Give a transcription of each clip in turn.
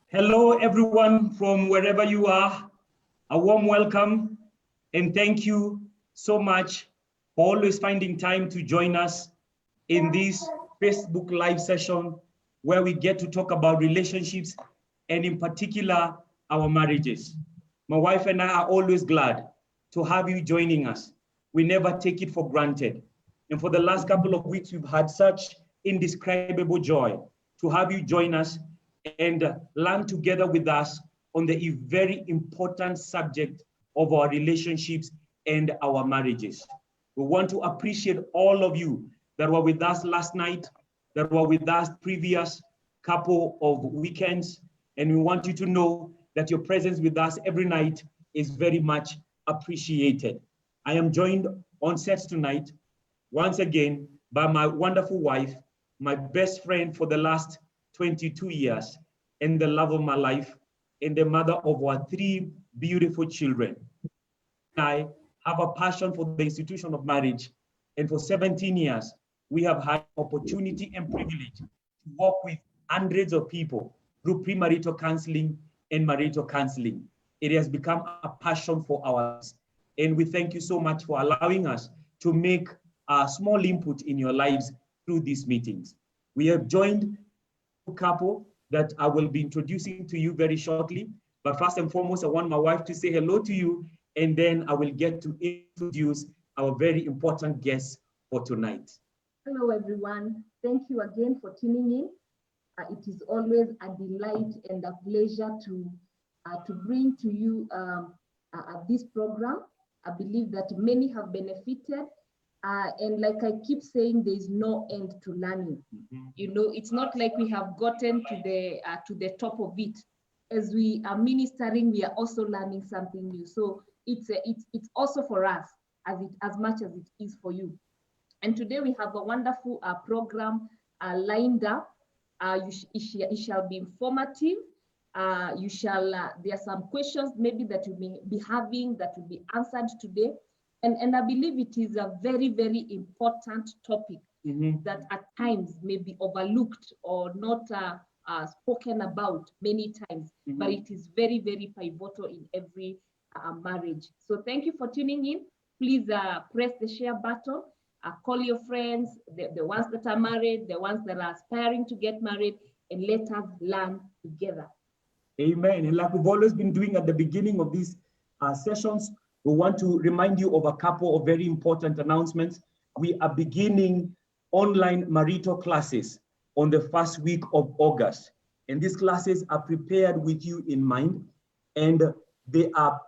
Hello, everyone from wherever you are. A warm welcome and thank you so much for always finding time to join us in this Facebook Live session where we get to talk about relationships and in particular, our marriages. My wife and I are always glad to have you joining us. We never take it for granted. And for the last couple of weeks, we've had such indescribable joy to have you join us and learn together with us on the very important subject of our relationships and our marriages. We want to appreciate all of you that were with us last night, that were with us previous couple of weekends, and we want you to know that your presence with us every night is very much appreciated. I am joined on set tonight, once again, by my wonderful wife, my best friend for the last 22 years, and the love of my life, and the mother of our 3 beautiful children. I have a passion for the institution of marriage, and for 17 years, we have had opportunity and privilege to work with hundreds of people through premarital counseling and marital counseling. It has become a passion for ours, and we thank you so much for allowing us to make a small input in your lives through these meetings. We have joined a couple that I will be introducing to you very shortly. But first and foremost, I want my wife to say hello to you, and then I will get to introduce our very important guest for tonight. Hello, everyone. Thank you again for tuning in. It is always a delight and a pleasure to bring to you this program. I believe that many have benefited. And like I keep saying, there is no end to learning. You know, it's not like we have gotten to the top of it. As we are ministering, we are also learning something new. So it's also for us as much as it is for you. And today we have a wonderful program lined up. It shall be informative. There are some questions maybe that you may be having that will be answered today. And I believe it is a very, very important topic that at times may be overlooked or not spoken about many times, but it is very, very pivotal in every marriage. So thank you for tuning in. Please press the share button, call your friends, the ones that are married, the ones that are aspiring to get married, and let us learn together. Amen. And like we've always been doing at the beginning of these sessions, we want to remind you of a couple of very important announcements. We are beginning online marital classes on the first week of August. And these classes are prepared with you in mind, and they are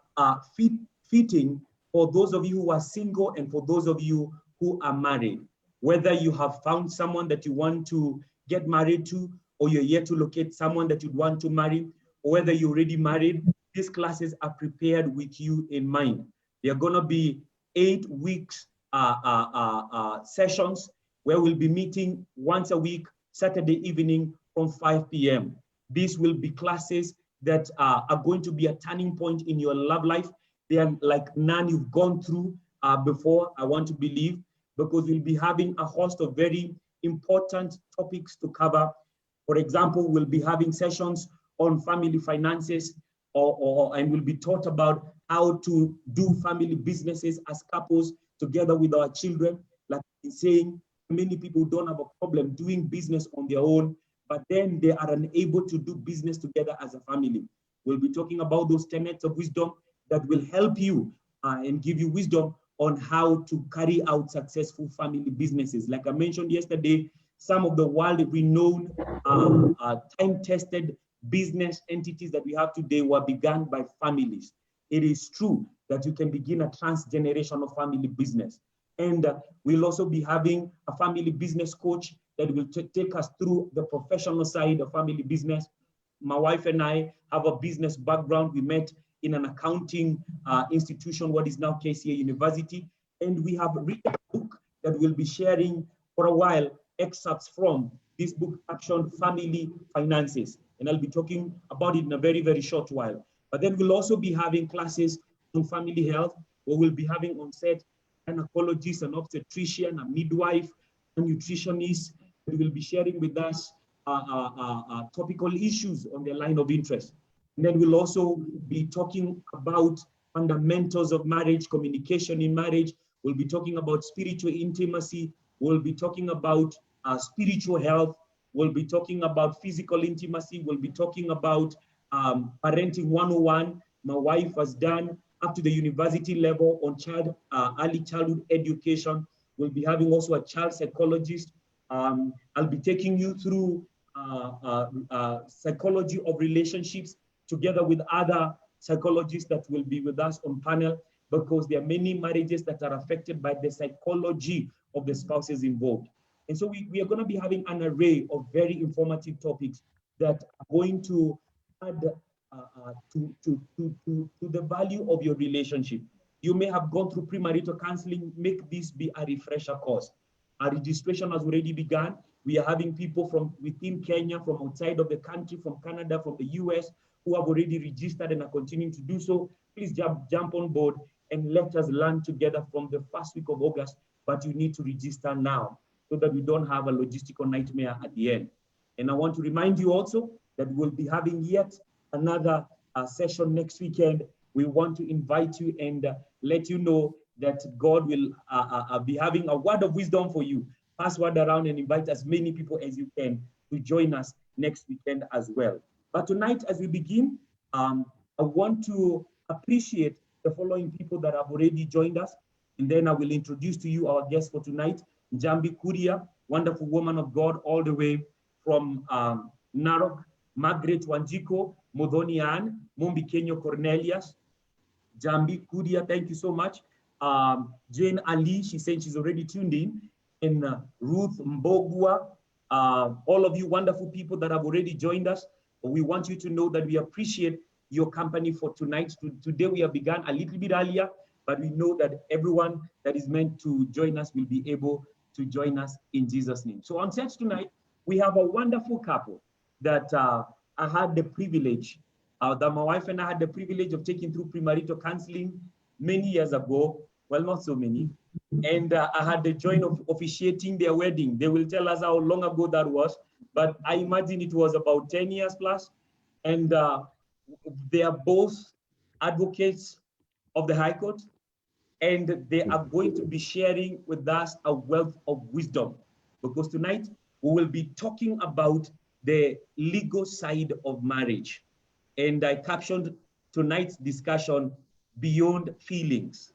fitting for those of you who are single and for those of you who are married. Whether you have found someone that you want to get married to, or you're yet to locate someone that you'd want to marry, or whether you're already married, these classes are prepared with you in mind. They are going to be 8 weeks sessions where we'll be meeting once a week, Saturday evening from 5 p.m. These will be classes that are going to be a turning point in your love life. They are like none you've gone through before, I want to believe, because we'll be having a host of very important topics to cover. For example, we'll be having sessions on family finances, and we'll be taught about how to do family businesses as couples together with our children. Like I'm saying, many people don't have a problem doing business on their own, but then they are unable to do business together as a family. We'll be talking about those tenets of wisdom that will help you and give you wisdom on how to carry out successful family businesses. Like I mentioned yesterday, some of the world-renowned, time-tested business entities that we have today were begun by families. It is true that you can begin a transgenerational family business. And we'll also be having a family business coach that will take us through the professional side of family business. My wife and I have a business background. We met in an accounting institution, what is now KCA University, and we have written a book that we'll be sharing for a while, excerpts from this book captioned Family Finances. And I'll be talking about it in a very, very short while. But then we'll also be having classes on family health, where we'll be having on set an gynecologist, an obstetrician, a midwife, a nutritionist, who will be sharing with us topical issues on their line of interest. And then we'll also be talking about fundamentals of marriage, communication in marriage. We'll be talking about spiritual intimacy. We'll be talking about spiritual health. We'll be talking about physical intimacy. We'll be talking about parenting 101. My wife has done up to the university level on early childhood education. We'll be having also a child psychologist. I'll be taking you through psychology of relationships together with other psychologists that will be with us on panel, because there are many marriages that are affected by the psychology of the spouses involved. And so we are going to be having an array of very informative topics that are going to add to the value of your relationship. You may have gone through premarital counseling. Make this be a refresher course. Our registration has already begun. We are having people from within Kenya, from outside of the country, from Canada, from the US, who have already registered and are continuing to do so. Please jump on board and let us learn together from the first week of August, but you need to register now so that we don't have a logistical nightmare at the end. And I want to remind you also that we'll be having yet another session next weekend. We want to invite you and let you know that God will be having a word of wisdom for you. Pass word around and invite as many people as you can to join us next weekend as well. But tonight, as we begin, I want to appreciate the following people that have already joined us. And then I will introduce to you our guest for tonight, Njambi Kuria, wonderful woman of God, all the way from Narok, Margaret Wanjiko, Modhoni Ann, Mumbi Kenyo Cornelius, Jambi Kuria, thank you so much. Jane Ali, she said she's already tuned in. And Ruth Mbogwa, all of you wonderful people that have already joined us. We want you to know that we appreciate your company for tonight. Today we have begun a little bit earlier, but we know that everyone that is meant to join us will be able to join us in Jesus' name. So on set tonight, we have a wonderful couple that I had the privilege, that my wife and I had the privilege of taking through premarital counseling many years ago. Well, not so many. And I had the joy of officiating their wedding. They will tell us how long ago that was, but I imagine it was about 10 years plus. And they are both advocates of the High Court, and they are going to be sharing with us a wealth of wisdom, because tonight we will be talking about the legal side of marriage. And I captioned tonight's discussion, Beyond Feelings.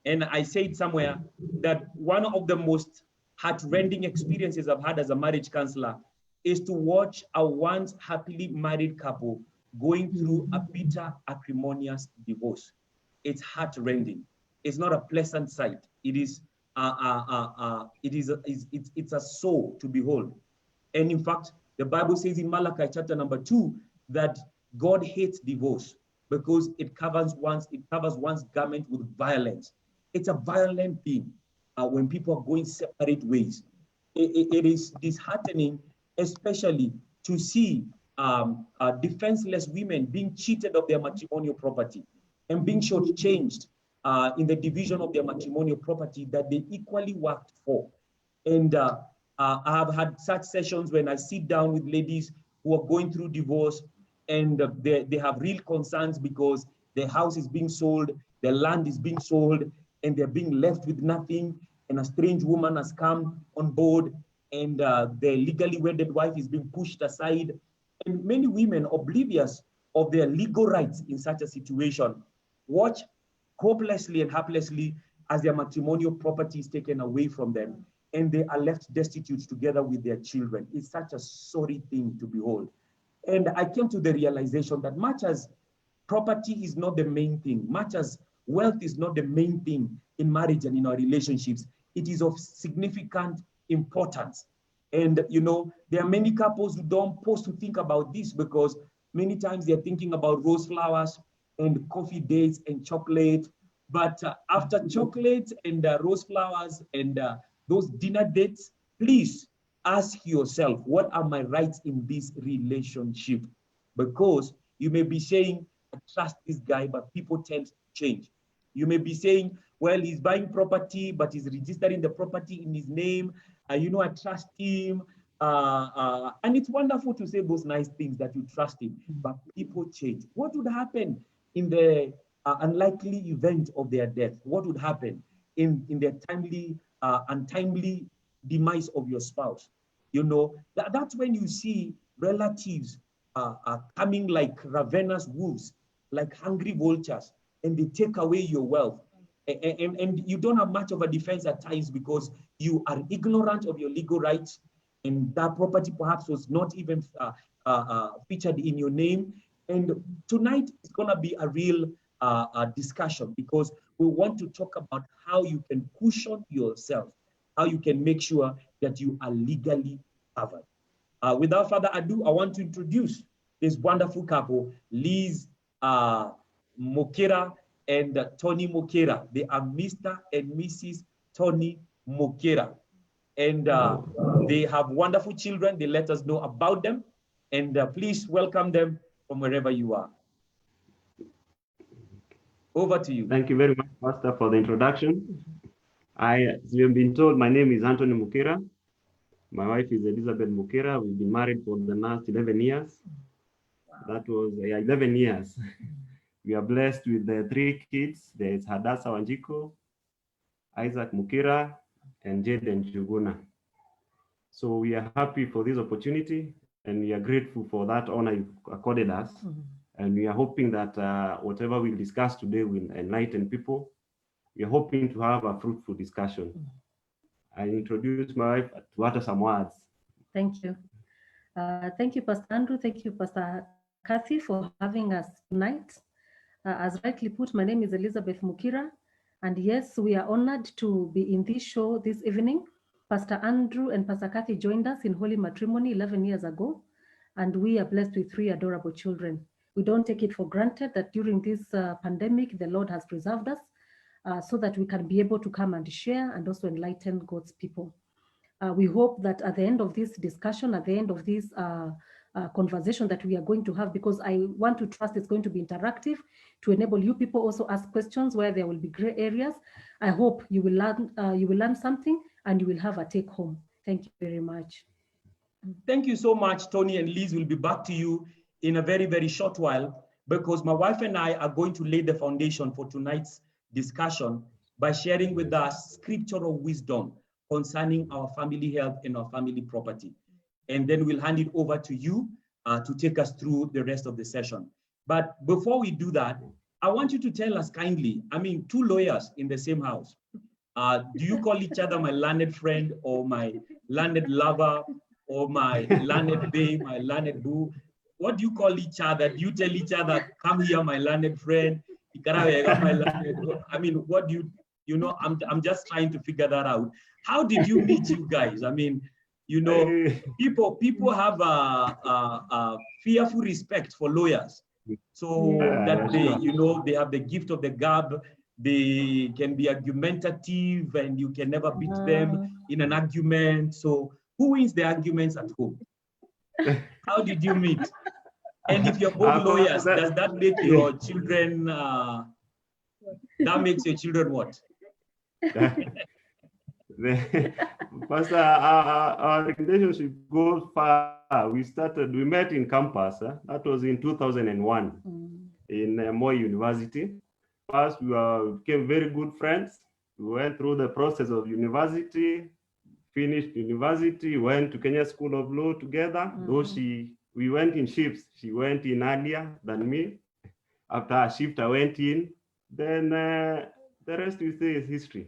And I said somewhere that one of the most heart-rending experiences I've had as a marriage counselor is to watch a once happily married couple going through a bitter, acrimonious divorce. It's heart-rending. It's not a pleasant sight. It is it's a soul to behold. And in fact, the Bible says in Malachi chapter number 2 that God hates divorce because it covers one's garment with violence. It's a violent thing when people are going separate ways. It is disheartening, especially to see defenseless women being cheated of their matrimonial property and being shortchanged in the division of their matrimonial property that they equally worked for. And I have had such sessions when I sit down with ladies who are going through divorce, and they have real concerns because their house is being sold, their land is being sold, and they're being left with nothing. And a strange woman has come on board, and their legally wedded wife is being pushed aside. And many women, oblivious of their legal rights in such a situation, watch hopelessly and helplessly as their matrimonial property is taken away from them, and they are left destitute together with their children. It's such a sorry thing to behold. And I came to the realization that much as property is not the main thing, much as wealth is not the main thing in marriage and in our relationships, it is of significant importance. And, you know, there are many couples who don't pause to think about this because many times they're thinking about rose flowers and coffee dates and chocolate. But after chocolate and rose flowers and those dinner dates, please ask yourself, what are my rights in this relationship? Because you may be saying, I trust this guy, but people tend to change. You may be saying, well, he's buying property, but he's registering the property in his name. You know, I trust him. And it's wonderful to say those nice things that you trust him, but people change. What would happen in the unlikely event of their death? What would happen in the untimely demise of your spouse? You know, that's when you see relatives coming like ravenous wolves, like hungry vultures, and they take away your wealth. And you don't have much of a defense at times because you are ignorant of your legal rights, and that property perhaps was not even featured in your name. And tonight is going to be a real discussion because we want to talk about how you can cushion yourself, how you can make sure that you are legally covered. Without further ado, I want to introduce this wonderful couple, Liz Mokera and Tony Mokera. They are Mr. and Mrs. Tony Mokera. And they have wonderful children. They let us know about them. And please welcome them from wherever you are. Over to you. Thank you very much, Pastor, for the introduction. As you have been told, my name is Anthony Mokera. My wife is Elizabeth Mokera. We've been married for the last 11 years. That was 11 years. We are blessed with the 3 kids. There is Hadassah Wanjiko, Isaac Mukira, and Jaden Juguna. So we are happy for this opportunity, and we are grateful for that honor you accorded us. And we are hoping that whatever we discuss today will enlighten people. We are hoping to have a fruitful discussion. I introduce my wife to utter some words. Thank you. Thank you, Pastor Andrew. Thank you, Pastor Kathy, for having us tonight. As rightly put, my name is Elizabeth Mukira. And yes, we are honored to be in this show this evening. Pastor Andrew and Pastor Kathy joined us in Holy Matrimony 11 years ago, and we are blessed with 3 adorable children. We don't take it for granted that during this pandemic, the Lord has preserved us so that we can be able to come and share and also enlighten God's people. We hope that at the end of this discussion, at the end of this conversation that we are going to have, because I want to trust it's going to be interactive to enable you people also ask questions where there will be gray areas. I hope you will learn something and you will have a take home. Thank you very much. Thank you so much, Tony and Liz. We'll be back to you in a very, very short while because my wife and I are going to lay the foundation for tonight's discussion by sharing with us scriptural wisdom concerning our family health and our family property. And then we'll hand it over to you to take us through the rest of the session. But before we do that, I want you to tell us kindly, I mean, 2 lawyers in the same house. Do you call each other my learned friend or my learned lover or my learned babe, my learned boo? What do you call each other? Do you tell each other, come here, my learned friend? I mean, what do you know, I'm just trying to figure that out. How did you meet, you guys? I mean, you know, people have a fearful respect for lawyers. So that they, you know, they have the gift of the gab. They can be argumentative and you can never beat them in an argument. So who wins the arguments at home? How did you meet? And if you're both lawyers, does that make your children, that makes your children what? Pastor, our relationship goes far. We met in campus. That was in 2001 in Moi University. First, we became very good friends. We went through the process of university, finished university, went to Kenya School of Law together. Though we went in shifts. She went in earlier than me. After a shift, I went in. Then the rest we say is history.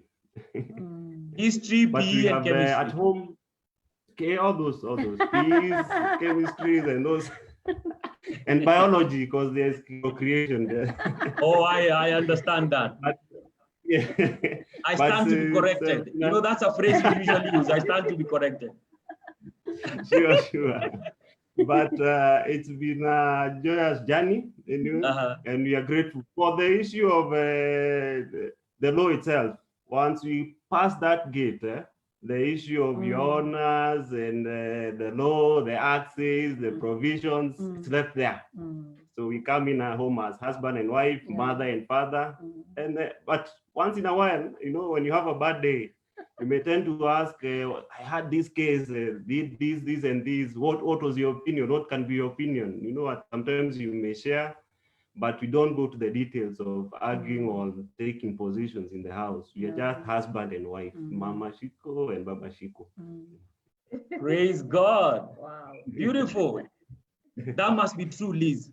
History, but PE, we have and chemistry. At home, all those PEs, chemistries, and those, and biology, because there's co-creation there. Oh, I understand that. But, yeah. I stand to be corrected. You know, that's a phrase we usually use. I stand to be corrected. Sure. But it's been a joyous journey, anyway, and we are grateful for the issue of the law itself. Once we pass that gate, the issue of your honors and the law, the access, the provisions, it's left there. So we come in a home as husband and wife, mother and father, and but once in a while, when you have a bad day, you may tend to ask, I had this case, did this, and this. What was your opinion? What can be your opinion? Sometimes you may share, but we don't go to the details of arguing or taking positions in the house. We are just husband and wife, Mama Shiko and Baba Shiko. Praise God. Wow. Beautiful. That must be true, Liz.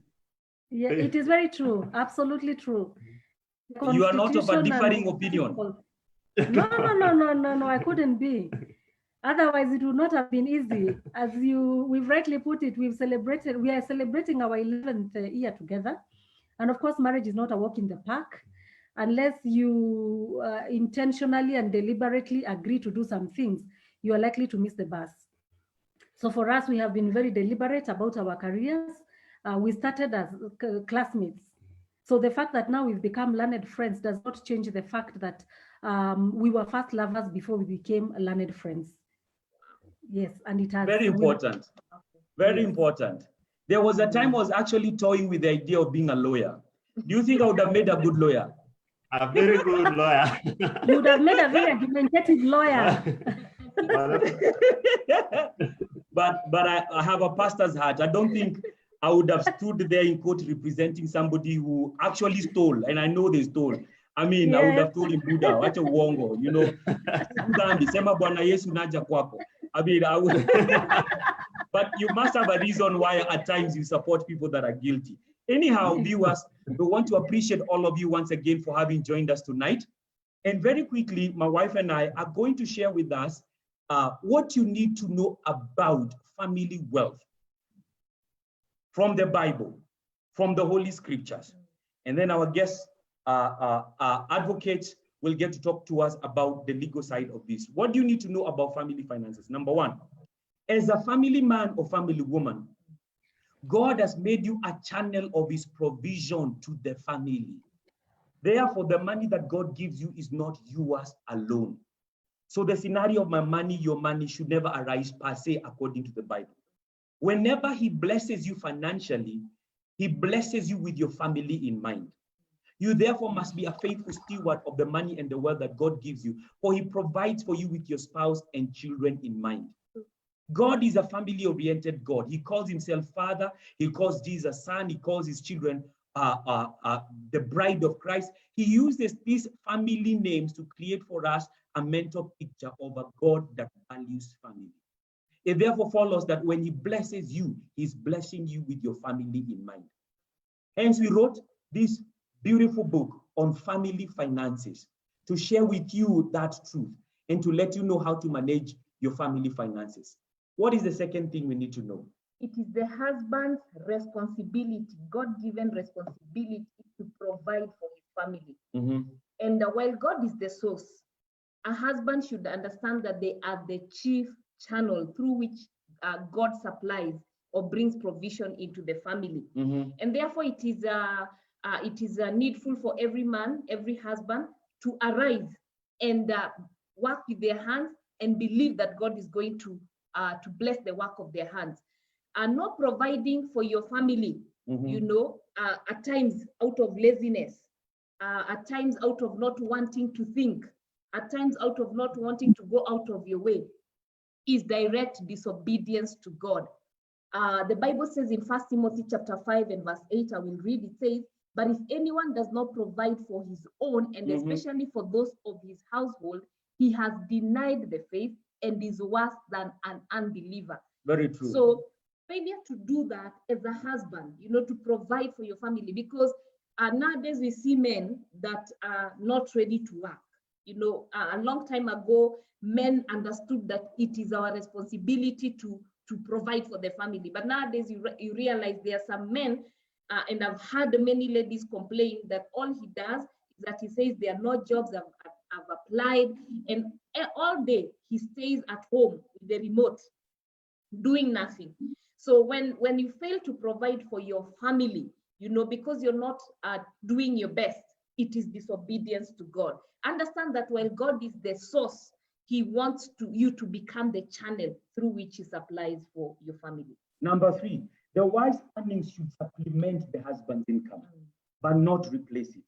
Yeah, it is very true. Absolutely true. You are not of a differing opinion. No, I couldn't be. Otherwise, it would not have been easy. As we've rightly put it, we are celebrating our 11th year together. And of course, marriage is not a walk in the park. Unless you intentionally and deliberately agree to do some things, you are likely to miss the bus. So for us, we have been very deliberate about our careers. We started as classmates. So the fact that now we've become learned friends does not change the fact that we were first lovers before we became learned friends. Yes, and it has... Very important. Very important. There was a time I was actually toying with the idea of being a lawyer. Do you think I would have made a good lawyer? A very good lawyer. You would have made a very argumentative lawyer. But I have a pastor's heart. I don't think I would have stood there in court representing somebody who actually stole, and I know they stole. I mean, yes. I would have told him, Buddha, what a wongo, I mean, I would. But you must have a reason why at times you support people that are guilty. Anyhow, viewers, we want to appreciate all of you once again for having joined us tonight. And very quickly, my wife and I are going to share with us what you need to know about family wealth from the Bible, from the Holy Scriptures. And then our guest advocates will get to talk to us about the legal side of this. What do you need to know about family finances? Number one, as a family man or family woman, God has made you a channel of his provision to the family. Therefore, the money that God gives you is not yours alone. So the scenario of my money, your money should never arise per se according to the Bible. Whenever he blesses you financially, he blesses you with your family in mind. You therefore must be a faithful steward of the money and the wealth that God gives you, for he provides for you with your spouse and children in mind. God is a family-oriented God. He calls himself Father. He calls Jesus Son. He calls his children the bride of Christ. He uses these family names to create for us a mental picture of a God that values family. It therefore follows that when he blesses you, he's blessing you with your family in mind. Hence, we wrote this beautiful book on family finances to share with you that truth and to let you know how to manage your family finances. What is the second thing we need to know? It is the husband's responsibility, God-given responsibility to provide for his family. And while God is the source, a husband should understand that they are the chief channel through which God supplies or brings provision into the family. And therefore it is needful for every man, every husband to arise and work with their hands and believe that God is going to bless the work of their hands. Not providing for your family, at times out of laziness, at times out of not wanting to think, at times out of not wanting to go out of your way, is direct disobedience to God. The Bible says in 1 Timothy chapter 5 and verse 8, I will read, it says, but if anyone does not provide for his own, and especially for those of his household, he has denied the faith and is worse than an unbeliever. Very true. So failure to do that as a husband, to provide for your family, because nowadays we see men that are not ready to work. A long time ago, men understood that it is our responsibility to provide for the family. But nowadays you realize there are some men, and I've heard many ladies complain that all he does is that he says there are no jobs I've applied, and all day he stays at home with the remote, doing nothing. So when you fail to provide for your family, you know, because you're not doing your best, it is disobedience to God. Understand that while God is the source, he wants you to become the channel through which he supplies for your family. Number 3, the wife's earnings should supplement the husband's income, but not replace it.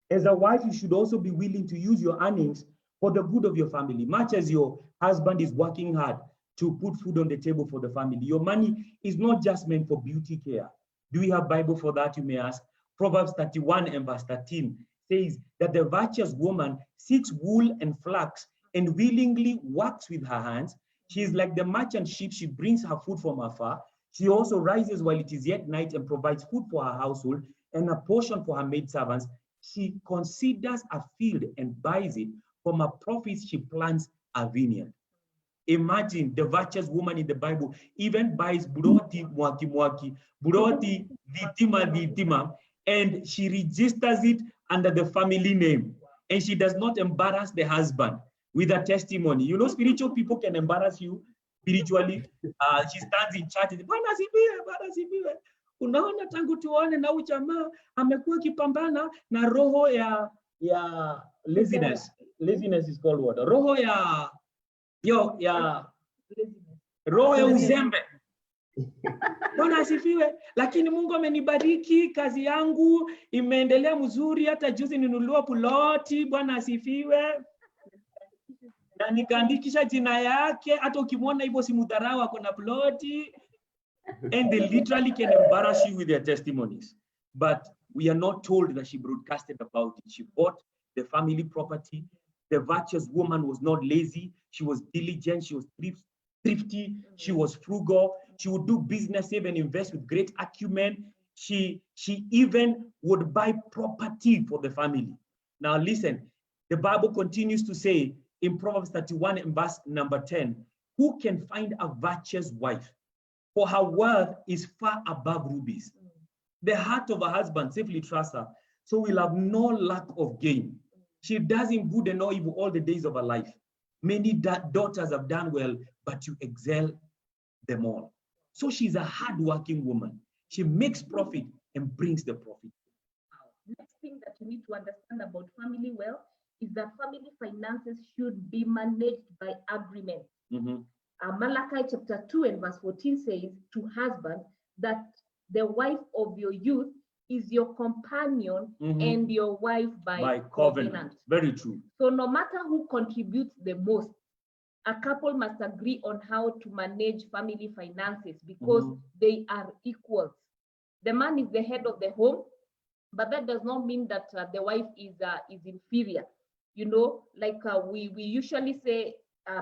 As a wife, you should also be willing to use your earnings for the good of your family. Much as your husband is working hard to put food on the table for the family, your money is not just meant for beauty care. Do we have Bible for that, you may ask? Proverbs 31 and verse 13 says that the virtuous woman seeks wool and flax and willingly works with her hands. She is like the merchant ship. She brings her food from afar. She also rises while it is yet night and provides food for her household and a portion for her maidservants. She considers a field and buys it. From her profits, she plants a vineyard. Imagine the virtuous woman in the Bible even buys buroti mwaki mwaki, buroti ditima, and she registers it under the family name. And she does not embarrass the husband with a testimony. You know, spiritual people can embarrass you spiritually. She stands in church and Bwana asifiwe, Bwana asifiwe. Unaona, tangu tuone na ujamaa amekuwa kipambana na roho ya laziness. Laziness is called what? Roho ya roho ya uzembe. Bwana asifiwe. Lakini Mungu amenibariki, kazi yangu imeendelea mzuri, hata juzi ninunua ploti. Bwana asifiwe. Na nikaandikisha jina yake, hata ukimwona hivyo simudharau, ako na ploti. And they literally can embarrass you with their testimonies. But we are not told that she broadcasted about it. She bought the family property. The virtuous woman was not lazy. She was diligent. She was thrifty. She was frugal. She would do business, even invest with great acumen. She even would buy property for the family. Now listen, the Bible continues to say in Proverbs 31 and verse number 10, who can find a virtuous wife? For her wealth is far above rubies. The heart of a husband safely trusts her, so we'll have no lack of gain. She does him good and not evil all the days of her life. Many daughters have done well, but you excel them all. So she's a hardworking woman. She makes profit and brings the profit. Next thing that you need to understand about family wealth is that family finances should be managed by agreement. Malachi chapter 2 and verse 14 says to husbands that the wife of your youth is your companion and your wife by covenant. Very true. So no matter who contributes the most, a couple must agree on how to manage family finances because they are equals. The man is the head of the home, but that does not mean that the wife is inferior. You know, like we usually say,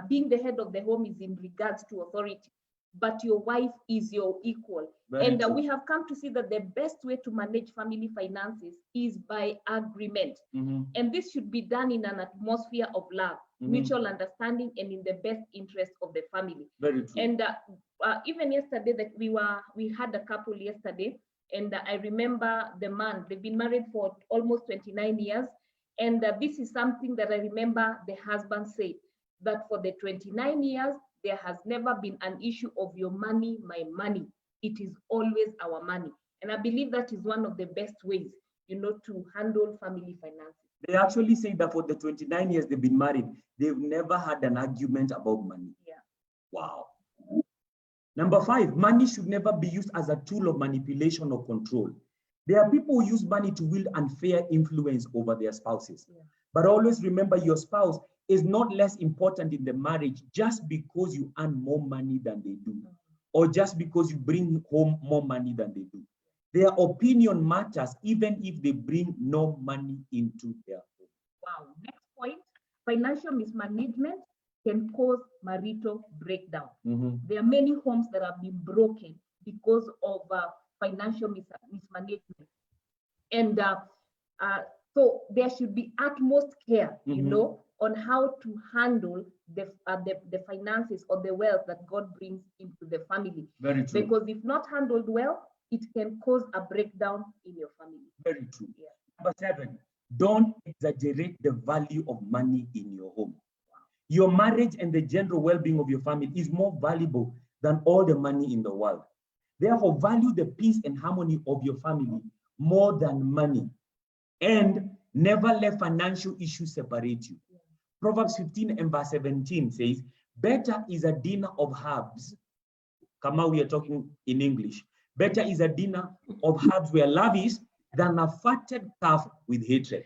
being the head of the home is in regards to authority, but your wife is your equal. And we have come to see that the best way to manage family finances is by agreement. And this should be done in an atmosphere of love, mutual understanding, and in the best interest of the family. Very true. And even yesterday, that we had a couple yesterday, and I remember the man, they've been married for almost 29 years. And this is something that I remember the husband said, that for the 29 years, there has never been an issue of your money, my money. It is always our money. And I believe that is one of the best ways, you know, to handle family finances. They actually say that for the 29 years they've been married, they've never had an argument about money. Yeah. Wow. Number 5, money should never be used as a tool of manipulation or control. There are people who use money to wield unfair influence over their spouses. Yeah. But always remember, your spouse is not less important in the marriage just because you earn more money than they do, or just because you bring home more money than they do. Their opinion matters even if they bring no money into their home. Wow. Next point, financial mismanagement can cause marital breakdown. There are many homes that have been broken because of financial mismanagement. And so there should be utmost care, you know, on how to handle the finances or the wealth that God brings into the family. Very true. Because if not handled well, it can cause a breakdown in your family. Very true. Yeah. Number 7, don't exaggerate the value of money in your home. Your marriage and the general well-being of your family is more valuable than all the money in the world. Therefore, value the peace and harmony of your family more than money, and never let financial issues separate you. Proverbs 15 and verse 17 says, better is a dinner of herbs. Come on, we are talking in English. Better is a dinner of herbs where love is than a fatted calf with hatred.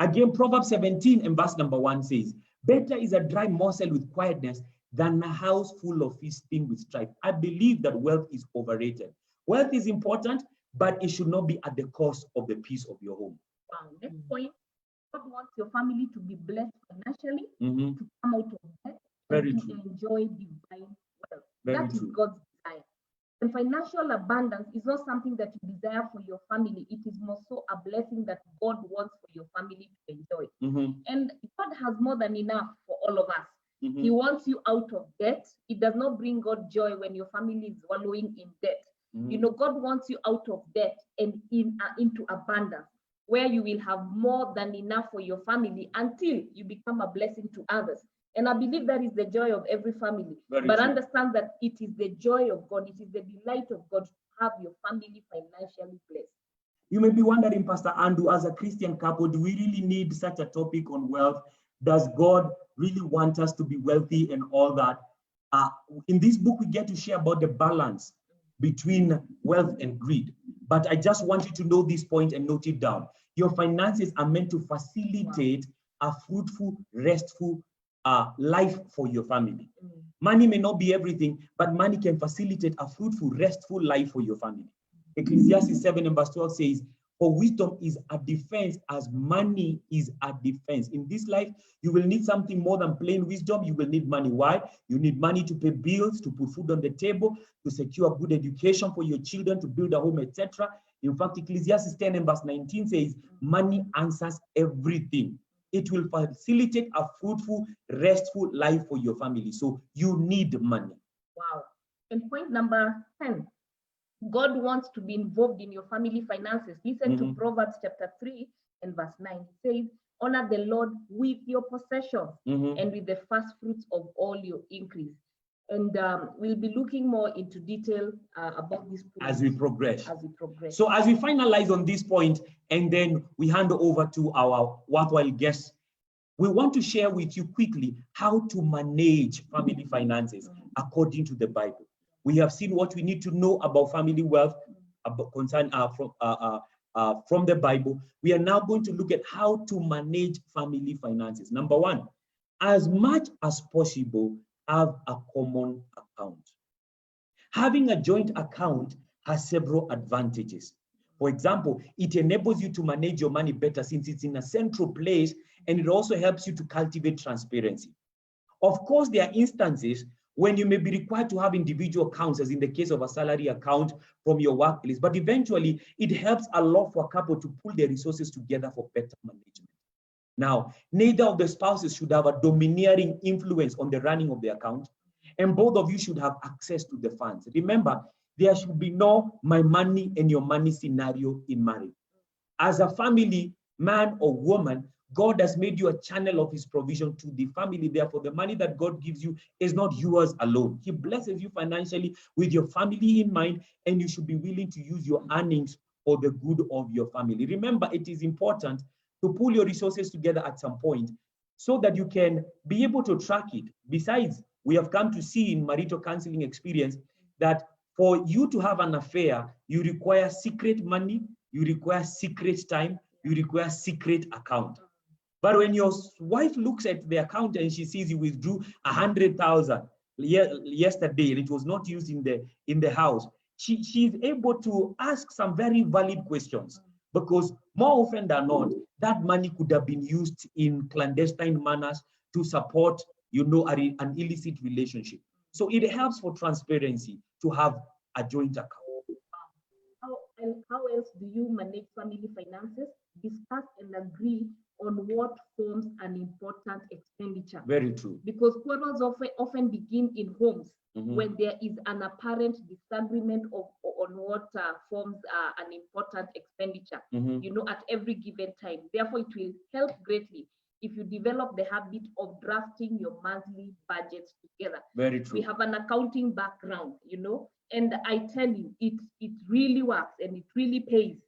Again, Proverbs 17 and verse number 1 says, better is a dry morsel with quietness than a house full of feasting with strife. I believe that wealth is overrated. Wealth is important, but it should not be at the cost of the peace of your home. Wow. Next point, God wants your family to be blessed financially, Mhm. to come out of debt, Very and true. to enjoy divine wealth. Very That is true. God's desire. And financial abundance is not something that you desire for your family. It is more so a blessing that God wants for your family to enjoy. Mhm. And God has more than enough for all of us. Mhm. He wants you out of debt. It does not bring God joy when your family is wallowing in debt. Mhm. You know, God wants you out of debt and into abundance, where you will have more than enough for your family until you become a blessing to others. And I believe that is the joy of every family. Very but true. understand that it is the joy of God, it is the delight of God to have your family financially blessed. You may be wondering, Pastor Andrew, as a Christian couple, do we really need such a topic on wealth? Does God really want us to be wealthy and all that? In this book, we get to share about the balance between wealth and greed. But I just want you to know this point and note it down. Your finances are meant to facilitate a fruitful, restful life for your family. Money may not be everything, but money can facilitate a fruitful, restful life for your family. Ecclesiastes 7 and verse 12 says, for wisdom is a defense as money is a defense. In this life, you will need something more than plain wisdom. You will need money. Why? You need money to pay bills, to put food on the table, to secure good education for your children, to build a home, etc. In fact, Ecclesiastes 10 and verse 19 says, money answers everything. It will facilitate a fruitful, restful life for your family. So you need money. Wow. And point number 10. God wants to be involved in your family finances. Listen to Proverbs chapter 3 and verse 9. It says, honor the Lord with your possessions and with the first fruits of all your increase. And we'll be looking more into detail about this as we progress. So as we finalize on this point, and then we hand over to our worthwhile guests, we want to share with you quickly how to manage family finances according to the Bible. We have seen what we need to know about family wealth from the Bible. We are now going to look at how to manage family finances. Number one, as much as possible, have a common account. Having a joint account has several advantages. For example, it enables you to manage your money better since it's in a central place, and it also helps you to cultivate transparency. Of course, there are instances when you may be required to have individual accounts, as in the case of a salary account from your workplace, but eventually it helps a lot for a couple to pull their resources together for better management. Now, neither of the spouses should have a domineering influence on the running of the account, and both of you should have access to the funds. Remember, there should be no my money and your money scenario in marriage. As a family, man or woman, God has made you a channel of his provision to the family. Therefore, the money that God gives you is not yours alone. He blesses you financially with your family in mind, and you should be willing to use your earnings for the good of your family. Remember, it is important to pull your resources together at some point so that you can be able to track it. Besides, we have come to see in marital counseling experience that for you to have an affair, you require secret money, you require secret time, you require secret account. But when your wife looks at the account and she sees you withdrew 100,000 yesterday and it was not used in the house, she is able to ask some very valid questions, because more often than not, that money could have been used in clandestine manners to support, an illicit relationship. So it helps for transparency to have a joint account. How else do you manage family finances? Discuss and agree on what forms an important expenditure. Very true. Because quarrels often begin in homes when there is an apparent disagreement on what forms an important expenditure, at every given time. Therefore, it will help greatly if you develop the habit of drafting your monthly budgets together. Very true. We have an accounting background, you know, and I tell you, it really works and it really pays,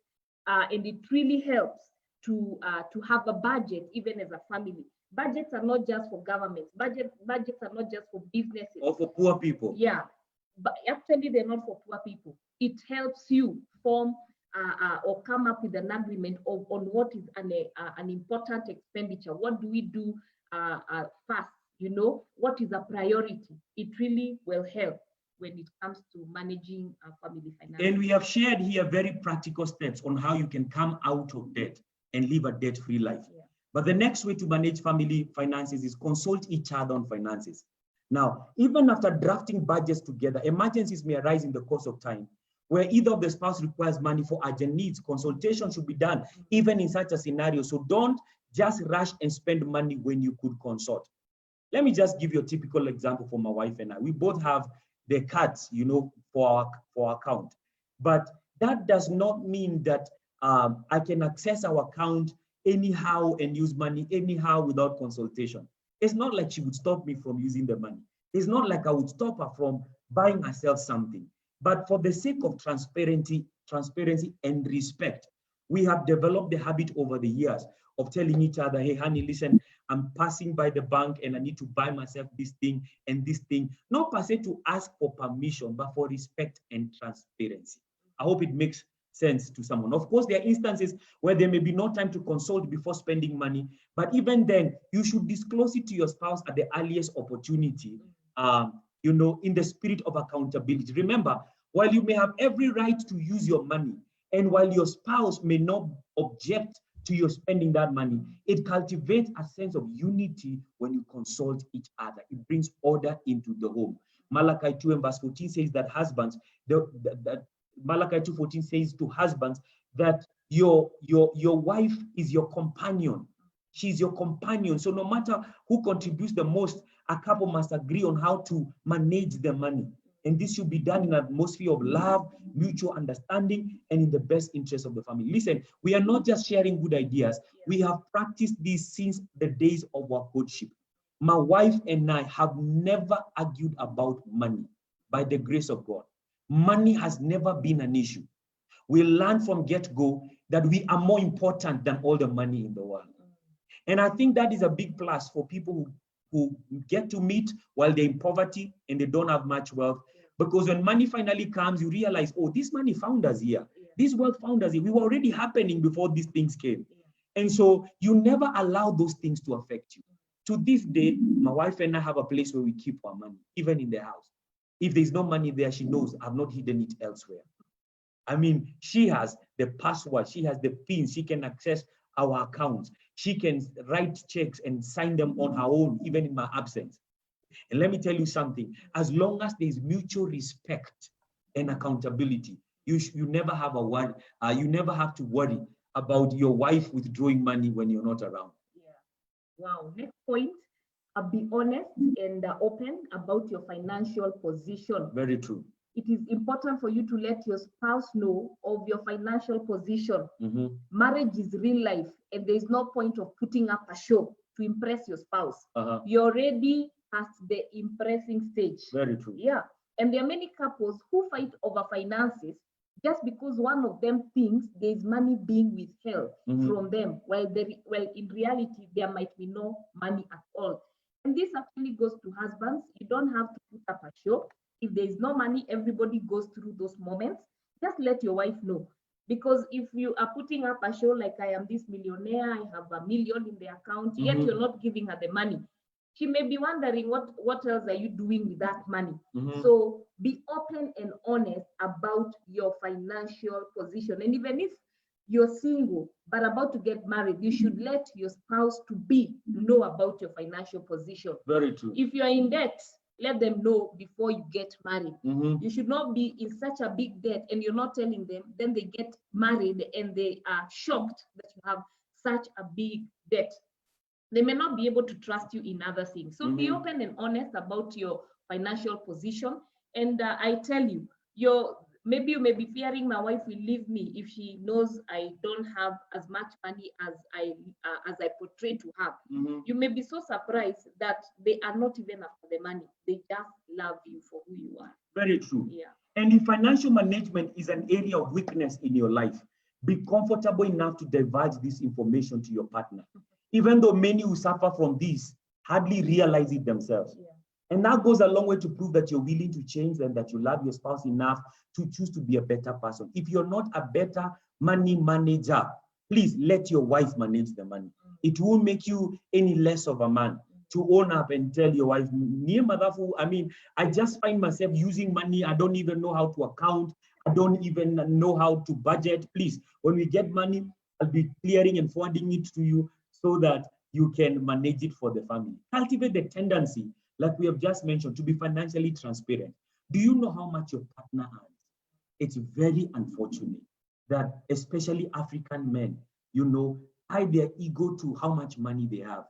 and it really helps to have a budget even as a family. Budgets are not just for governments. Budgets are not just for businesses. Or for poor people. Yeah, but actually they're not for poor people. It helps you form or come up with an agreement on what is an important expenditure. What do we do first? You know, what is a priority? It really will help when it comes to managing family finances. And we have shared here very practical steps on how you can come out of debt and live a debt-free life. Yeah. But the next way to manage family finances is consult each other on finances. Now, even after drafting budgets together, emergencies may arise in the course of time where either of the spouse requires money for urgent needs. Consultation should be done even in such a scenario. So don't just rush and spend money when you could consult. Let me just give you a typical example for my wife and I. We both have the cards, you know, for our account. But that does not mean that I can access our account anyhow and use money anyhow without consultation. It's not like she would stop me from using the money. It's not like I would stop her from buying herself something. But for the sake of transparency and respect, we have developed the habit over the years of telling each other, hey, honey, listen, I'm passing by the bank and I need to buy myself this thing and this thing. Not per se to ask for permission, but for respect and transparency. I hope it makes sense to someone. Of course, there are instances where there may be no time to consult before spending money, but even then, you should disclose it to your spouse at the earliest opportunity, you know, in the spirit of accountability. Remember, while you may have every right to use your money, and while your spouse may not object to your spending that money, it cultivates a sense of unity when you consult each other. It brings order into the home. Malachi 2 and verse 14 says that husbands, Malachi 2:14 says to husbands that your wife is your companion. She's your companion. So no matter who contributes the most, a couple must agree on how to manage the money. And this should be done in an atmosphere of love, mutual understanding, and in the best interest of the family. Listen, we are not just sharing good ideas. We have practiced this since the days of our courtship. My wife and I have never argued about money by the grace of God. Money has never been an issue. We learned from get-go that we are more important than all the money in the world. And I think that is a big plus for people who get to meet while they're in poverty and they don't have much wealth. Because when money finally comes, you realize, oh, this money found us here. This wealth found us here. We were already happening before these things came. And so you never allow those things to affect you. To this day, my wife and I have a place where we keep our money, even in the house. If there's no money there, she knows I've not hidden it elsewhere. I mean, she has the password, she has the pins, she can access our accounts. She can write checks and sign them on her own, even in my absence. And let me tell you something, as long as there's mutual respect and accountability, you never have a worry, you never have to worry about your wife withdrawing money when you're not around. Yeah. Wow. Next point, be honest and open about your financial position. Very true. It is important for you to let your spouse know of your financial position. Marriage is real life, and there's no point of putting up a show to impress your spouse. You're already past the impressing stage. Very true. Yeah. And there are many couples who fight over finances just because one of them thinks there's money being withheld from them, while in reality, there might be no money at all. And this actually goes to husbands. You don't have to put up a show. If there is no money, everybody goes through those moments. Just let your wife know. Because if you are putting up a show like I am this millionaire, I have $1 million in the account, yet you're not giving her the money, she may be wondering what else are you doing with that money. So be open and honest about your financial position. And even if you're single but about to get married, you should let your spouse to be know about your financial position. Very true. If you're in debt, let them know before you get married. You should not be in such a big debt and you're not telling them, then they get married and they are shocked that you have such a big debt. They may not be able to trust you in other things. So be open and honest about your financial position. And I tell you, maybe you may be fearing my wife will leave me if she knows I don't have as much money as I portray to have. You may be so surprised that they are not even after the money. They just love you for who you are. Very true. Yeah. And if financial management is an area of weakness in your life, be comfortable enough to divulge this information to your partner. Even though many who suffer from this hardly realize it themselves. Yeah. And that goes a long way to prove that you're willing to change and that you love your spouse enough to choose to be a better person. If you're not a better money manager, please let your wife manage the money. It won't make you any less of a man to own up and tell your wife, I just find myself using money. I don't even know how to account. I don't even know how to budget. Please, when we get money, I'll be clearing and forwarding it to you so that you can manage it for the family. Cultivate the tendency, like we have just mentioned, to be financially transparent. Do you know how much your partner earns? It's very unfortunate that especially African men, tie their ego to how much money they have.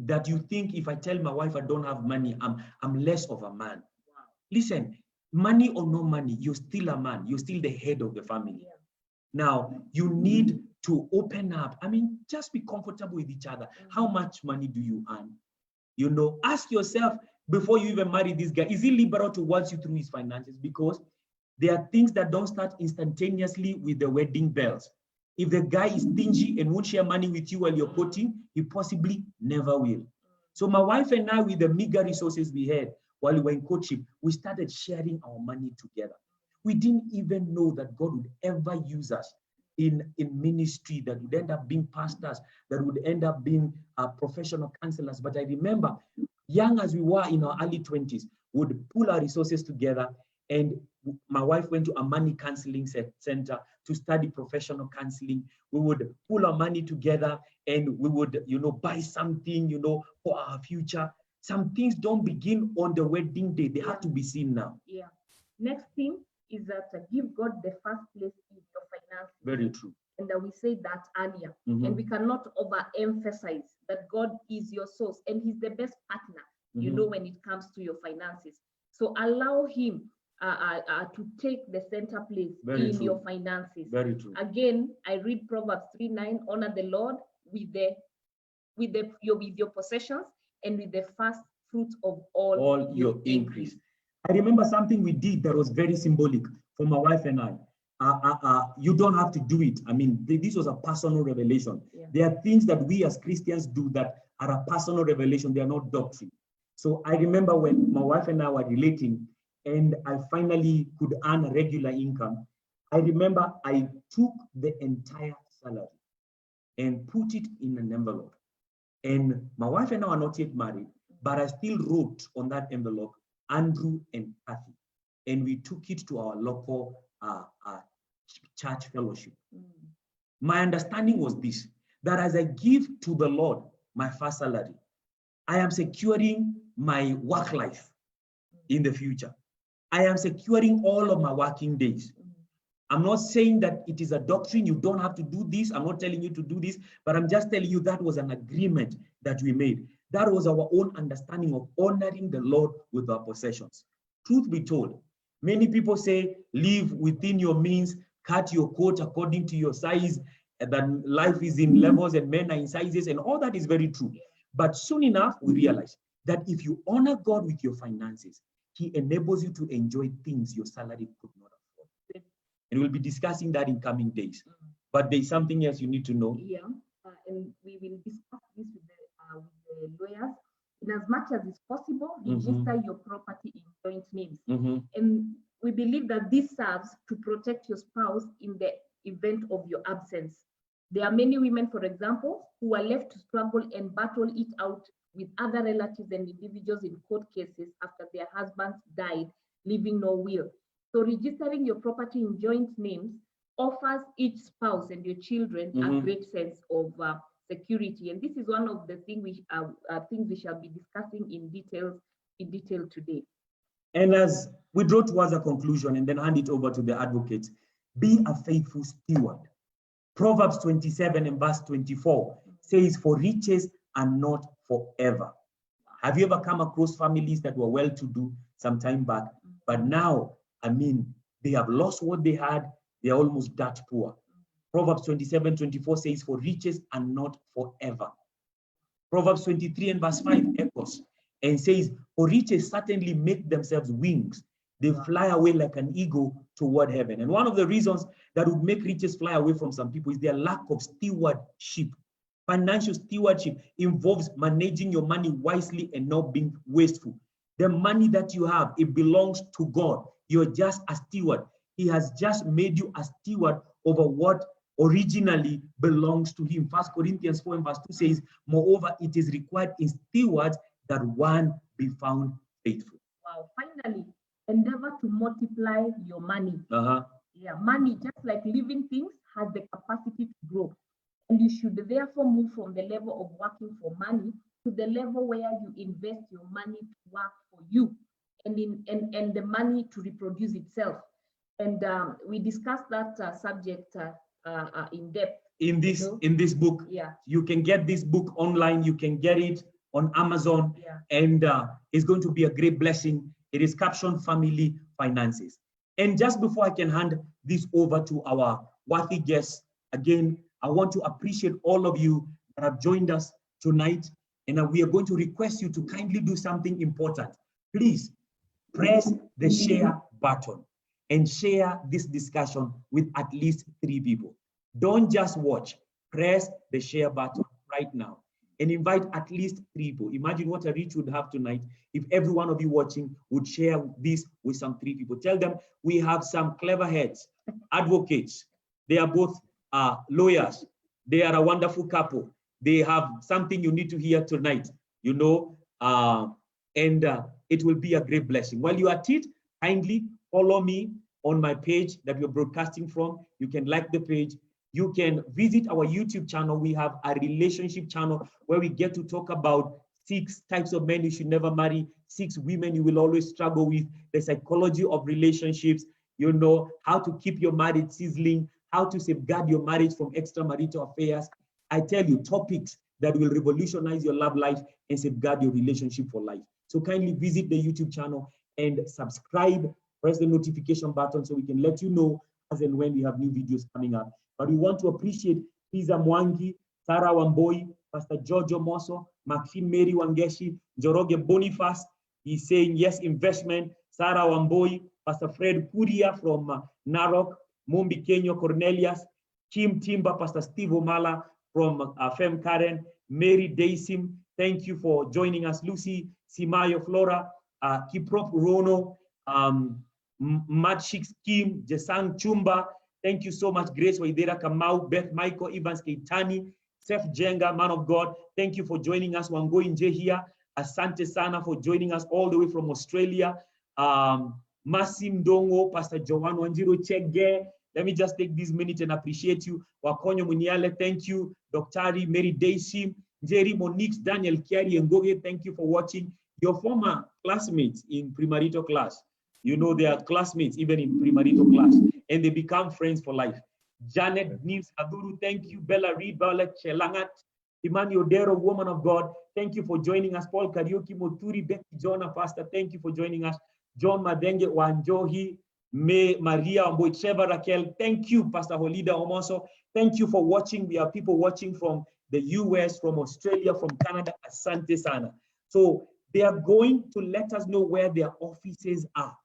That you think if I tell my wife I don't have money, I'm less of a man. Wow. Listen, money or no money, you're still a man. You're still the head of the family. Yeah. Now, you need to open up. Just be comfortable with each other. How much money do you earn? Ask yourself before you even marry this guy, is he liberal to walk you through his finances? Because there are things that don't start instantaneously with the wedding bells. If the guy is stingy and won't share money with you while you're courting, he possibly never will. So my wife and I, with the meager resources we had while we were in courtship, we started sharing our money together. We didn't even know that God would ever use us in ministry, that would end up being pastors, that would end up being professional counselors. But I remember, young as we were in our early 20s, we would pull our resources together, and my wife went to a money counseling center to study professional counseling. We would pull our money together and we would, buy something, for our future. Some things don't begin on the wedding day. They have to be seen now. Yeah. Next thing is that give God the first place in your finances. Very true. And we said that earlier. And we cannot overemphasize that God is your source and he's the best partner, when it comes to your finances. So allow him to take the center place in your finances. Very true. Again, I read Proverbs 3:9, honor the Lord with your possessions and with the first fruit of all your increase. I remember something we did that was very symbolic for my wife and I. You don't have to do it. This was a personal revelation. Yeah. There are things that we as Christians do that are a personal revelation. They are not doctrine. So I remember when my wife and I were relating and I finally could earn a regular income, I remember I took the entire salary and put it in an envelope. And my wife and I are not yet married, but I still wrote on that envelope, Andrew and Kathy. And we took it to our local church fellowship. My understanding was this, that as I give to the Lord my first salary, I am securing my work life in the future. I am securing all of my working days. I'm not saying that it is a doctrine, you don't have to do this. I'm not telling you to do this, but I'm just telling you that was an agreement that we made. That was our own understanding of honoring the Lord with our possessions. Truth be told, many people say, live within your means, cut your coat according to your size, and that life is in levels and men are in sizes, and all that is very true. But soon enough, we realize that if you honor God with your finances, he enables you to enjoy things your salary could not afford. And we'll be discussing that in coming days. But there's something else you need to know. Yeah, and we will discuss this with the lawyers. In as much as it's possible, register your property in joint names. And we believe that this serves to protect your spouse in the event of your absence. There are many women, for example, who are left to struggle and battle it out with other relatives and individuals in court cases after their husbands died, leaving no will. So registering your property in joint names offers each spouse and your children a great sense of security. And this is one of the things we shall be discussing in detail today. And as we draw towards a conclusion and then hand it over to the advocate, be a faithful steward. Proverbs 27 and verse 24 says, for riches are not forever. Have you ever come across families that were well-to-do some time back, but now, They have lost what they had. They are almost that poor. Proverbs 27:24 says, for riches are not forever. Proverbs 23 and verse 5 echoes and says, for riches certainly make themselves wings. They fly away like an eagle toward heaven. And one of the reasons that would make riches fly away from some people is their lack of stewardship. Financial stewardship involves managing your money wisely and not being wasteful. The money that you have, it belongs to God. You're just a steward. He has just made you a steward over what originally belongs to him. 1 Corinthians 4 and verse 2 says, moreover, it is required in stewards that one be found faithful. Wow. Finally, endeavor to multiply your money. Yeah, money, just like living things, has the capacity to grow. And you should therefore move from the level of working for money to the level where you invest your money to work for you and the money to reproduce itself. And we discussed that subject in depth. In this book, yeah. You can get this book online. You can get it on Amazon, and it's going to be a great blessing. It is captioned Family Finances. And just before I can hand this over to our worthy guests, again, I want to appreciate all of you that have joined us tonight. And we are going to request you to kindly do something important. Please press the share button and share this discussion with at least 3 people. Don't just watch. Press the share button right now and invite at least 3 people. Imagine what a reach would have tonight if every one of you watching would share this with some 3 people. Tell them we have some clever heads, advocates. They are both lawyers. They are a wonderful couple. They have something you need to hear tonight, you know, and it will be a great blessing. While you are at it, kindly follow me on my page that we're broadcasting from. You can like the page. You can visit our YouTube channel. We have a relationship channel where we get to talk about 6 types of men you should never marry, 6 women you will always struggle with, the psychology of relationships, you know, how to keep your marriage sizzling, how to safeguard your marriage from extramarital affairs. I tell you, topics that will revolutionize your love life and safeguard your relationship for life. So kindly visit the YouTube channel and subscribe, press the notification button so we can let you know as and when we have new videos coming up. But we want to appreciate Pisa Mwangi, Sarah Wamboi, Pastor Giorgio Mosso, Maxine Mary Wangeshi, Joroge Boniface. He's saying yes, investment. Sarah Wamboi, Pastor Fred Kuria from Narok, Mombi Kenyo Cornelius, Kim Timba, Pastor Steve Omala from Fem Karen, Mary Daysim. Thank you for joining us. Lucy Simayo Flora, Kiprop Rono, Matchik Kim, Jesang Chumba. Thank you so much, Grace Waidera Kamau, Beth Michael, Evans Keitani, Seth Jenga, man of God. Thank you for joining us. Wango Inje here. Asante Sana for joining us all the way from Australia. Masim Dongo, Pastor Joan Wanjiro Chege. Let me just take this minute and appreciate you. Wakonyo Muniale, thank you. Dr. Mary Daysim, Jerry Monique, Daniel Kiari, and Goge, thank you for watching. Your former classmates in premarital class, you know, they are classmates even in premarital class, and they become friends for life. Janet Nims Aduru, thank you. Bella Reed, Violet Chelangat, Imani Odero, woman of God, thank you for joining us. Paul Karaoke Moturi, Becky Jonah, Pastor, thank you for joining us. John Madenge Wanjohi, Maria Amboy, Trevor Raquel, thank you, Pastor Holida Omoso. Thank you for watching. We have people watching from the US, from Australia, from Canada. Asante Sana. So they are going to let us know where their offices are,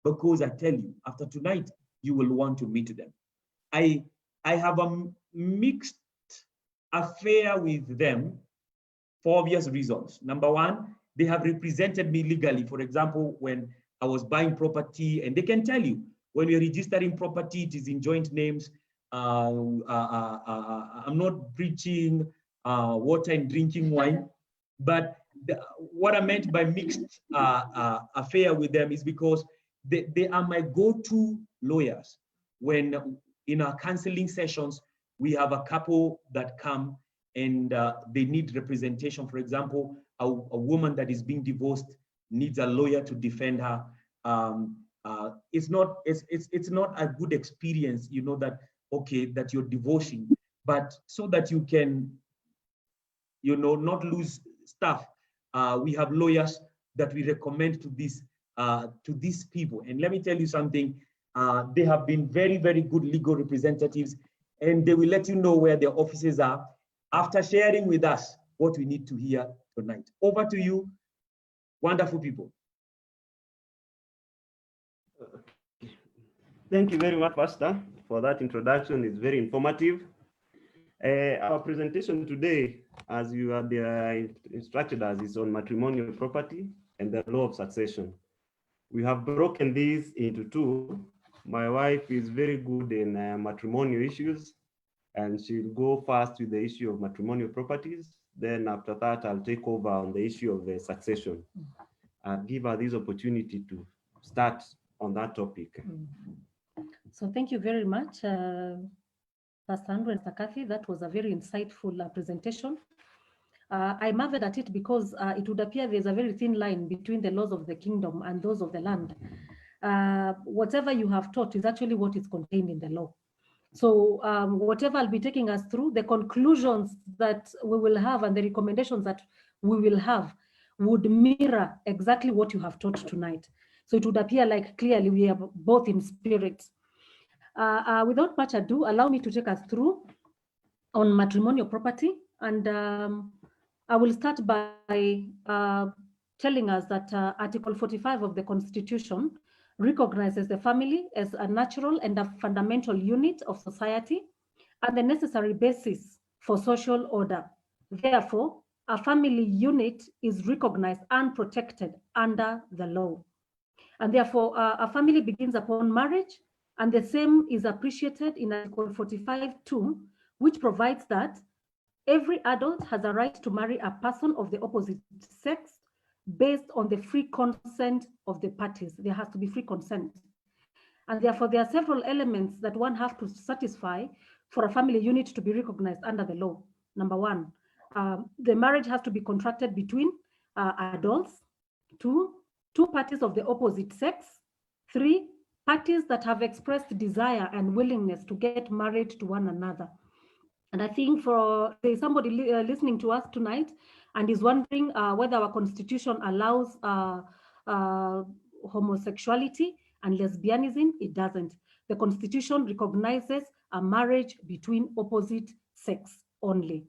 because I tell you, after tonight, you will want to meet them. I have a mixed affair with them for obvious reasons. Number one, they have represented me legally. For example, when I was buying property, and they can tell you, when we're registering property, it is in joint names. I'm not preaching water and drinking wine, but what I meant by mixed affair with them is because they are my go-to lawyers. When in our counseling sessions, we have a couple that come and they need representation. For example, a woman that is being divorced needs a lawyer to defend her. It's not a good experience, you know, that, okay, that you're divorcing, but so that you can, you know, not lose stuff. We have lawyers that we recommend to these people. And let me tell you something, They have been very, very good legal representatives, and they will let you know where their offices are after sharing with us what we need to hear tonight. Over to you, wonderful people. Thank you very much, Pastor, for that introduction. It's very informative. Our presentation today, as you had instructed us, is on matrimonial property and the law of succession. We have broken these into two. My wife is very good in matrimonial issues, and she'll go first with the issue of matrimonial properties. Then after that, I'll take over on the issue of the succession. I'll give her this opportunity to start on that topic. So thank you very much, Pastor Andrew and Sakathy. That was a very insightful presentation. I marveled at it because it would appear there's a very thin line between the laws of the kingdom and those of the land. Whatever you have taught is actually what is contained in the law. So whatever I'll be taking us through, the conclusions that we will have and the recommendations that we will have would mirror exactly what you have taught tonight. So it would appear like clearly we are both in spirit. Without much ado, allow me to take us through on matrimonial property. And I will start by telling us that Article 45 of the Constitution recognizes the family as a natural and a fundamental unit of society and the necessary basis for social order. Therefore, a family unit is recognized and protected under the law. And therefore, a family begins upon marriage, and the same is appreciated in Article 45(2), which provides that every adult has a right to marry a person of the opposite sex based on the free consent of the parties. There has to be free consent. And therefore, there are several elements that one has to satisfy for a family unit to be recognized under the law. Number one, the marriage has to be contracted between adults. Two parties of the opposite sex. 3, parties that have expressed desire and willingness to get married to one another. And I think there's somebody listening to us tonight and is wondering whether our constitution allows homosexuality and lesbianism. It doesn't. The constitution recognizes a marriage between opposite sex only.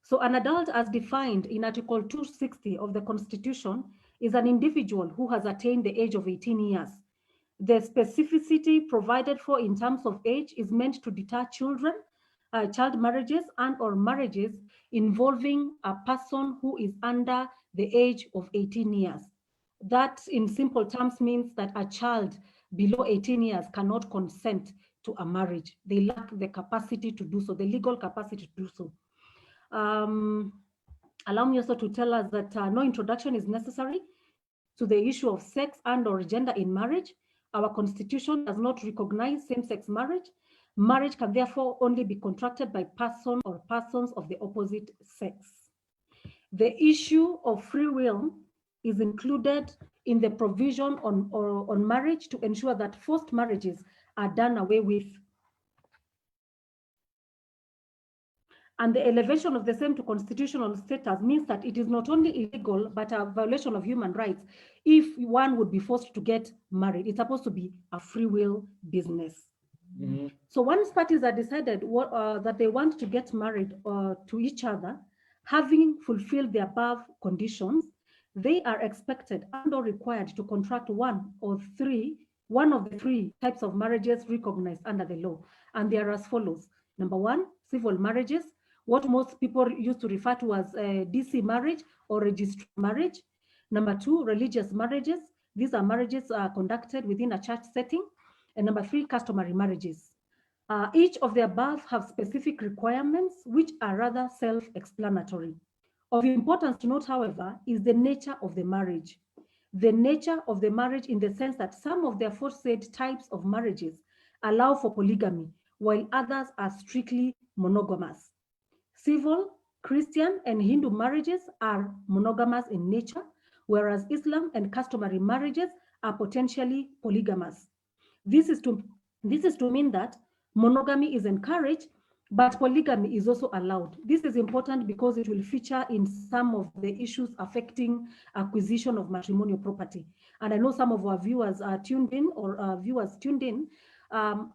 So an adult, as defined in Article 260 of the Constitution, is an individual who has attained the age of 18 years. The specificity provided for in terms of age is meant to deter child marriages and or marriages involving a person who is under the age of 18 years. That in simple terms means that a child below 18 years cannot consent to a marriage. They lack the capacity to do so, the legal capacity to do so. Allow me also to tell us that no introduction is necessary to the issue of sex and or gender in marriage. Our constitution does not recognize same-sex marriage. Marriage can therefore only be contracted by person or persons of the opposite sex. The issue of free will is included in the provision on marriage to ensure that forced marriages are done away with. And the elevation of the same to constitutional status means that it is not only illegal, but a violation of human rights if one would be forced to get married. It's supposed to be a free will business. Mm-hmm. So once parties are decided that they want to get married to each other, having fulfilled the above conditions, they are expected and or required to contract one of the three types of marriages recognized under the law. And they are as follows. Number 1, civil marriages, what most people used to refer to as DC marriage or registered marriage. Number 2, religious marriages. These are marriages conducted within a church setting. And number 3, customary marriages. Each of the above have specific requirements which are rather self-explanatory. Of importance to note, however, is the nature of the marriage. The nature of the marriage in the sense that some of the aforesaid types of marriages allow for polygamy, while others are strictly monogamous. Civil, Christian, and Hindu marriages are monogamous in nature, whereas Islam and customary marriages are potentially polygamous. This is to mean that monogamy is encouraged but polygamy is also allowed. This is important because it will feature in some of the issues affecting acquisition of matrimonial property. And I know some of our viewers are tuned in, or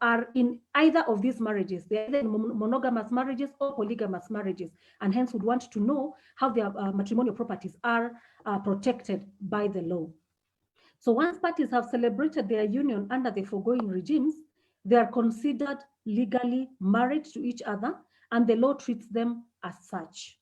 are in either of these marriages. They're either in monogamous marriages or polygamous marriages, and hence would want to know how their matrimonial properties are protected by the law. So once parties have celebrated their union under the foregoing regimes, they are considered legally married to each other, and the law treats them as such.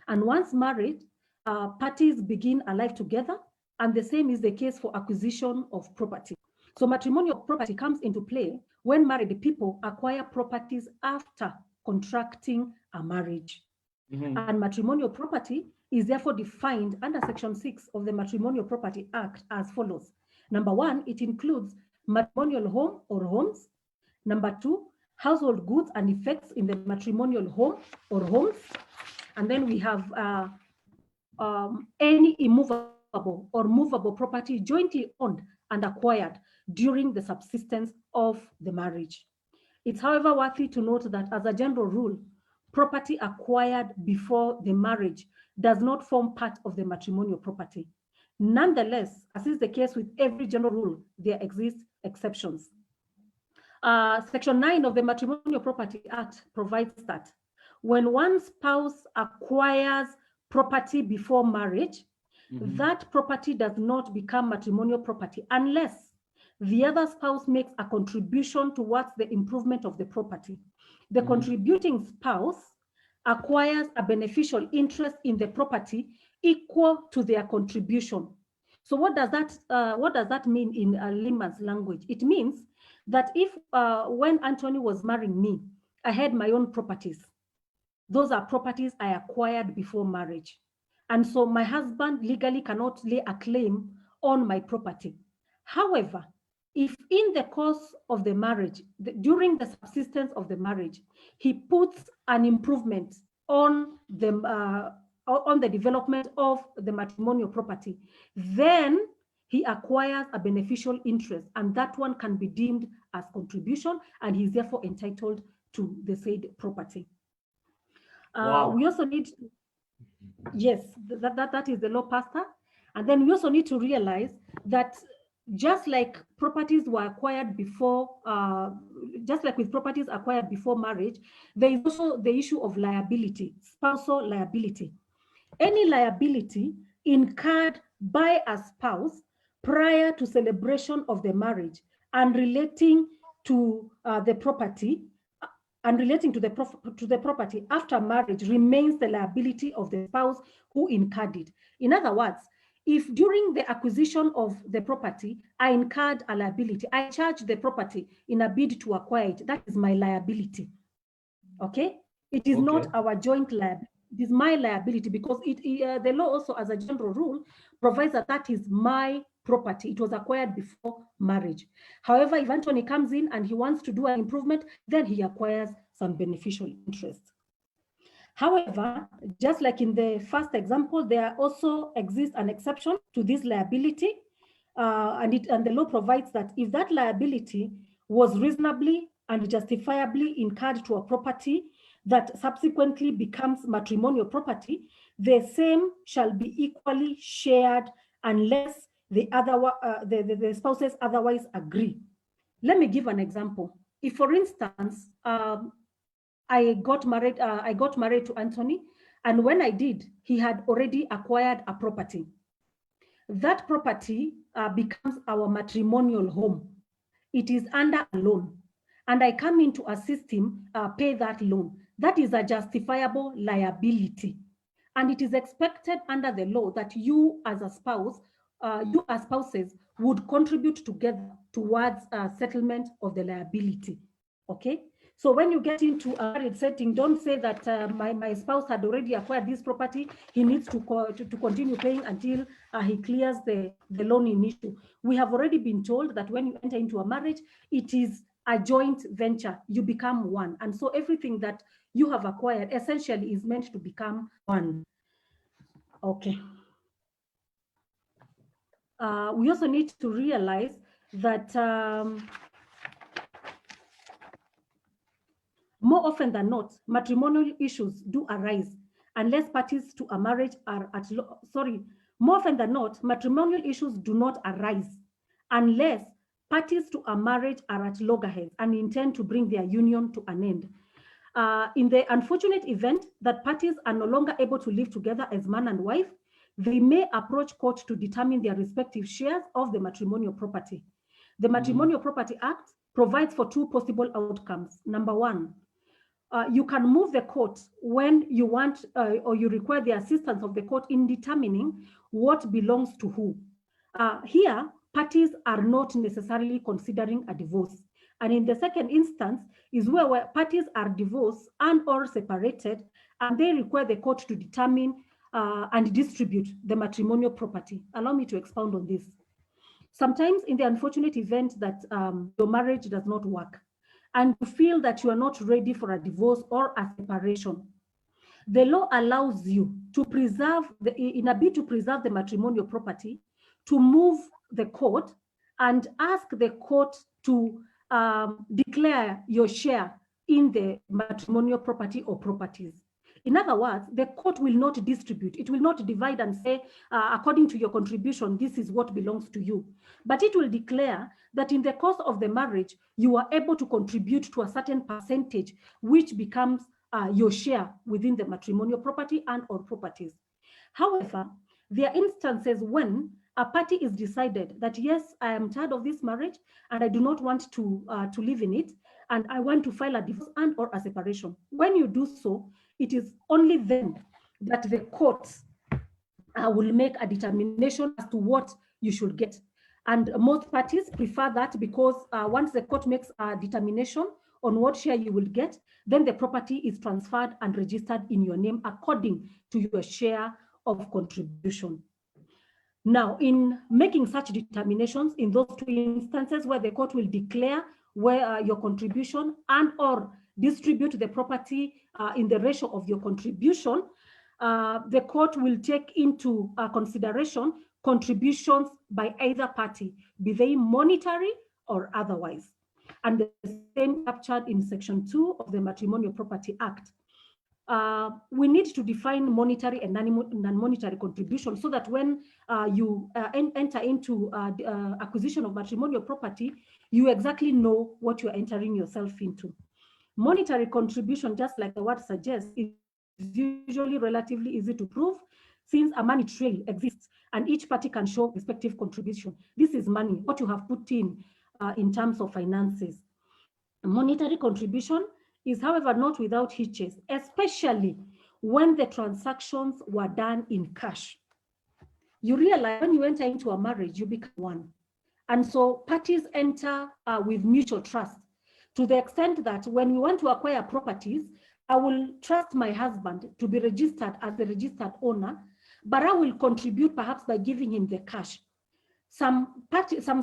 And once married, parties begin a life together, and the same is the case for acquisition of property. So matrimonial property comes into play when married people acquire properties after contracting a marriage. And matrimonial property is therefore defined under Section 6 of the Matrimonial Property Act as follows. Number 1, it includes matrimonial home or homes. Number 2, household goods and effects in the matrimonial home or homes. And then we have any immovable or movable property jointly owned and acquired during the subsistence of the marriage. It's, however, worthy to note that as a general rule, property acquired before the marriage does not form part of the matrimonial property. Nonetheless, as is the case with every general rule, there exist exceptions. Section 9 of the Matrimonial Property Act provides that when one spouse acquires property before marriage, that property does not become matrimonial property unless the other spouse makes a contribution towards the improvement of the property. The contributing spouse acquires a beneficial interest in the property equal to their contribution. So what does that mean in layman's language? It means that if when Anthony was marrying me, I had my own properties. Those are properties I acquired before marriage. And so my husband legally cannot lay a claim on my property. However, if in the course of the marriage, during the subsistence of the marriage, he puts an improvement on the development of the matrimonial property, then he acquires a beneficial interest, and that one can be deemed as contribution, and he's therefore entitled to the said property. Wow. We also need, yes, that is the law, Pastor. And then we also need to realize that just like properties were acquired before, just like with properties acquired before marriage, there is also the issue of liability, spousal liability. Any liability incurred by a spouse prior to celebration of the marriage and relating to the property to the property after marriage remains the liability of the spouse who incurred it. In other words, if during the acquisition of the property, I incurred a liability, I charged the property in a bid to acquire it, that is my liability, okay? It is not our joint liability, it is my liability, because the law also, as a general rule, provides that that is my property. It was acquired before marriage. However, if Anthony comes in and he wants to do an improvement, then he acquires some beneficial interest. However, just like in the first example, there also exists an exception to this liability, and the law provides that if that liability was reasonably and justifiably incurred to a property that subsequently becomes matrimonial property, the same shall be equally shared unless the spouses otherwise agree. Let me give an example. If, for instance, I got married to Anthony, and when I did, he had already acquired a property. That property becomes our matrimonial home. It is under a loan, and I come in to assist him pay that loan. That is a justifiable liability, and it is expected under the law that you as a spouse, you as spouses would contribute together towards settlement of the liability, okay? So when you get into a marriage setting, don't say that my spouse had already acquired this property, he needs to continue paying until he clears the loan in issue. We have already been told that when you enter into a marriage, it is a joint venture, you become one. And so everything that you have acquired essentially is meant to become one. Okay. We also need to realize that More often than not, matrimonial issues do arise unless parties to a marriage are at more often than not, matrimonial issues do not arise unless parties to a marriage are at loggerheads and intend to bring their union to an end. In the unfortunate event that parties are no longer able to live together as man and wife, they may approach court to determine their respective shares of the matrimonial property. The Matrimonial Property Act provides for two possible outcomes. Number one, you can move the court when you want or you require the assistance of the court in determining what belongs to who. Here, parties are not necessarily considering a divorce. And in the second instance is where parties are divorced and or separated, and they require the court to determine and distribute the matrimonial property. Allow me to expound on this. Sometimes in the unfortunate event that your marriage does not work and you feel that you are not ready for a divorce or a separation, the law allows you to preserve, in a bid to preserve the matrimonial property, to move the court and ask the court to declare your share in the matrimonial property or properties. In other words, the court will not distribute. It will not divide and say, according to your contribution, this is what belongs to you. But it will declare that in the course of the marriage, you are able to contribute to a certain percentage, which becomes your share within the matrimonial property and or properties. However, there are instances when a party is decided that, yes, I am tired of this marriage and I do not want to live in it, and I want to file a divorce and or a separation. When you do so, it is only then that the courts will make a determination as to what you should get. And most parties prefer that because once the court makes a determination on what share you will get, then the property is transferred and registered in your name according to your share of contribution. Now, in making such determinations in those two instances where the court will declare where your contribution and or distribute the property in the ratio of your contribution, the court will take into consideration contributions by either party, be they monetary or otherwise. And the same captured in Section 2 of the Matrimonial Property Act. We need to define monetary and non-monetary contribution so that when you enter into acquisition of matrimonial property, you exactly know what you're entering yourself into. Monetary contribution, just like the word suggests, is usually relatively easy to prove since a money trail exists and each party can show respective contribution. This is money, what you have put in terms of finances. Monetary contribution is, however, not without hitches, especially when the transactions were done in cash. You realize when you enter into a marriage, you become one. And so parties enter with mutual trust to the extent that when we want to acquire properties, I will trust my husband to be registered as the registered owner, but I will contribute perhaps by giving him the cash. Some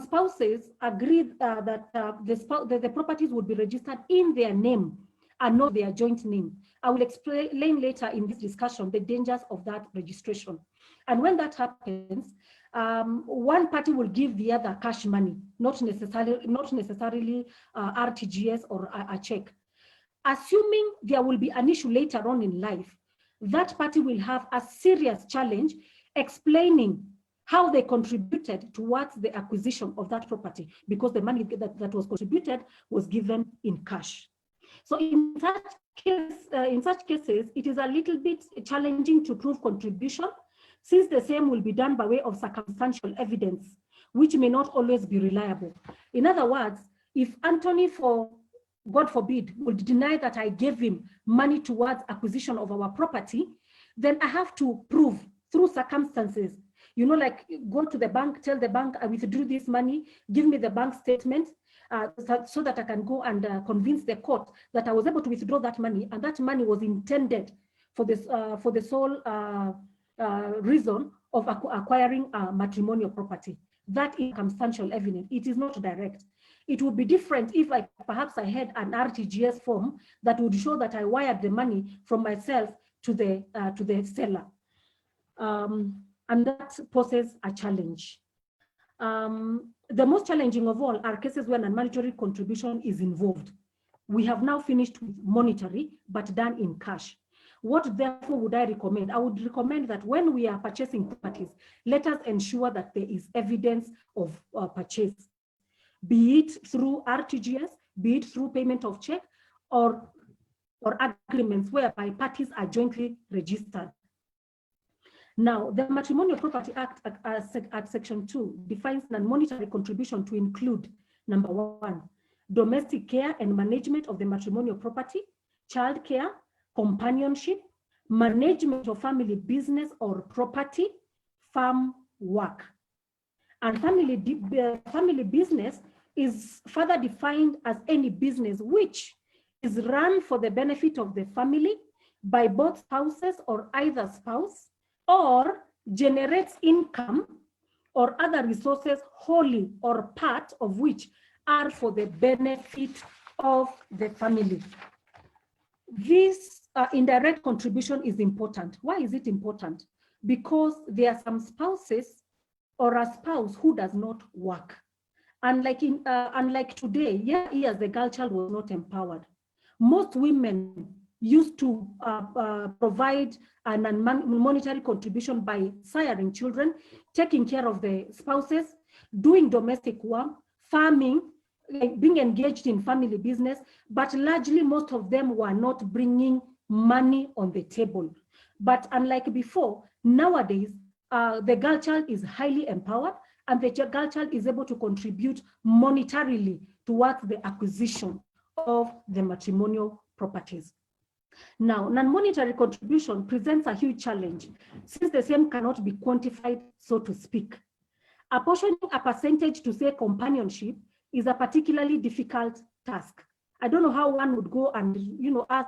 spouses agreed that the properties would be registered in their name and not their joint name. I will explain later in this discussion the dangers of that registration. And when that happens, one party will give the other cash money, not necessarily RTGS or a check. Assuming there will be an issue later on in life, that party will have a serious challenge explaining how they contributed towards the acquisition of that property, because the money that was contributed was given in cash. So in such cases, it is a little bit challenging to prove contribution, since the same will be done by way of circumstantial evidence, which may not always be reliable. In other words, if Anthony, for God forbid, would deny that I gave him money towards acquisition of our property, then I have to prove through circumstances, you know, like go to the bank, tell the bank I withdrew this money, give me the bank statement, so that I can go and convince the court that I was able to withdraw that money, and that money was intended for the sole reason of acquiring matrimonial property. That is circumstantial evidence. It is not direct. It would be different if perhaps I had an RTGS form that would show that I wired the money from myself to the seller, and that poses a challenge. The most challenging of all are cases where non-monetary contribution is involved. We have now finished with monetary, but done in cash. What therefore would I recommend? I would recommend that when we are purchasing properties, let us ensure that there is evidence of purchase, be it through RTGS, be it through payment of check, or agreements whereby parties are jointly registered. Now, the Matrimonial Property Act at Section 2 defines non-monetary contribution to include, number 1, domestic care and management of the matrimonial property, child care, companionship, management of family business or property, farm work. And family business is further defined as any business which is run for the benefit of the family by both spouses or either spouse, or generates income or other resources wholly or part of which are for the benefit of the family. This indirect contribution is important. Why is it important? Because there are some spouses or a spouse who does not work. Unlike today, years the girl child was not empowered. Most women used to provide a monetary contribution by siring children, taking care of the spouses, doing domestic work, farming, being engaged in family business, but largely most of them were not bringing money on the table. But unlike before, nowadays, the girl child is highly empowered and the girl child is able to contribute monetarily towards the acquisition of the matrimonial properties. Now, non-monetary contribution presents a huge challenge since the same cannot be quantified, so to speak. Apportioning a percentage to say companionship is a particularly difficult task. I don't know how one would go and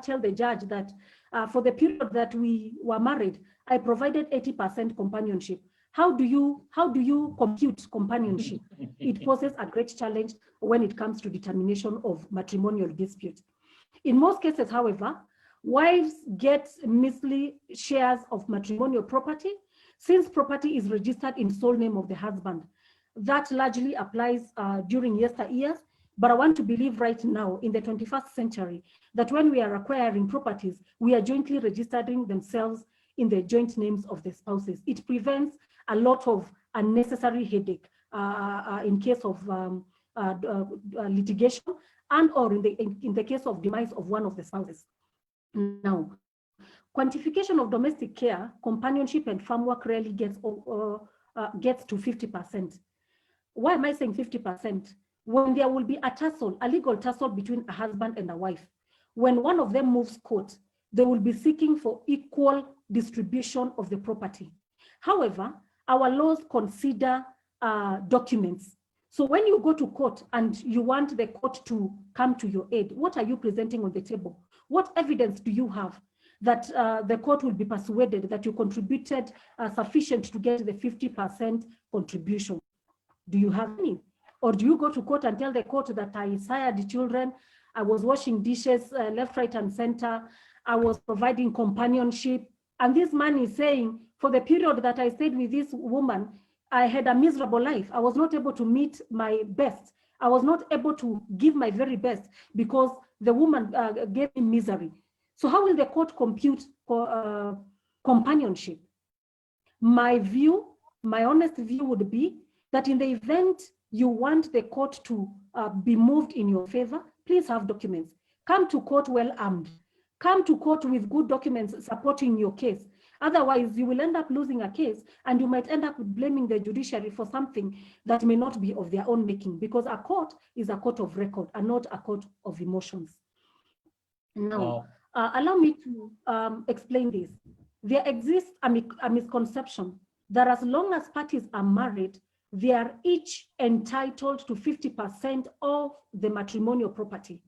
tell the judge that for the period that we were married, I provided 80% companionship. How do you compute companionship? It poses a great challenge when it comes to determination of matrimonial dispute. In most cases, however, wives get measly shares of matrimonial property since property is registered in sole name of the husband. That largely applies during yesteryears, but I want to believe right now in the 21st century that when we are acquiring properties, we are jointly registering themselves in the joint names of the spouses. It prevents a lot of unnecessary headache in case of litigation and or in the case of demise of one of the spouses. Now, quantification of domestic care, companionship, and farm work rarely gets to 50%. Why am I saying 50%? When there will be a legal tussle between a husband and a wife, when one of them moves court, they will be seeking for equal distribution of the property. However, our laws consider documents. So when you go to court and you want the court to come to your aid, what are you presenting on the table? What evidence do you have that the court will be persuaded that you contributed sufficient to get the 50% contribution? Do you have any? Or do you go to court and tell the court that I sired children, I was washing dishes left, right, and center, I was providing companionship, and this man is saying, for the period that I stayed with this woman, I had a miserable life. I was not able to meet my best. I was not able to give my very best because the woman gave me misery. So how will the court compute companionship? My honest view would be that in the event you want the court to be moved in your favor, please have documents. Come to court well armed. Come to court with good documents supporting your case. Otherwise, you will end up losing a case and you might end up blaming the judiciary for something that may not be of their own making, because a court is a court of record and not a court of emotions. Now, allow me to explain this. There exists a misconception that as long as parties are married, they are each entitled to 50% of the matrimonial property.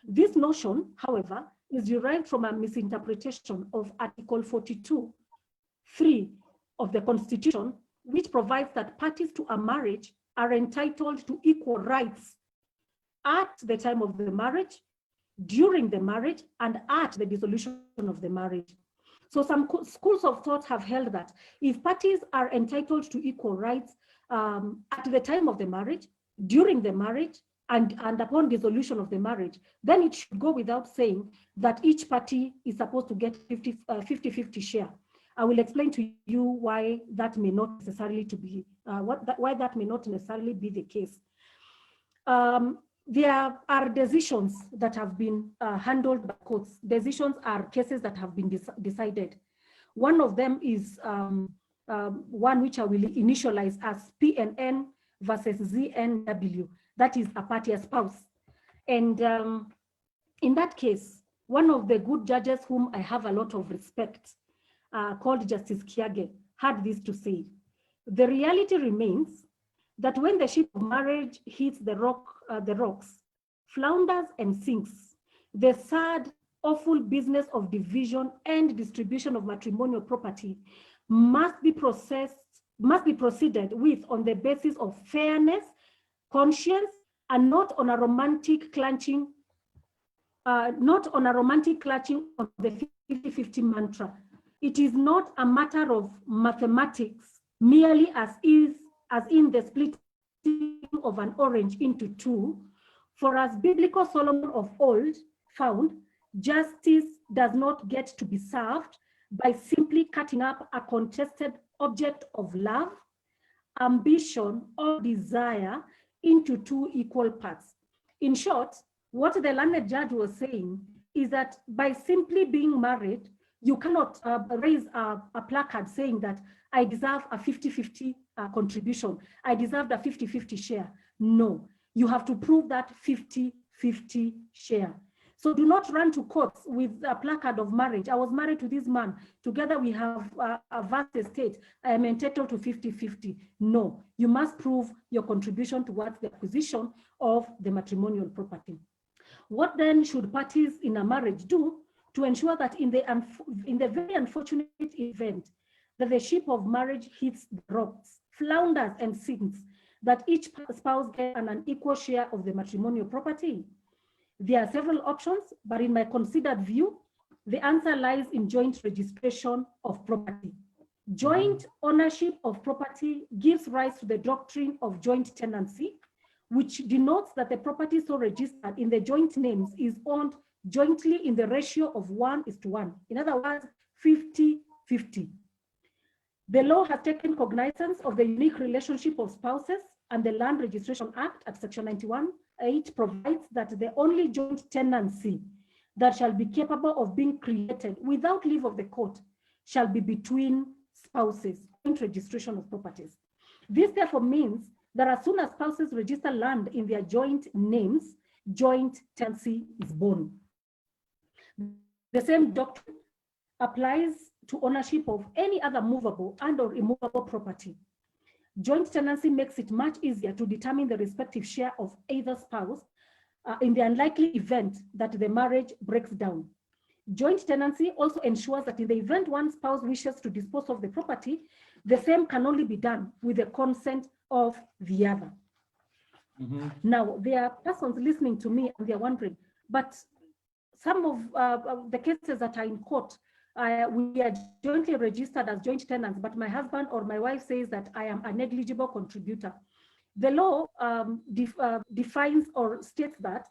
This notion, however, is derived from a misinterpretation of Article 42(3) of the Constitution, which provides that parties to a marriage are entitled to equal rights at the time of the marriage, during the marriage, and at the dissolution of the marriage. So some schools of thought have held that if parties are entitled to equal rights at the time of the marriage, during the marriage, and upon dissolution of the marriage, then it should go without saying that each party is supposed to get 50-50 share. I will explain to you why that may not necessarily why that may not necessarily be the case. There are decisions that have been handled by courts. Decisions are cases that have been decided. One of them is one which I will initialize as PNN versus ZNW. That is a party, a spouse. And in that case, one of the good judges whom I have a lot of respect, called Justice Kiage, had this to say: the reality remains that when the ship of marriage hits the rocks, flounders and sinks, the sad, awful business of division and distribution of matrimonial property must be proceeded with on the basis of fairness, conscience, and not on a romantic clutching of the 50-50 mantra. It is not a matter of mathematics, merely as in the splitting of an orange into two. For as biblical Solomon of old found, justice does not get to be served by simply cutting up a contested object of love, ambition, or desire into two equal parts. In short, what the learned judge was saying is that by simply being married, you cannot raise a placard saying that I deserve a 50-50 contribution. I deserve a 50-50 share. No, you have to prove that 50-50 share. So do not run to courts with a placard of marriage. I was married to this man. Together we have a vast estate. I am entitled to 50-50. No, you must prove your contribution towards the acquisition of the matrimonial property. What then should parties in a marriage do to ensure that in the very unfortunate event that the ship of marriage hits the rocks, flounders and sinks, that each spouse gets an unequal share of the matrimonial property? There are several options, but in my considered view, the answer lies in joint registration of property. Joint ownership of property gives rise to the doctrine of joint tenancy, which denotes that the property so registered in the joint names is owned jointly in the ratio of 1:1. In other words, 50-50. The law has taken cognizance of the unique relationship of spouses, and the Land Registration Act at section 91(8) provides that the only joint tenancy that shall be capable of being created without leave of the court shall be between spouses, joint registration of properties. This therefore means that as soon as spouses register land in their joint names, joint tenancy is born. The same doctrine applies to ownership of any other movable and or immovable property. Joint tenancy makes it much easier to determine the respective share of either spouse in the unlikely event that the marriage breaks down. Joint tenancy also ensures that in the event one spouse wishes to dispose of the property, the same can only be done with the consent of the other. Now, there are persons listening to me and they're wondering, but some of the cases that are in court, we are jointly registered as joint tenants, but my husband or my wife says that I am a negligible contributor. The law defines or states that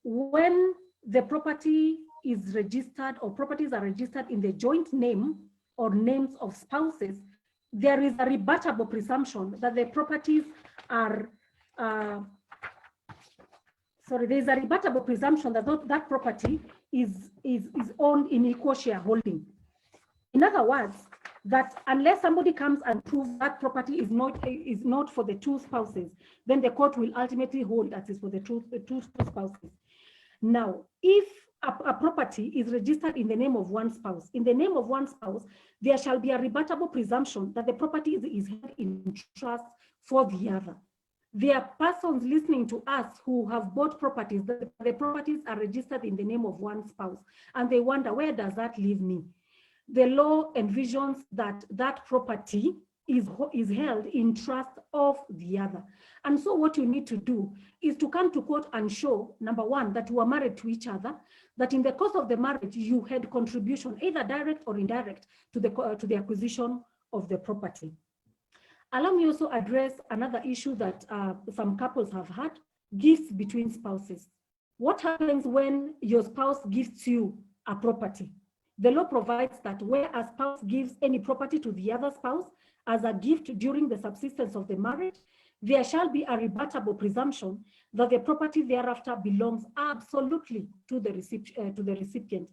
when the property is registered or properties are registered in the joint name or names of spouses, there is a rebuttable presumption that the properties are, there is a rebuttable presumption that that property is owned in equal shareholding. In other words, that unless somebody comes and proves that property is not for the two spouses, then the court will ultimately hold that it's for the two spouses. Now, if a property is registered in the name of one spouse, there shall be a rebuttable presumption that the property is held in trust for the other. There are persons listening to us who have bought properties, the properties are registered in the name of one spouse, and they wonder, where does that leave me? The law envisions that that property is held in trust of the other. And so what you need to do is to come to court and show, number one, that you are married to each other, that in the course of the marriage, you had contribution, either direct or indirect, to the acquisition of the property. Allow me also address another issue that some couples have had, gifts between spouses. What happens when your spouse gifts you a property? The law provides that where a spouse gives any property to the other spouse as a gift during the subsistence of the marriage, there shall be a rebuttable presumption that the property thereafter belongs absolutely to the recipient.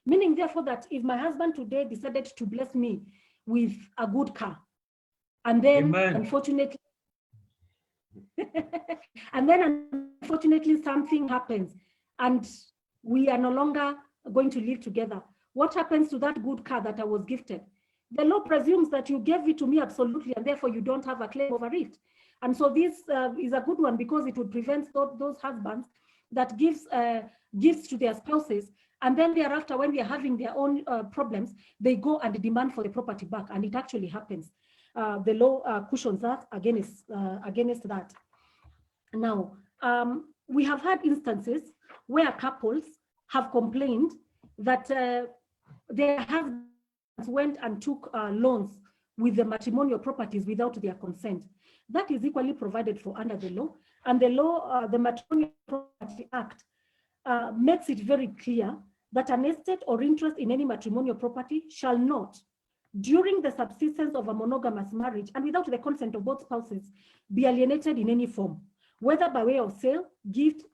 Meaning, therefore, that if my husband today decided to bless me with a good car, and then Amen. unfortunately, something happens and we are no longer going to live together, what happens to that good car that I was gifted? The law presumes that you gave it to me absolutely, and therefore you don't have a claim over it. And so this is a good one, because it would prevent those husbands that gives gifts to their spouses, and then thereafter, when they're having their own problems, they go and demand for the property back, and it actually happens. The law cushions that against that. Now, we have had instances where couples have complained that their husbands went and took loans with the matrimonial properties without their consent. That is equally provided for under the law. And the law, the Matrimonial Property Act, makes it very clear that an estate or interest in any matrimonial property shall not, during the subsistence of a monogamous marriage and without the consent of both spouses, be alienated in any form, whether by way of sale, gift,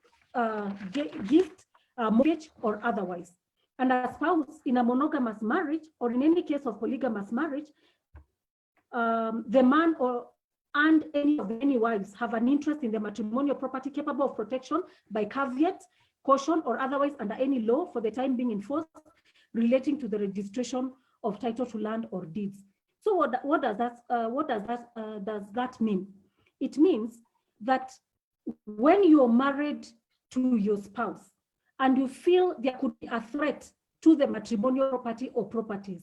mortgage, or otherwise. And a spouse in a monogamous marriage, or in any case of polygamous marriage, the man and any wives have an interest in the matrimonial property capable of protection by caveat, caution, or otherwise under any law for the time being enforced relating to the registration of title to land or deeds. So what does that mean? It means that when you're married to your spouse and you feel there could be a threat to the matrimonial property or properties,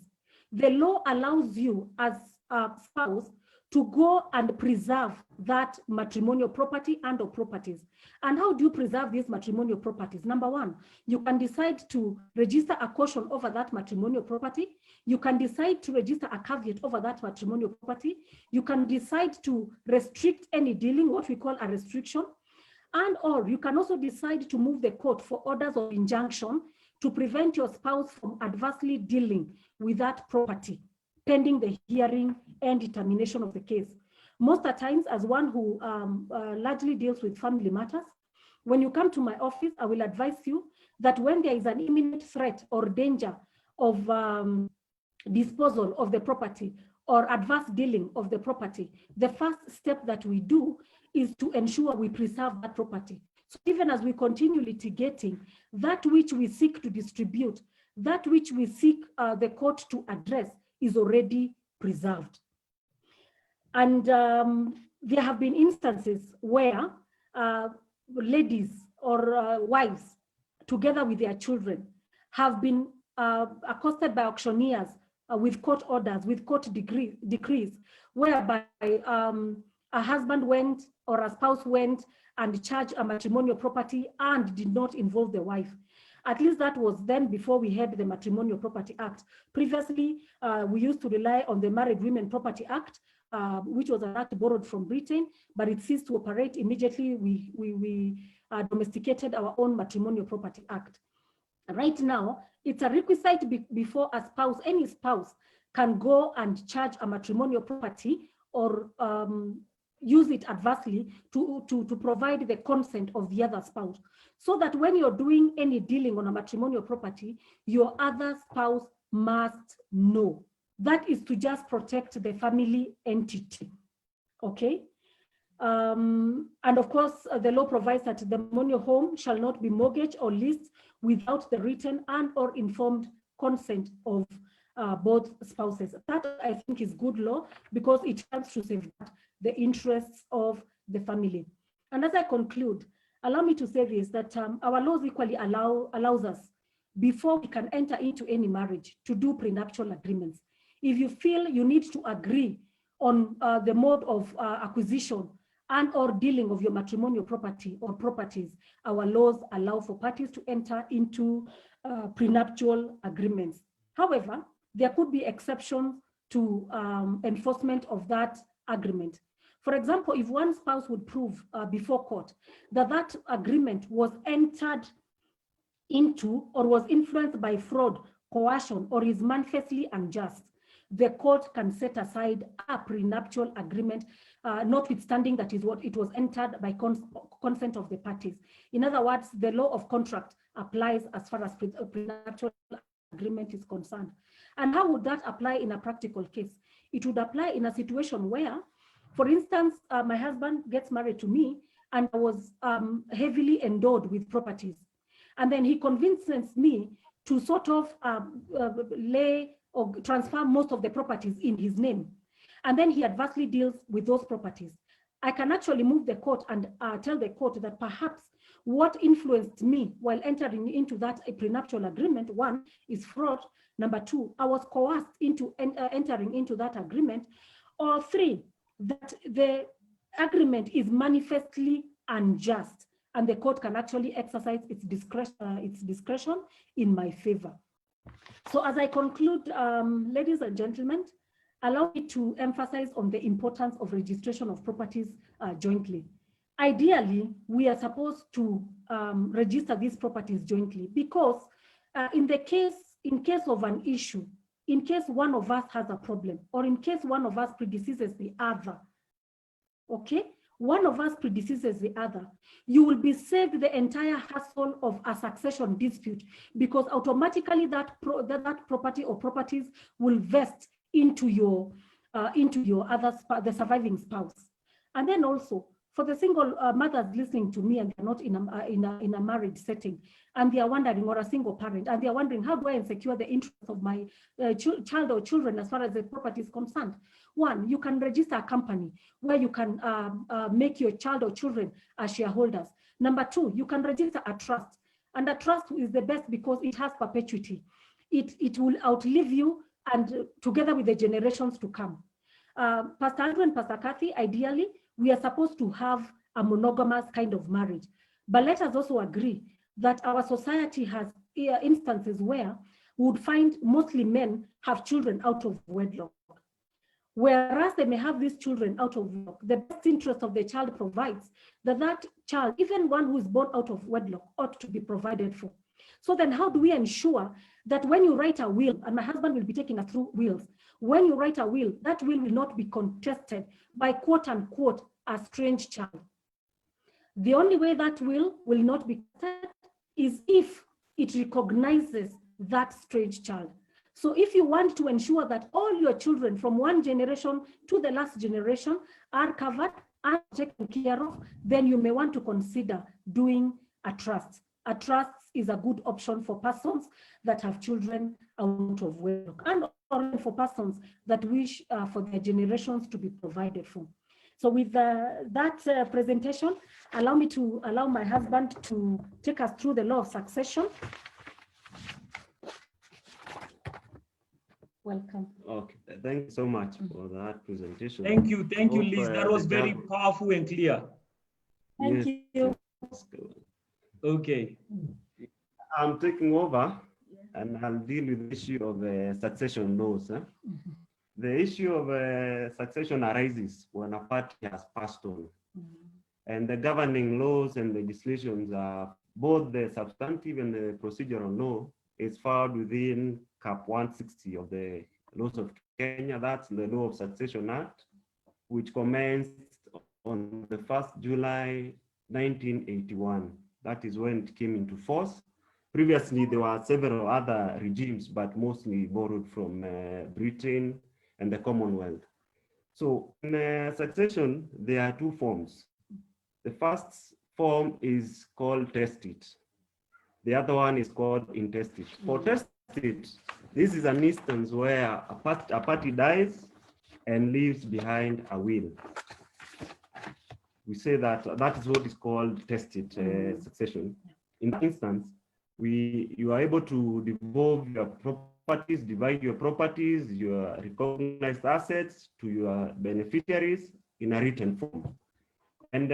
the law allows you as a spouse to go and preserve that matrimonial property and or properties. And how do you preserve these matrimonial properties? Number one, you can decide to register a caution over that matrimonial property. You can decide to register a caveat over that matrimonial property. You can decide to restrict any dealing, what we call a restriction. And or you can also decide to move the court for orders of injunction to prevent your spouse from adversely dealing with that property, pending the hearing and determination of the case. Most of the times, as one who largely deals with family matters, when you come to my office, I will advise you that when there is an imminent threat or danger of disposal of the property or adverse dealing of the property, the first step that we do is to ensure we preserve that property. So even as we continue litigating, that which we seek to distribute, that which we seek the court to address is already preserved. And there have been instances where ladies or wives, together with their children, have been accosted by auctioneers with court orders, with court decrees, whereby a husband went or a spouse went and charged a matrimonial property and did not involve the wife. At least that was then before we had the Matrimonial Property Act. Previously, we used to rely on the Married Women Property Act, which was an act borrowed from Britain, but it ceased to operate immediately. We domesticated our own Matrimonial Property Act. Right now, it's a requisite before a spouse, any spouse, can go and charge a matrimonial property or use it adversely to provide the consent of the other spouse, so that when you're doing any dealing on a matrimonial property, your other spouse must know. That is to just protect the family entity, okay? And of course, the law provides that the matrimonial home shall not be mortgaged or leased without the written and or informed consent of both spouses. That, I think, is good law because it helps to safeguard the interests of the family. And as I conclude, allow me to say this, that our laws equally allows us, before we can enter into any marriage, to do prenuptial agreements. If you feel you need to agree on the mode of acquisition and or dealing of your matrimonial property or properties, our laws allow for parties to enter into prenuptial agreements. However, there could be exceptions to enforcement of that agreement. For example, if one spouse would prove before court that that agreement was entered into or was influenced by fraud, coercion, or is manifestly unjust, the court can set aside a prenuptial agreement, notwithstanding that is what it was entered by consent of the parties. In other words, the law of contract applies as far as prenuptial agreement is concerned. And how would that apply in a practical case? It would apply in a situation where, for instance, my husband gets married to me and I was heavily endowed with properties. And then he convinces me to sort of lay or transfer most of the properties in his name. And then he adversely deals with those properties. I can actually move the court and tell the court that perhaps what influenced me while entering into that prenuptial agreement, one, is fraud. Number two, I was coerced into entering into that agreement. Or three, that the agreement is manifestly unjust and the court can actually exercise its discretion in my favor. So as I conclude, ladies and gentlemen, allow me to emphasize on the importance of registration of properties jointly. Ideally, we are supposed to register these properties jointly because in case of an issue, in case one of us has a problem, or in case one of us predeceases the other, okay? One of us predeceases the other, you will be saved the entire hassle of a succession dispute because automatically that property or properties will vest into your the surviving spouse. And then also for the single mothers listening to me and they're not in a married setting and they are wondering, or a single parent, and they are wondering, how do I secure the interests of my child or children as far as the property is concerned? One, you can register a company where you can make your child or children as shareholders. Number two, you can register a trust. And a trust is the best because it has perpetuity. It will outlive you and together with the generations to come. Pastor Andrew and Pastor Kathy, ideally, we are supposed to have a monogamous kind of marriage. But let us also agree that our society has instances where we would find mostly men have children out of wedlock. Whereas they may have these children out of wedlock, the best interest of the child provides that child, even one who is born out of wedlock, ought to be provided for. So then how do we ensure that when you write a will, and my husband will be taking us through wills, when you write a will, that will not be contested by quote unquote a strange child. The only way that will not be contested is if it recognizes that strange child. So if you want to ensure that all your children from one generation to the last generation are covered and taken care of, then you may want to consider doing a trust. A trust is a good option for persons that have children out of wedlock and for persons that wish for their generations to be provided for. So with that presentation, allow me to allow my husband to take us through the law of succession. Welcome. Okay, thank you so much for that presentation. Thank you, Liz. That was very powerful and clear. Thank you. Okay. I'm taking over and I'll deal with the issue of succession laws. The issue of succession arises when a party has passed on. And the governing laws and legislations are both the substantive and the procedural law is found within Cap 160 of the laws of Kenya. That's the Law of Succession Act, which commenced on the 1st July 1981. That is when it came into force. Previously, there were several other regimes, but mostly borrowed from Britain and the Commonwealth. So in succession, there are two forms. The first form is called testate. The other one is called intestate. For testate, this is an instance where a party dies and leaves behind a will. We say that that is what is called testate succession. In that instance, you are able to devolve your properties, divide your properties, your recognized assets to your beneficiaries in a written form. And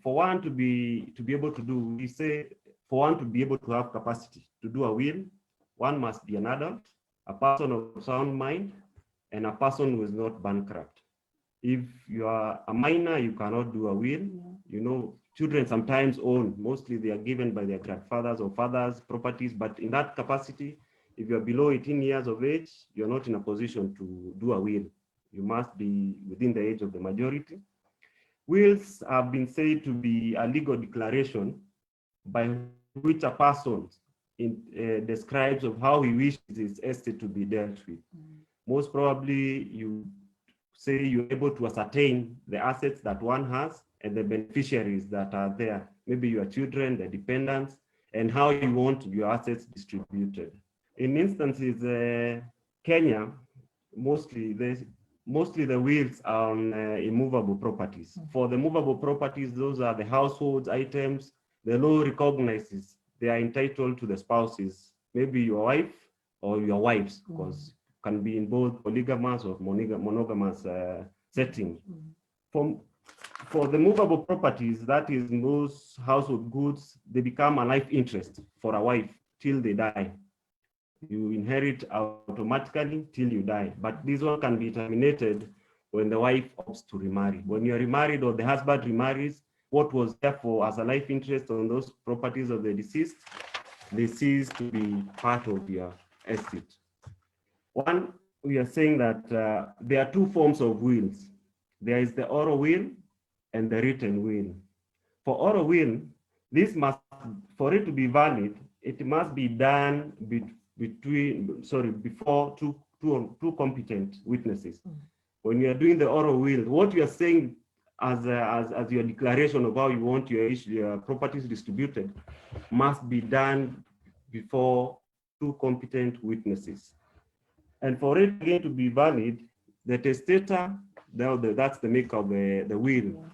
for one to be able to do, we say, for one to be able to have capacity to do a will, one must be an adult, a person of sound mind, and a person who is not bankrupt. If you are a minor, you cannot do a will. You know, children sometimes own, mostly they are given by their grandfathers or fathers properties, but in that capacity, if you're below 18 years of age, you're not in a position to do a will. You must be within the age of the majority. Wills have been said to be a legal declaration by which a person describes of how he wishes his estate to be dealt with. Most probably, you say you're able to ascertain the assets that one has and the beneficiaries that are there, maybe your children, the dependents, and how you want your assets distributed. In instances, Kenya, mostly the wills are on immovable properties. For the movable properties, those are the household items. The law recognizes they are entitled to the spouses, maybe your wife or your wives, because can be in both polygamous or monogamous setting. For the movable properties, that is most household goods, they become a life interest for a wife till they die. You inherit automatically till you die, but this one can be terminated when the wife opts to remarry. When you're remarried or the husband remarries, what was therefore as a life interest on those properties of the deceased, they cease to be part of your estate. One, we are saying that there are two forms of wills. There is the oral will and the written will. For oral will, this must, for it to be valid, it must be done before two competent witnesses. When you are doing the oral will, what you are saying as your declaration of how you want your properties distributed must be done before two competent witnesses. And for it again to be valid, the testator, that's the maker of the will,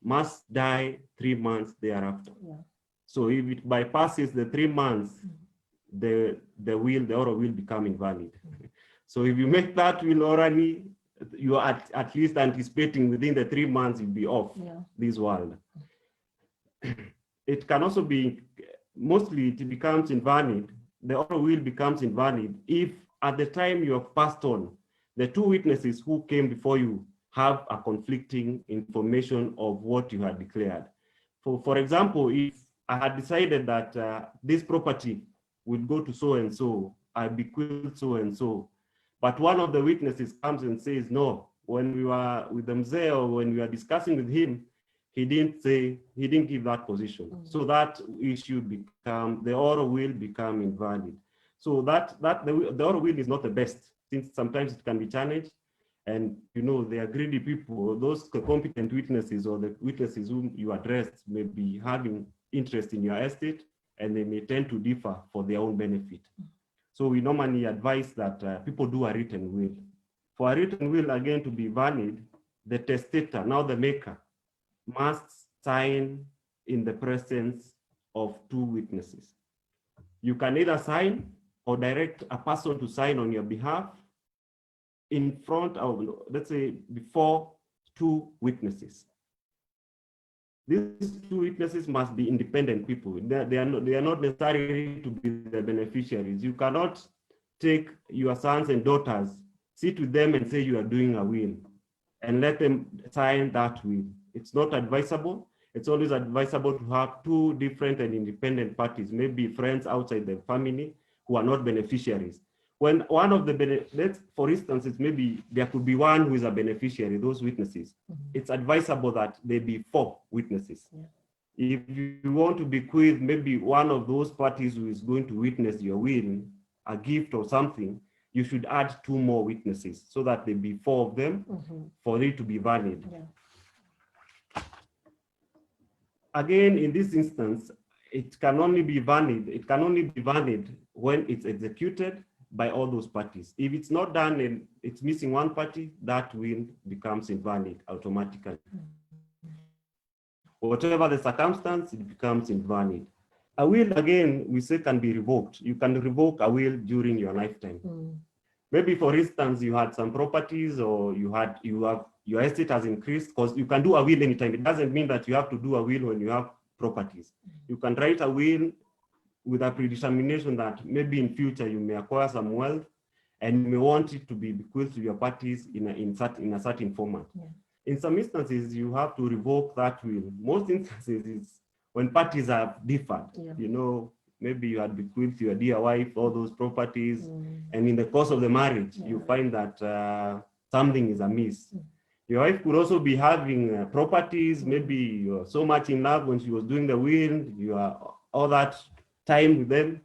must die 3 months thereafter. So if it bypasses the 3 months, the oral will become invalid. So if you make that will orally, you are at least anticipating within the 3 months you'll be off this world. It can also be, mostly it becomes invalid, the oral will becomes invalid if at the time you have passed on, the two witnesses who came before you have a conflicting information of what you had declared. For example, if I had decided that this property would go to so-and-so, I bequeath so-and-so, but one of the witnesses comes and says, no, when we were with the mzee or when we were discussing with him, he didn't give that position. So that issue the oral will become invalid. So the oral will is not the best, since sometimes it can be challenged. And you know, they are greedy people, those competent witnesses or the witnesses whom you addressed may be having interest in your estate, and they may tend to differ for their own benefit. So we normally advise that people do a written will. For a written will, again, to be valid, the testator, now the maker, must sign in the presence of two witnesses. You can either sign or direct a person to sign on your behalf in front of, let's say, before two witnesses. These two witnesses must be independent people. They are not necessarily to be the beneficiaries. You cannot take your sons and daughters, sit with them and say you are doing a will and let them sign that will. It's not advisable. It's always advisable to have two different and independent parties, maybe friends outside the family who are not beneficiaries. When one of the, for instance, it's maybe there could be one who is a beneficiary, those witnesses. It's advisable that there be 4 witnesses. If you want to bequeath maybe one of those parties who is going to witness your will, a gift or something, you should add 2 more witnesses so that there be 4 of them for it to be valid. Again, in this instance, it can only be valid. It can only be valid when it's executed by all those parties. If it's not done and it's missing one party, that will becomes invalid automatically. Whatever the circumstance, it becomes invalid. A will, again, we say can be revoked. You can revoke a will during your lifetime. Maybe, for instance, you had some properties, or your estate has increased, because you can do a will anytime. It doesn't mean that you have to do a will when you have properties. You can write a will with a predetermination that maybe in future you may acquire some wealth, and you may want it to be bequeathed to your parties in a certain format. Yeah. In some instances, you have to revoke that will. Most instances is when parties have differed. Yeah. You know, maybe you had bequeathed your dear wife all those properties, and in the course of the marriage, you find that something is amiss. Your wife could also be having properties, maybe you're so much in love when she was doing the will, you are all that time with them,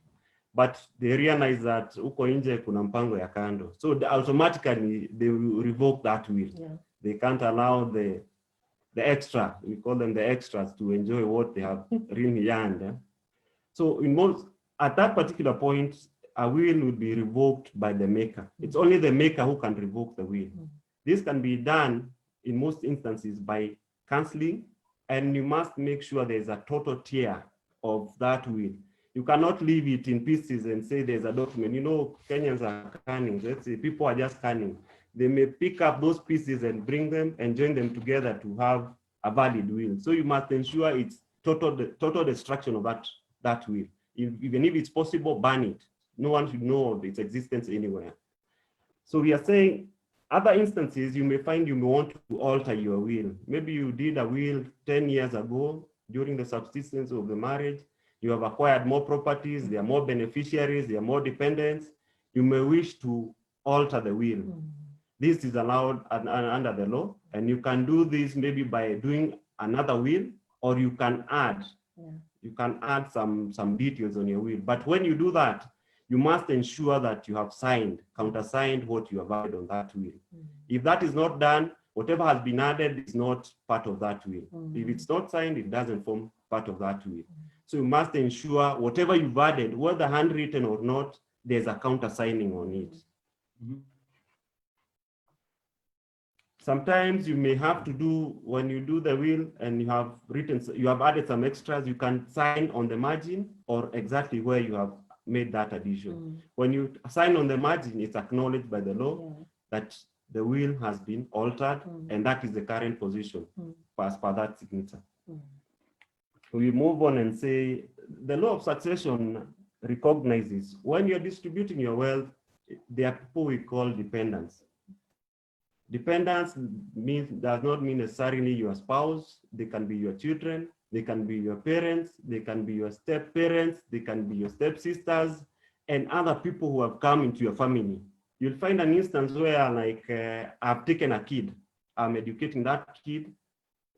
but they realize that uko nje kuna mpango ya kando. So automatically they will revoke that will. Yeah. They can't allow the extra, we call them the extras, to enjoy what they have really earned. So at that particular point, a will will be revoked by the maker. It's only the maker who can revoke the will. This can be done in most instances by cancelling, and you must make sure there's a total tear of that will. You cannot leave it in pieces and say there's a document. You know, Kenyans are cunning. Let's say people are just cunning. They may pick up those pieces and bring them and join them together to have a valid will. So you must ensure it's total destruction of that will. Even if it's possible, ban it. No one should know of its existence anywhere. So we are saying other instances, you may find you may want to alter your will. Maybe you did a will 10 years ago during the subsistence of the marriage. You have acquired more properties, there are more beneficiaries, there are more dependents. You may wish to alter the will. This is allowed under the law, and you can do this maybe by doing another will, or you can add. You can add some details on your will. But when you do that, you must ensure that you have countersigned what you have added on that will. If that is not done, whatever has been added is not part of that will. If it's not signed, it doesn't form part of that will. So you must ensure whatever you've added, whether handwritten or not, there's a countersigning on it. Sometimes you may have to do, when you do the will and you have added some extras, you can sign on the margin or exactly where you have made that addition. When you sign on the margin, it's acknowledged by the law that the will has been altered, and that is the current position as per that signature. We move on and say the law of succession recognizes when you're distributing your wealth, there are people we call dependents. Dependents does not mean necessarily your spouse. They can be your children, they can be your parents, they can be your step parents, they can be your stepsisters, and other people who have come into your family. You'll find an instance where, like, I've taken a kid, I'm educating that kid.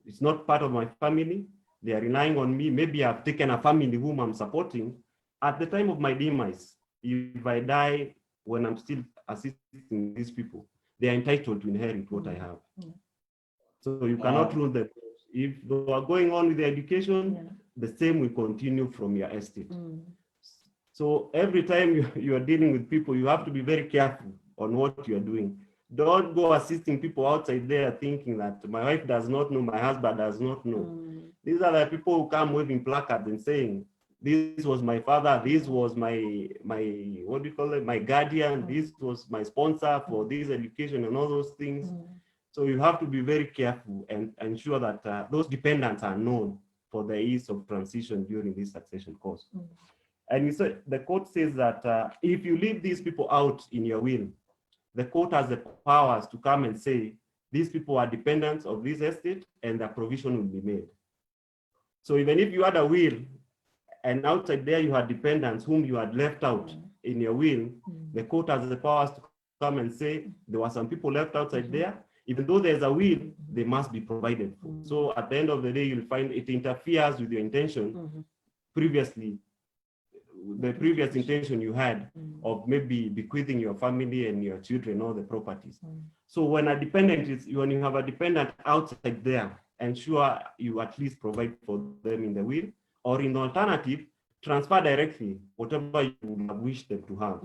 It's not part of my family. They are relying on me. Maybe I've taken a family whom I'm supporting. At the time of my demise, if I die when I'm still assisting these people, they are entitled to inherit what I have. So you cannot rule them. If they are going on with the education, the same will continue from your estate. So every time you are dealing with people, you have to be very careful on what you are doing. Don't go assisting people outside there thinking that my wife does not know, my husband does not know. These are the people who come waving placards and saying, this was my father, this was my what do you call it, my guardian, this was my sponsor for this education and all those things. So you have to be very careful and ensure that those dependents are known for the ease of transition during this succession course. And you say, the court says that if you leave these people out in your will, the court has the powers to come and say, these people are dependents of this estate and the provision will be made. So even if you had a will and outside there you had dependents whom you had left out in your will, the court has the powers to come and say, there were some people left outside there. Even though there's a will, they must be provided for. So at the end of the day, you'll find it interferes with your intention previously, the previous intention you had of maybe bequeathing your family and your children all the properties. So when a dependent when you have a dependent outside there, ensure you at least provide for them in the will, or in the alternative, transfer directly whatever you would have wished them to have,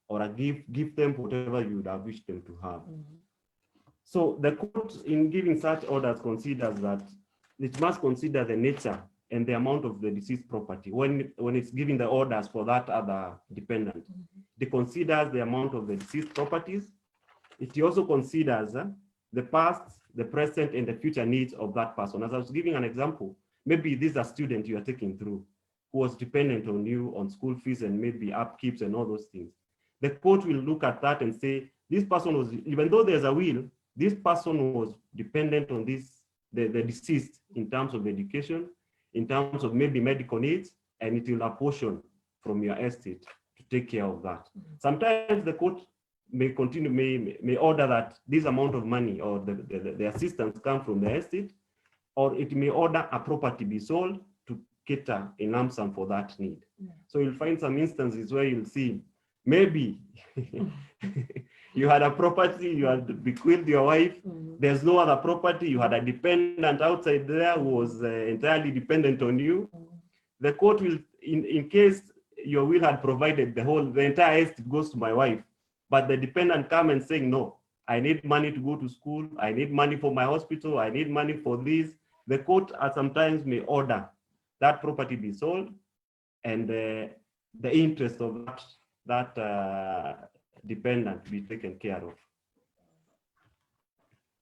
or give them whatever you would have wished them to have. So the court, in giving such orders, considers that it must consider the nature and the amount of the deceased property when it's giving the orders for that other dependent. It considers the amount of the deceased properties. It also considers the past, the present, and the future needs of that person. As I was giving an example, maybe this is a student you are taking through who was dependent on you on school fees and maybe upkeeps and all those things. the court will look at that and say, this person was, even though there's a will, this person was dependent on this, the deceased in terms of education, in terms of maybe medical needs, and it will apportion from your estate to take care of that. Sometimes the court may continue, may order that this amount of money or the assistance come from the estate, or it may order a property be sold to cater a lump sum for that need. So you'll find some instances where you'll see maybe you had a property, you had bequeathed your wife, there's no other property, you had a dependent outside there who was entirely dependent on you. The court will, in case your will had provided the entire estate goes to my wife, but the dependent come and saying, no, I need money to go to school, I need money for my hospital, I need money for this. The court sometimes may order that property be sold and the interest of that dependent be taken care of.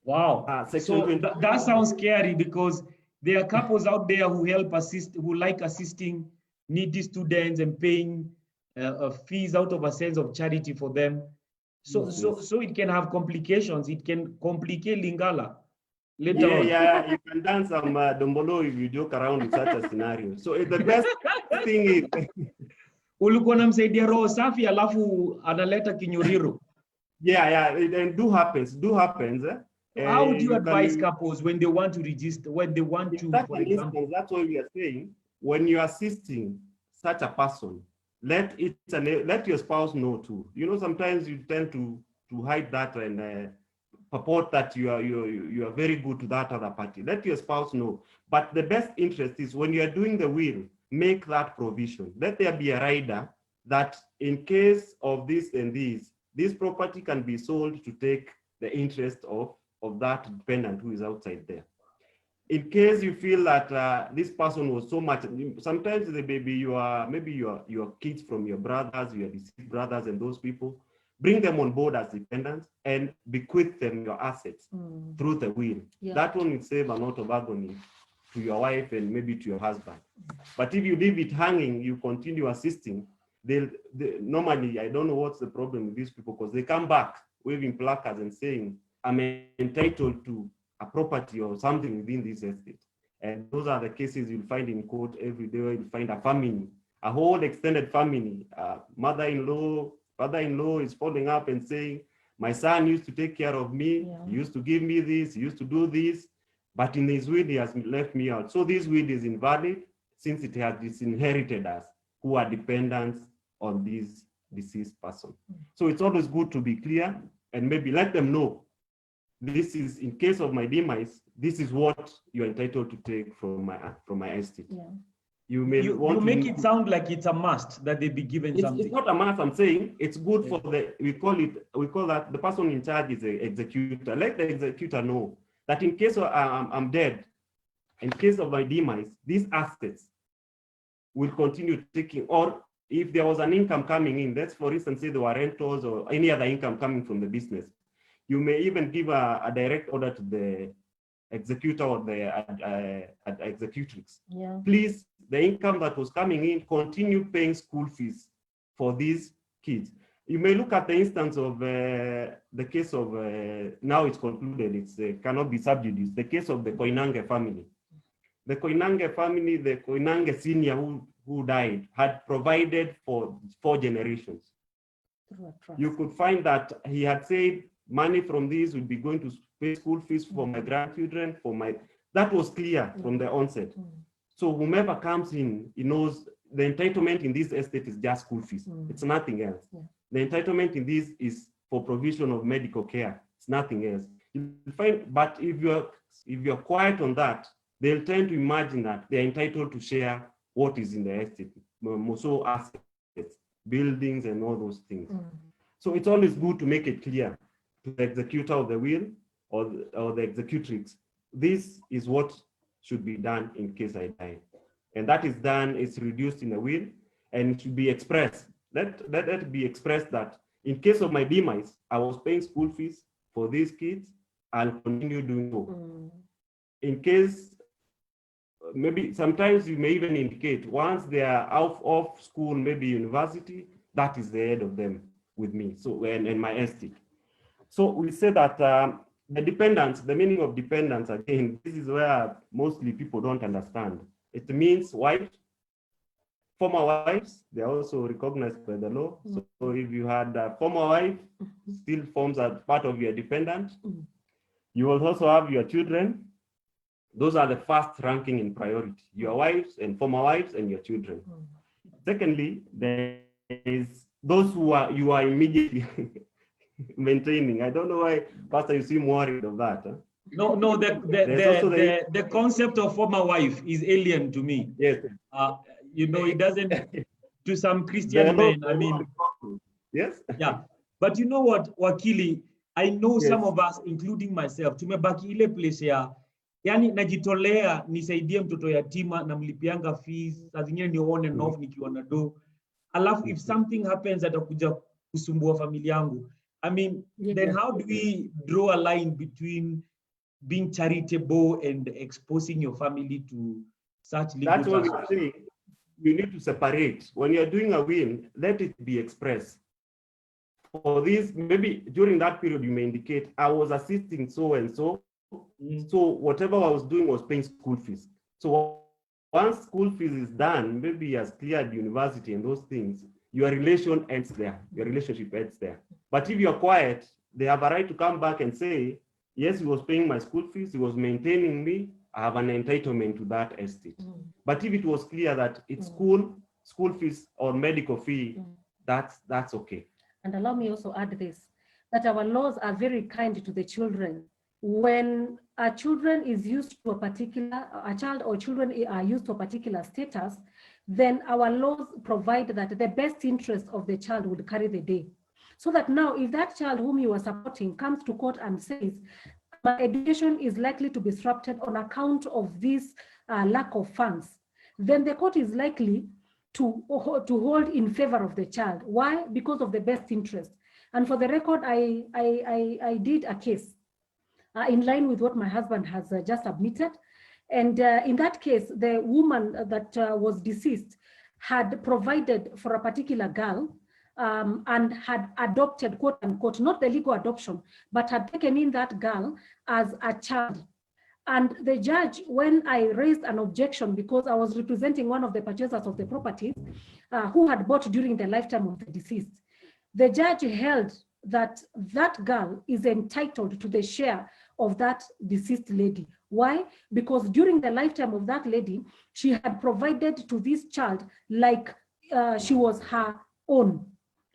Wow. So that sounds scary, because there are couples out there who who like assisting needy students and paying fees out of a sense of charity for them. So it can have complications. It can complicate Lingala later on. Yeah, you can dance some dombolo if you joke around with such a scenario. So the best thing is ulikuwa namsaidia roho safi alafu analeta kinyuriro. Yeah, and do happens. How would you advise couples when they want to register, when they want to, for example? That's what we are saying. When you are assisting such a person, let your spouse know too. You know, sometimes you tend to hide that and purport that you are very good to that other party. Let your spouse know. But the best interest is when you are doing the will, make that provision. Let there be a rider that in case of this and this property can be sold to take the interest of that dependent who is outside there. In case you feel that this person was so much, sometimes maybe your kids from your brothers, your deceased brothers and those people, bring them on board as dependents and bequeath them your assets through the will. Yeah. That one will save a lot of agony to your wife and maybe to your husband. But if you leave it hanging, you continue assisting, normally, I don't know what's the problem with these people, because they come back waving placards and saying, I'm entitled to a property or something within this estate. And those are the cases you'll find in court every day. You'll find a family, a whole extended family, mother-in-law, father-in-law is following up and saying, my son used to take care of me, he used to give me this, he used to do this, but in his will, he has left me out. So this will is invalid since it has disinherited us who are dependents on this deceased person. So it's always good to be clear and maybe let them know, this is, in case of my demise, this is what you're entitled to take from my estate. Yeah. You make it sound like it's a must that they be given something. It's not a must, I'm saying it's good for we call that the person in charge is the executor. Let the executor know that in case of, I'm dead, in case of my demise, these assets will continue taking, or if there was an income coming in, let's for instance say there were rentals or any other income coming from the business, you may even give a direct order to the executor or the executrix. Yeah. Please, the income that was coming in, continue paying school fees for these kids. You may look at the instance of the case of, now it's concluded, it cannot be sub judice, the case of the Koinange family. The Koinange family, the Koinange senior who died, had provided for 4 generations. You could find that he had said, money from this would be going to pay school fees for my grandchildren, that was clear from the onset. So whomever comes in, he knows the entitlement in this estate is just school fees. It's nothing else. Yeah. The entitlement in this is for provision of medical care. It's nothing else. You find, but if you're quiet on that, they'll tend to imagine that they're entitled to share what is in the estate, so assets, buildings, and all those things. So it's always good to make it clear to the executor of the will or the executrix, this is what should be done in case I die. And that is done, it's reduced in the will, and it should be expressed. Let it be expressed that in case of my demise, I was paying school fees for these kids, I'll continue doing so. In case, maybe sometimes you may even indicate once they are out of school, maybe university, that is the end of them. with me, so and my estate. So we say that the dependents, the meaning of dependents, again, this is where mostly people don't understand. It means wife, former wives, they are also recognized by the law. So if you had a former wife, still forms as part of your dependent. You will also have your children. Those are the first ranking in priority, your wives and former wives and your children. Secondly, there is those who you are immediately maintaining. I don't know why, Pastor, you seem worried of that. Huh? No, the concept of former wife is alien to me. Yes. You know, it doesn't, to some Christian men, I mean. Yes. Yeah, but you know what, Wakili, I know Yes. some of us, including myself, tumebaki ile place ya, yani najitolea nisaidie mtoto yatima na mlipianga fees, saa zingine ni on and off nikiwa na do. Alafu if something happens atakuja kusumbua familia yangu. I mean, then how do we draw a line between being charitable and exposing your family to such legal? That's what we're saying. You need to separate. When you're doing a will, let it be expressed. For this, maybe during that period, you may indicate, I was assisting so and so. So whatever I was doing was paying school fees. So once school fees is done, maybe he has cleared university and those things, your relation ends there. Your relationship ends there. But if you're quiet, they have a right to come back and say, yes, he was paying my school fees, he was maintaining me, I have an entitlement to that estate. But if it was clear that it's school fees or medical fee, that's okay. And allow me also add this, that our laws are very kind to the children. When a children is used to a child or children are used to a particular status, then our laws provide that the best interest of the child would carry the day. So that now if that child whom you are supporting comes to court and says, my education is likely to be disrupted on account of this lack of funds, then the court is likely to hold in favor of the child. Why? Because of the best interest. And for the record, I did a case in line with what my husband has just admitted. And in that case, the woman that was deceased had provided for a particular girl and had adopted, quote unquote, not the legal adoption, but had taken in that girl as a child. And the judge, when I raised an objection, because I was representing one of the purchasers of the properties who had bought during the lifetime of the deceased, the judge held that that girl is entitled to the share of that deceased lady. Why? Because during the lifetime of that lady, she had provided to this child like she was her own.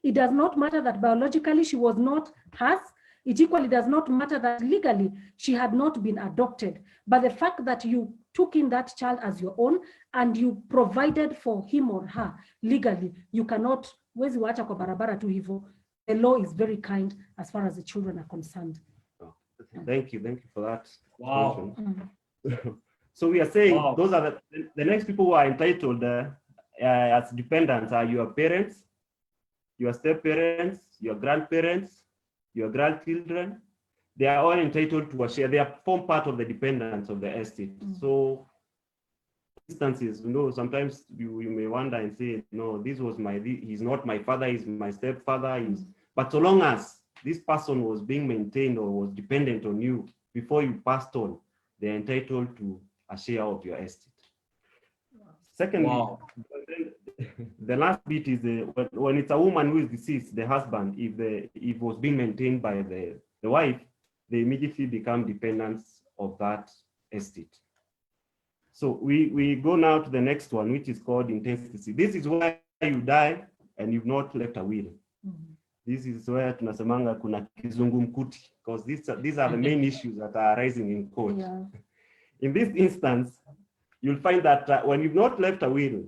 It does not matter that biologically she was not hers. It equally does not matter that legally she had not been adopted. But the fact that you took in that child as your own and you provided for him or her legally, you cannot, wezi wacha kwa barabara tu hivyo. The law is very kind as far as the children are concerned. Thank you for that. Wow. So we are saying those are the next people who are entitled as dependents are your parents, your step-parents, your grandparents, your grandchildren. They are all entitled to a share. They form part of the dependents of the estate. So instances, you know, sometimes you may wonder and say, no, this was he's not my father, he's my stepfather. But so long as this person was being maintained or was dependent on you before you passed on, they're entitled to a share of your estate. Secondly, the last bit is when it's a woman who is deceased, the husband, if it was being maintained by the wife, they immediately become dependents of that estate. So we go now to the next one, which is called intestacy. This is where you die and you've not left a will. This is where tunasemanga kuna kizungumkuti, because these are the main issues that are arising in court. Yeah. In this instance, you'll find that when you've not left a will,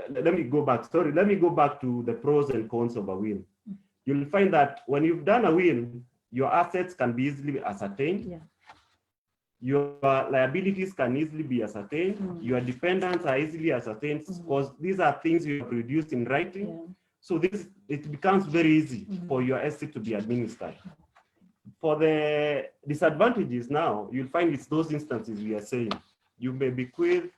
let me go back to the pros and cons of a will. You'll find that when you've done a will, your assets can be easily ascertained. Yeah. Your liabilities can easily be ascertained. Your dependents are easily ascertained because these are things you have produced in writing. Yeah. So it becomes very easy for your estate to be administered. For the disadvantages now, you'll find it's those instances we are saying. You may bequeath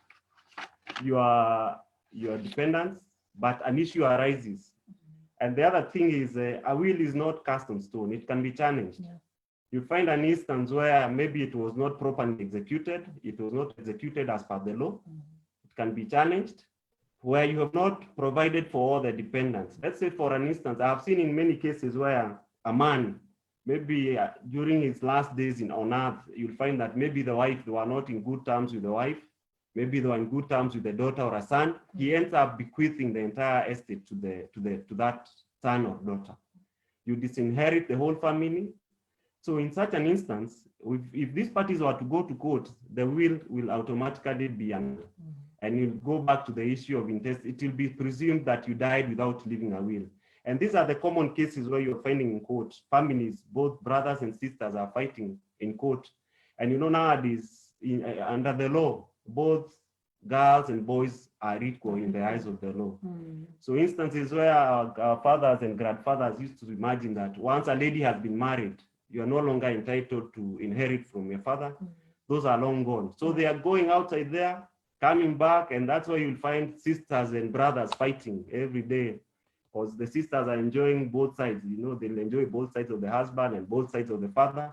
your dependents, but an issue arises. And the other thing is a will is not cast on stone. It can be challenged. Yeah. You find an instance where maybe it was not properly executed. It was not executed as per the law. It can be challenged where you have not provided for all the dependents. Let's say for an instance, I've seen in many cases where a man, maybe during his last days on earth, you'll find that maybe the wife, they were not in good terms with the wife. Maybe they were in good terms with the daughter or a son. He ends up bequeathing the entire estate to that son or daughter. You disinherit the whole family. So in such an instance, if these parties were to go to court, the will automatically be annulled. And you'll go back to the issue of intestate. It will be presumed that you died without leaving a will. And these are the common cases where you're finding in court. Families, both brothers and sisters, are fighting in court. And you know, nowadays, under the law, both girls and boys are equal in the eyes of the law. So instances where our fathers and grandfathers used to imagine that once a lady has been married, you are no longer entitled to inherit from your father. Those are long gone. So they are going outside there, coming back, and that's why you'll find sisters and brothers fighting every day, because the sisters are enjoying both sides. You know, they'll enjoy both sides of the husband and both sides of the father.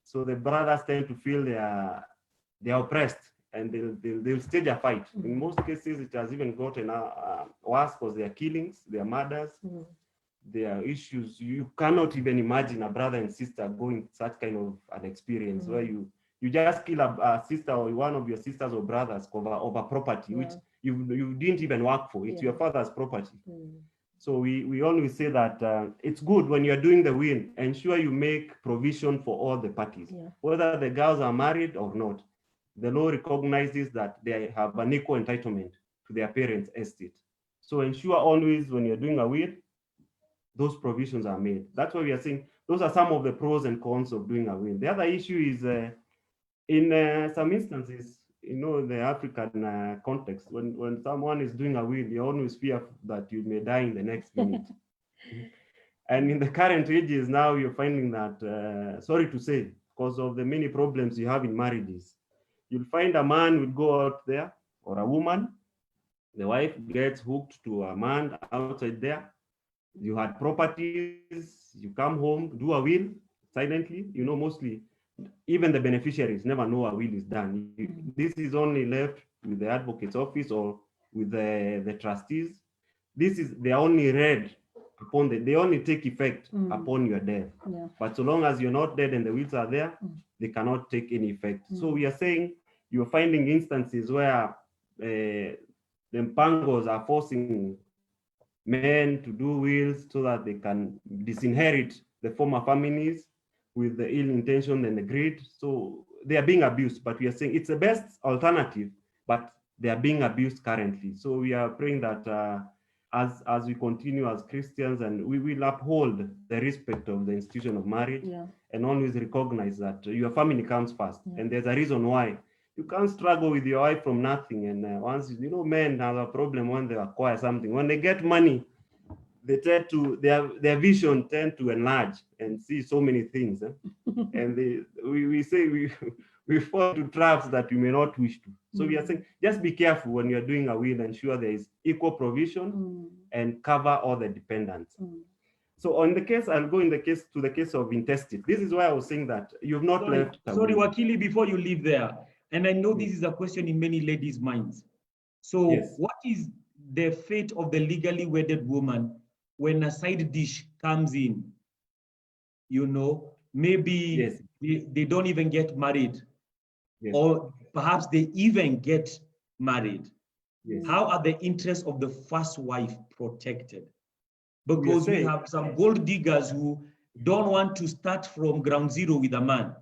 So the brothers tend to feel they are oppressed, and they'll stage a fight. In most cases, it has even gotten worse because there are killings, there are murders, there are issues. You cannot even imagine a brother and sister going such kind of an experience where you just kill a sister or one of your sisters or brothers over property, which you didn't even work for. It's your father's property. So we always say that it's good when you're doing the will, ensure you make provision for all the parties, whether the girls are married or not. The law recognizes that they have an equal entitlement to their parents' estate. So ensure always when you're doing a will, those provisions are made. That's why we are saying those are some of the pros and cons of doing a will. The other issue is in some instances, you know, in the African context, when someone is doing a will, you always fear that you may die in the next minute. And in the current ages now, you're finding that, sorry to say, because of the many problems you have in marriages, you'll find a man will go out there, or a woman, the wife gets hooked to a man outside there. You had properties, you come home, do a will silently. You know, mostly, even the beneficiaries never know a will is done. This is only left with the advocate's office or with the trustees. They are only read upon they only take effect upon your death. But so long as you're not dead and the wills are there, they cannot take any effect. So we are saying you're finding instances where the mpangos are forcing men to do wills so that they can disinherit the former families with the ill intention and the greed. So they are being abused, but we are saying it's the best alternative, but they are being abused currently. So we are praying that as we continue as Christians, and we will uphold the respect of the institution of marriage, and always recognize that your family comes first. And there's a reason why. You can't struggle with your wife from nothing. And once, you know, men have a problem when they acquire something. When they get money, they tend to, their vision tend to enlarge and see so many things. And we say we fall into traps that we may not wish to. So we are saying, just be careful when you're doing a will, ensure there is equal provision and cover all the dependents. So on the case, I'll go to the case of intestate. This is why I was saying that you've not left. Sorry, Wakili, before you leave there, and I know this is a question in many ladies' minds. So what is the fate of the legally wedded woman when a side dish comes in? You know, maybe they don't even get married, or perhaps they even get married. How are the interests of the first wife protected? Because we have some gold diggers who don't want to start from ground zero with a man.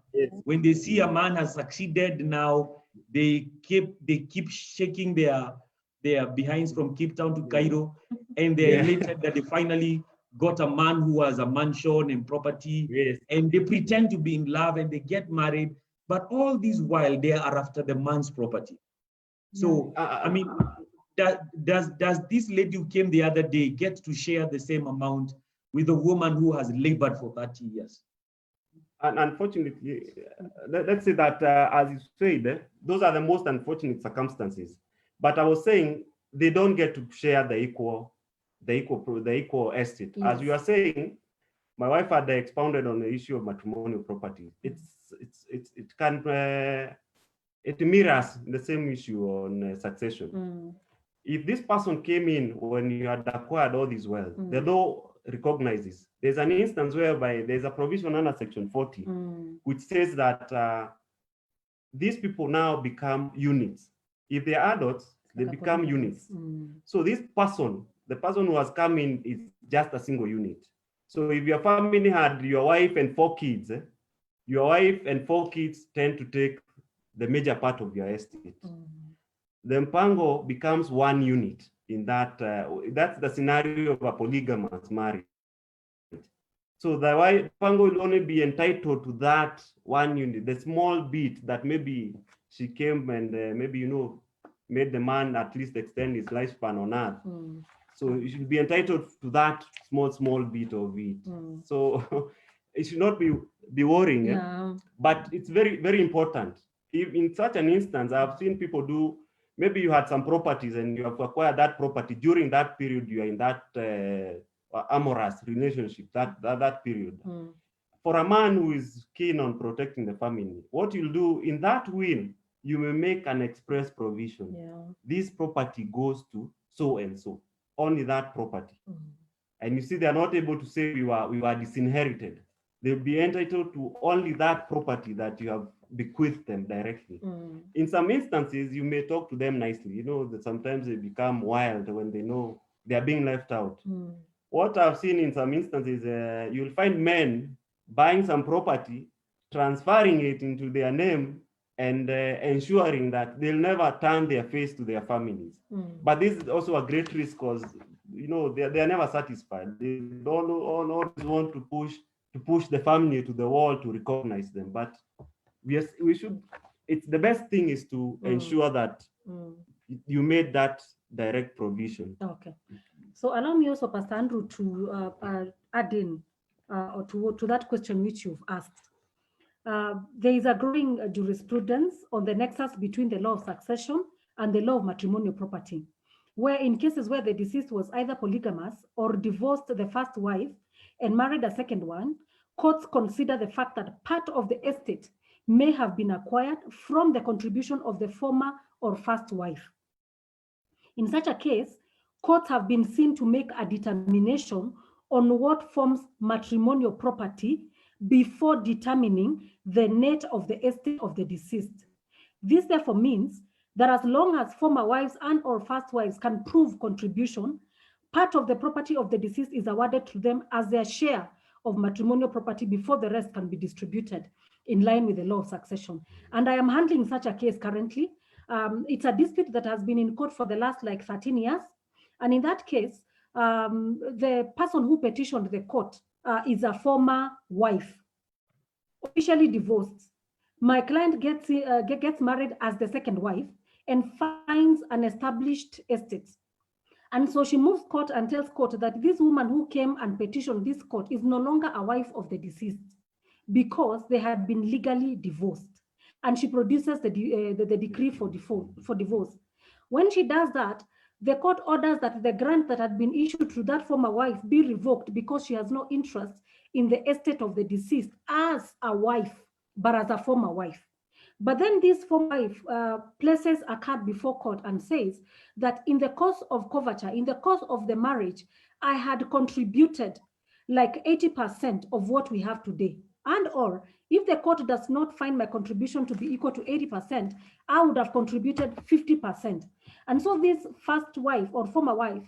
When they see a man has succeeded now, they keep shaking their behinds from Cape Town to Cairo, and they're elated that they finally got a man who has a mansion and property, and they pretend to be in love and they get married, but all this while they are after the man's property. So, I mean, does this lady who came the other day get to share the same amount with a woman who has labored for 30 years? And unfortunately, let's say that, as you said, those are the most unfortunate circumstances. But I was saying they don't get to share the equal the equal estate. Yes. As you are saying, my wife had expounded on the issue of matrimonial property. It mirrors the same issue on succession. If this person came in when you had acquired all this wealth, the law recognizes. There's an instance whereby there's a provision under Section 40, which says that these people now become units. If they're adults, they become units. So this person, the person who has come in, is just a single unit. So if your family had your wife and 4 kids, your wife and 4 kids tend to take the major part of your estate. The mpango becomes 1 unit in that. That's the scenario of a polygamous marriage. So the mpango will only be entitled to that 1 unit, the small bit that maybe she came and maybe, made the man at least extend his lifespan on earth. So you should be entitled to that small bit of it. So it should not be worrying. Yeah. But it's very, very important. If in such an instance, I've seen people do, maybe you had some properties and you have acquired that property during that period, you are in that amorous relationship, that period. For a man who is keen on protecting the family, what you'll do in that will, you may make an express provision. This property goes to so and so, only that property. And you see, they are not able to say we were disinherited. They'll be entitled to only that property that you have bequeathed them directly. In some instances, you may talk to them nicely. That sometimes they become wild when they know they are being left out. What I've seen in some instances, you'll find men buying some property, transferring it into their name, and ensuring that they'll never turn their face to their families. But this is also a great risk because they are never satisfied. They don't always want to push the family to the wall to recognize them. But we should. It's the best thing is to ensure that you made that direct provision. Okay. So allow me also, Pastor Andrew, to add in or to that question which you've asked. There is a growing jurisprudence on the nexus between the law of succession and the law of matrimonial property, where in cases where the deceased was either polygamous or divorced the first wife and married a second one, courts consider the fact that part of the estate may have been acquired from the contribution of the former or first wife. In such a case, courts have been seen to make a determination on what forms matrimonial property before determining the net of the estate of the deceased. This therefore means that as long as former wives and or first wives can prove contribution, part of the property of the deceased is awarded to them as their share of matrimonial property before the rest can be distributed in line with the law of succession. And I am handling such a case currently. It's a dispute that has been in court for the last 13 years. And in that case, the person who petitioned the court is a former wife, officially divorced. My client gets married as the second wife and finds an established estate. And so she moves court and tells court that this woman who came and petitioned this court is no longer a wife of the deceased because they had been legally divorced. And she produces the decree for divorce. When she does that, the court orders that the grant that had been issued to that former wife be revoked because she has no interest in the estate of the deceased as a wife, but as a former wife. But then this former wife places a card before court and says that in the course of coverture, in the course of the marriage, I had contributed 80% of what we have today. And or if the court does not find my contribution to be equal to 80%, I would have contributed 50%. And so this first wife or former wife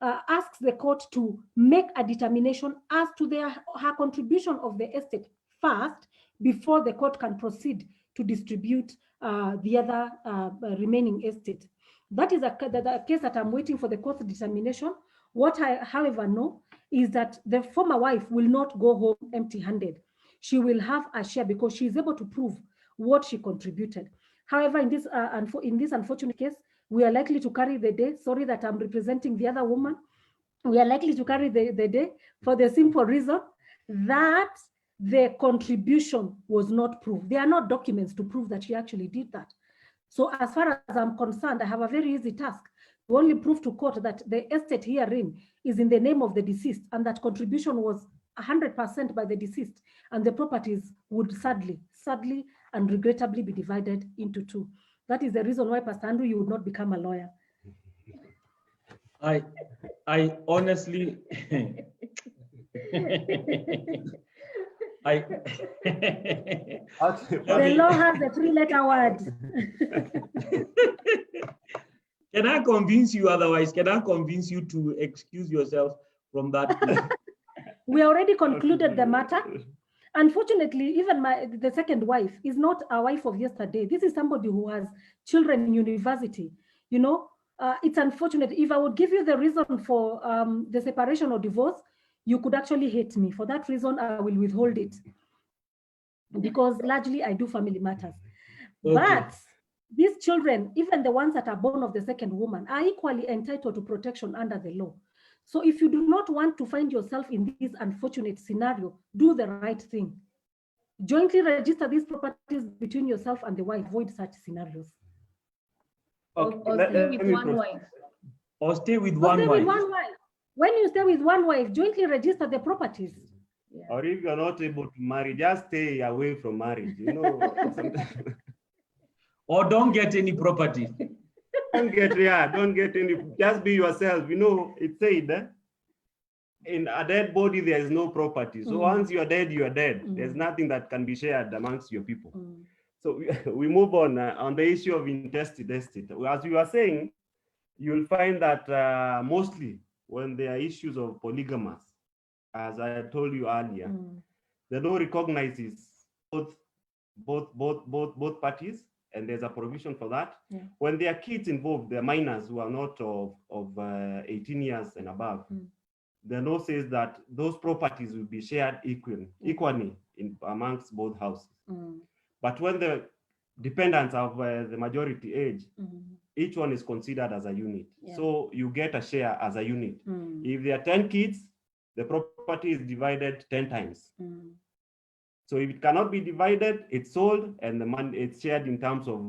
asks the court to make a determination as to her contribution of the estate first before the court can proceed to distribute the other remaining estate. That is the case that I'm waiting for the court's determination. What I, however, know is that the former wife will not go home empty-handed. She will have a share because she is able to prove what she contributed. However, in this unfortunate case, we are likely to carry the day. Sorry that I'm representing the other woman. We are likely to carry the day for the simple reason that the contribution was not proved. There are no documents to prove that she actually did that. So as far as I'm concerned, I have a very easy task only prove to court that the estate herein is in the name of the deceased and that contribution was 100% by the deceased, and the properties would sadly and regrettably be divided into two. That is the reason why, Pastor Andrew, you would not become a lawyer. I honestly, The law has a 3-letter word. Can I convince you otherwise? Can I convince you to excuse yourself from that? We already concluded the matter. Unfortunately, even the second wife is not a wife of yesterday. This is somebody who has children in university. You know, it's unfortunate. If I would give you the reason for the separation or divorce, you could actually hate me. For that reason, I will withhold it, because largely I do family matters. Okay. But these children, even the ones that are born of the second woman, are equally entitled to protection under the law. So if you do not want to find yourself in this unfortunate scenario, do the right thing. Jointly register these properties between yourself and the wife. Avoid such scenarios. Okay. Or stay with one wife. Or stay with one wife. When you stay with one wife, jointly register the properties. Yeah. Or if you're not able to marry, just stay away from marriage, you know. Or don't get any property. Don't get any, just be yourself. You know, it said, in a dead body, there is no property. So once you are dead, you are dead. There's nothing that can be shared amongst your people. So we move on the issue of intestate estate. As you are saying, you'll find that mostly when there are issues of polygamous, as I told you earlier, the law recognizes both parties, and there's a provision for that. Yeah. When there are kids involved, the minors who are not of 18 years and above, the law says that those properties will be shared equally amongst both houses. But when the dependents of the majority age, each one is considered as a unit. Yeah. So you get a share as a unit. If there are 10 kids, the property is divided 10 times. So if it cannot be divided, it's sold, and the money it's shared in terms of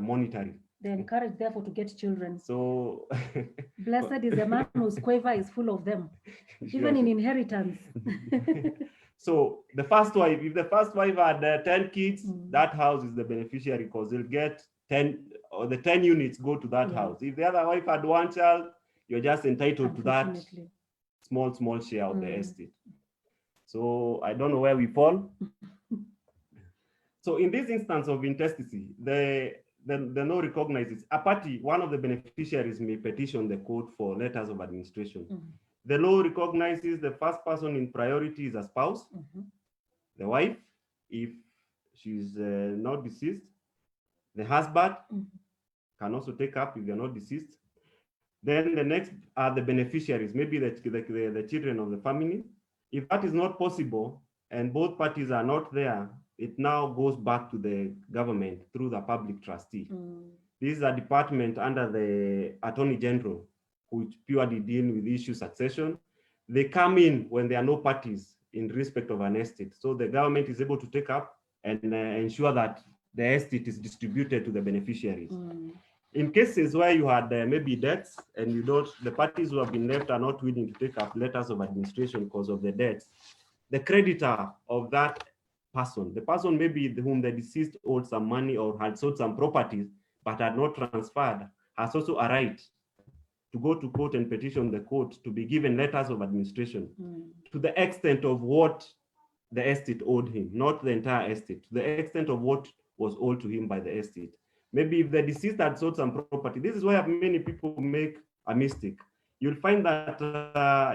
monetary. They encourage, therefore, to get children. So blessed is the man whose quiver is full of them, even in inheritance. So the first wife, if the first wife had 10 kids, that house is the beneficiary, because they'll get 10, or the 10 units go to that house. If the other wife had one child, you're just entitled to that small share of the estate. So I don't know where we fall. So in this instance of intestacy, the law recognizes a party, one of the beneficiaries may petition the court for letters of administration. The law recognizes the first person in priority is a spouse, the wife, if she's not deceased. The husband can also take up if they're not deceased. Then the next are the beneficiaries, maybe the children of the family. If that is not possible and both parties are not there, it now goes back to the government through the public trustee. This is a department under the Attorney General, which purely deal with issue succession. They come in when there are no parties in respect of an estate. So the government is able to take up and ensure that the estate is distributed to the beneficiaries. In cases where you had maybe debts and the parties who have been left are not willing to take up letters of administration because of the debts, the creditor of that person, the person maybe whom the deceased owed some money or had sold some properties but had not transferred, has also a right to go to court and petition the court to be given letters of administration to the extent of what the estate owed him, not the entire estate, to the extent of what was owed to him by the estate. Maybe if the deceased had sold some property, this is where many people make a mistake. You'll find that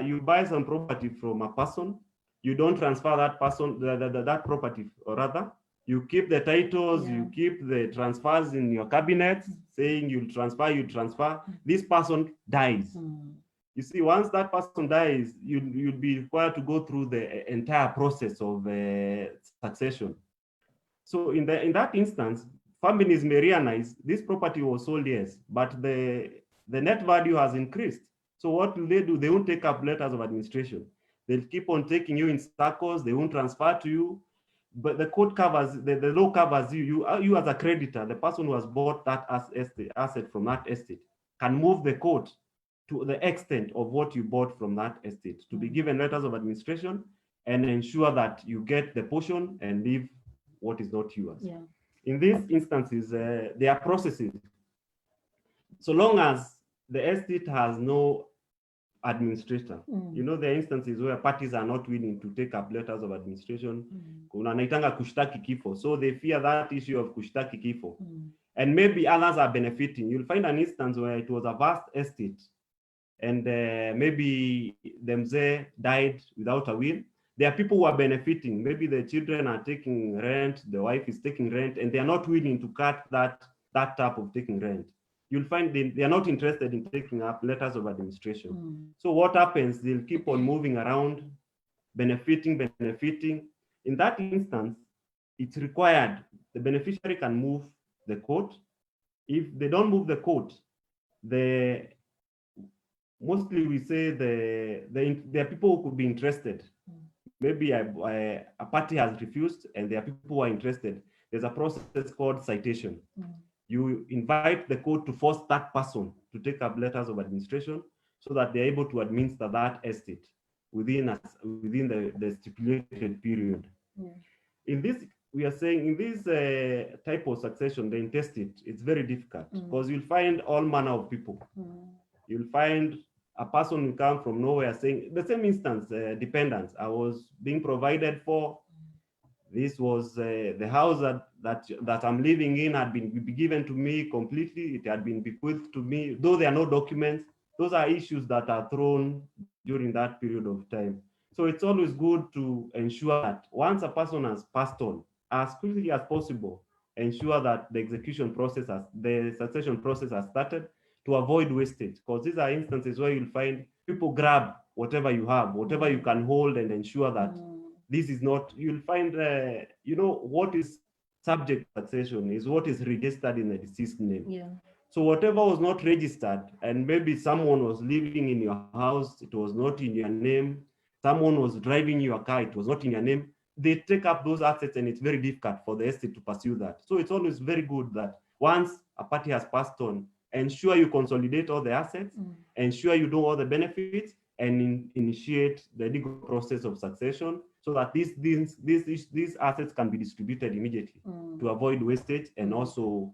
you buy some property from a person, you don't transfer that person, that property, or rather, you keep the titles, you keep the transfers in your cabinet, saying you'll transfer. This person dies. You see, once that person dies, you'll be required to go through the entire process of succession. So in that instance, families may realize this property was sold, yes, but the net value has increased. So what will they do? They won't take up letters of administration. They'll keep on taking you in circles. They won't transfer to you. But the court covers, the law covers you as a creditor, the person who has bought that asset from that estate. can move the court to the extent of what you bought from that estate, to be given letters of administration and ensure that you get the portion and leave what is not yours. Yeah. In these instances, there are processes. So long as the estate has no administrator, you know, there are instances where parties are not willing to take up letters of administration. Kuna naitanga kushtaki kifo. So they fear that issue of kushtaki kifo. And maybe others are benefiting. You'll find an instance where it was a vast estate and maybe the mzee died without a will. There are people who are benefiting. Maybe the children are taking rent, the wife is taking rent, and they are not willing to cut that type of taking rent. You'll find they are not interested in taking up letters of administration. So what happens, they'll keep on moving around, benefiting. In that instance, it's required, the beneficiary can move the court. If they don't move the court, mostly we say there are people who could be interested. Maybe a party has refused and there are people who are interested. There's a process called citation. You invite the court to force that person to take up letters of administration so that they're able to administer that estate within the stipulated period. In this, we are saying in this type of succession, the intestate, it's very difficult because you'll find all manner of people. You'll find a person who come from nowhere saying, the same instance, dependents, I was being provided for. This was the house that I'm living in had been given to me completely. It had been bequeathed to me. Though there are no documents, those are issues that are thrown during that period of time. So it's always good to ensure that once a person has passed on, as quickly as possible, ensure that the execution process, the succession process has started to avoid wastage. Because these are instances where you'll find people grab whatever you have, whatever you can hold, and ensure that this is not, you'll find, you know, what is subject succession is what is registered in the deceased name. Yeah. So whatever was not registered, and maybe someone was living in your house, it was not in your name, someone was driving your car, it was not in your name, they take up those assets and it's very difficult for the estate to pursue that. So it's always very good that once a party has passed on, ensure you consolidate all the assets, ensure you do all the benefits, and initiate the legal process of succession so that these assets can be distributed immediately to avoid wastage and also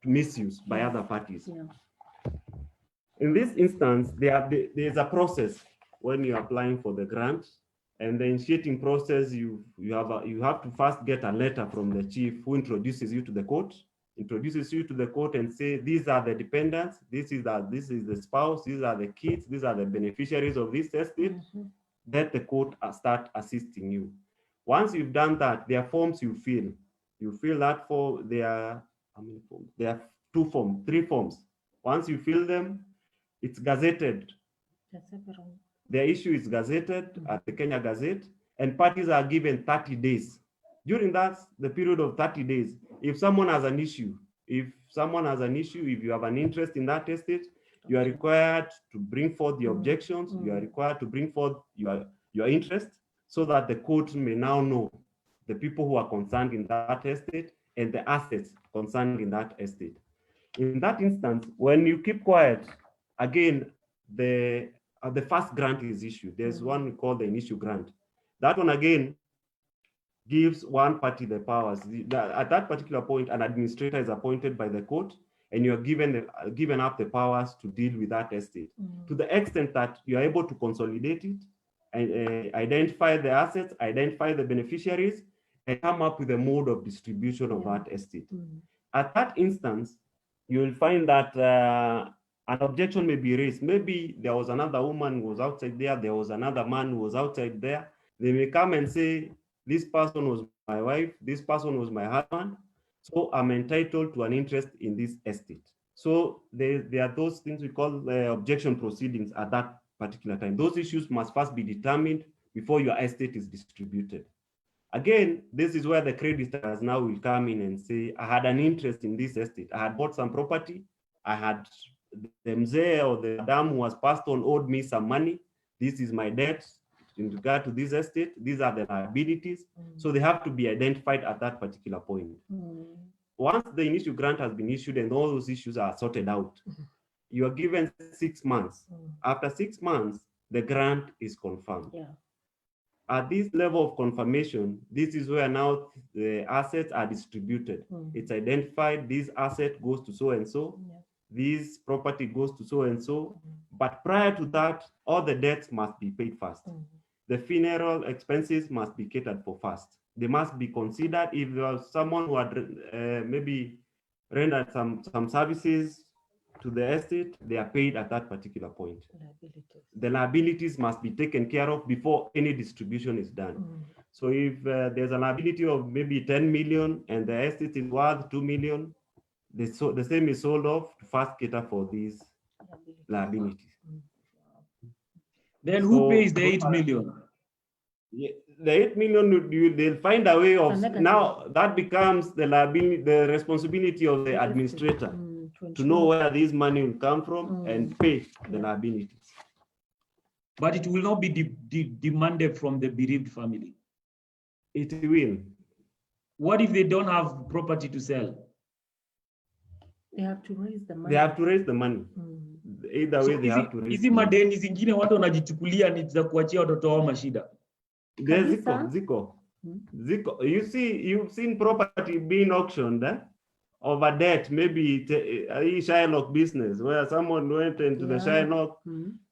misuse by other parties. In this instance, there's a process when you're applying for the grant, and the initiating process, you have to first get a letter from the chief who introduces you to the court, and say, these are the dependents, this is the spouse, these are the kids, these are the beneficiaries of this estate. Let the court start assisting you. Once you've done that, there are forms you fill. You fill that for, there are 3 forms. Once you fill them, it's gazetted. The issue is gazetted at the Kenya Gazette, and parties are given 30 days. During the period of 30 days, if someone has an issue, if you have an interest in that estate, you are required to bring forth the objections, you are required to bring forth your interest so that the court may now know the people who are concerned in that estate and the assets concerned in that estate. In that instance, when you keep quiet, again, the first grant is issued. There's one we call the initial grant. That one again gives one party the powers. At that particular point, an administrator is appointed by the court, and you are given up the powers to deal with that estate to the extent that you are able to consolidate it and identify the assets, identify the beneficiaries, and come up with a mode of distribution of that estate. At that instance, you will find that an objection may be raised. Maybe there was another woman who was outside there, there was another man who was outside there. They may come and say, this person was my wife, this person was my husband, so I'm entitled to an interest in this estate. So there are those things we call objection proceedings at that particular time. Those issues must first be determined before your estate is distributed. Again, this is where the creditors now will come in and say, I had an interest in this estate. I had bought some property. I had the mzee or the madam who was passed on owed me some money. This is my debt in regard to this estate. These are the liabilities. So they have to be identified at that particular point. Once the initial grant has been issued and all those issues are sorted out, you are given 6 months. After 6 months, the grant is confirmed. Yeah. At this level of confirmation, this is where now the assets are distributed. It's identified, this asset goes to so-and-so, this property goes to so-and-so. But prior to that, all the debts must be paid first. The funeral expenses must be catered for first. They must be considered. If there was someone who had maybe rendered some services to the estate, they are paid at that particular point. The liabilities must be taken care of before any distribution is done. So if there's a liability of maybe 10 million and the estate is worth 2 million, the same is sold off to first cater for these liabilities. Then who pays the 8 million? Yeah, the 8 million, they'll find a way of, now that becomes the liability, the responsibility of the administrator to know where this money will come from and pay the liabilities. But it will not be demanded from the bereaved family. It will. What if they don't have property to sell? They have to raise the money. They have to raise the money. Either way, they have to raise hizi madeni zingine watu wanajichukulia ni za kuachia watoto wao mashida. Ziko. You see, you've seen property being auctioned over debt, maybe a Shylock business where someone went into the Shylock,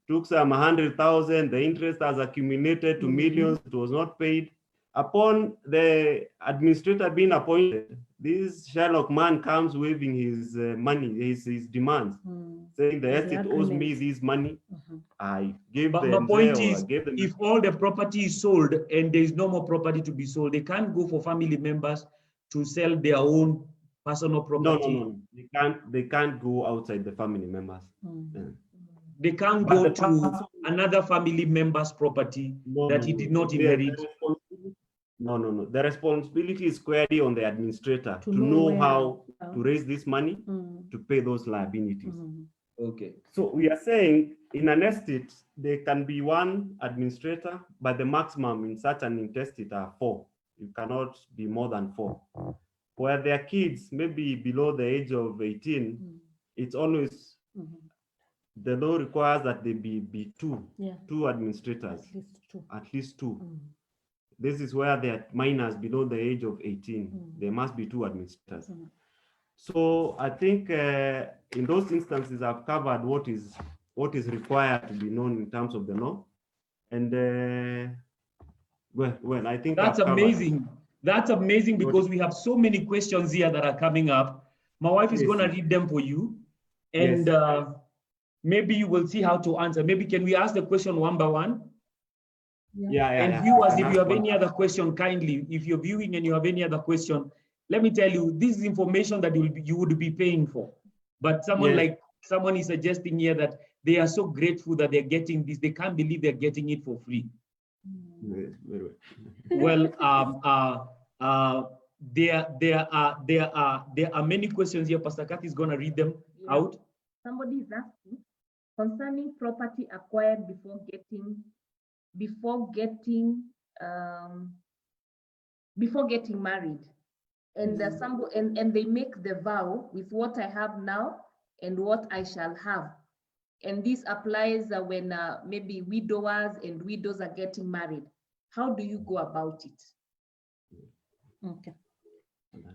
took some 100,000, the interest has accumulated to millions, it was not paid. Upon the administrator being appointed, this Shylock man comes waving his money, his demands, saying the estate owes me this money. I gave them. But my point is, if all the property is sold and there is no more property to be sold, they can't go for family members to sell their own personal property. No. They can't go outside the family members. They can't go to another family member's property that he did not inherit. No. The responsibility is squarely on the administrator to know how to raise this money to pay those liabilities. Okay. So we are saying in an estate, there can be one administrator, but the maximum in such an intestate are 4. You cannot be more than 4. Where their kids, maybe below the age of 18, it's always, the law requires that they be 2 administrators, at least two. This is where they are minors below the age of 18. There must be 2 administrators. So I think in those instances, I've covered what is required to be known in terms of the law. And well, I think that's amazing. That's amazing because we have so many questions here that are coming up. My wife is going to read them for you, and maybe you will see how to answer. Maybe can we ask the question one by one? And viewers, if you have any other question, kindly, if you're viewing and you have any other question, let me tell you, this is information that you would be paying for. But someone is suggesting here that they are so grateful that they're getting this. They can't believe they're getting it for free. Well, there are many questions here. Pastor Kathy is going to read them out. Somebody is asking concerning property acquired before getting married, and and they make the vow with what I have now and what I shall have, and this applies when maybe widowers and widows are getting married. How do you go about it? Okay.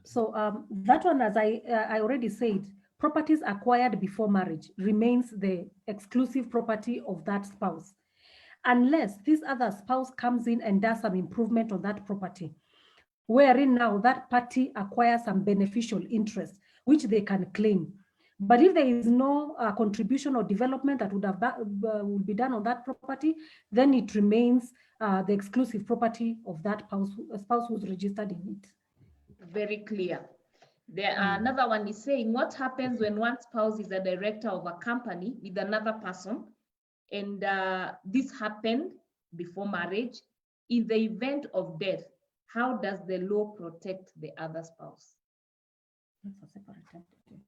So that one, as I already said, properties acquired before marriage remains the exclusive property of that spouse, unless this other spouse comes in and does some improvement on that property, wherein now that party acquires some beneficial interest, which they can claim. But if there is no contribution or development that would be done on that property, then it remains the exclusive property of that spouse who's registered in it. Very clear. There another one is saying, what happens when one spouse is a director of a company with another person, and this happened before marriage? In the event of death, how does the law protect the other spouse?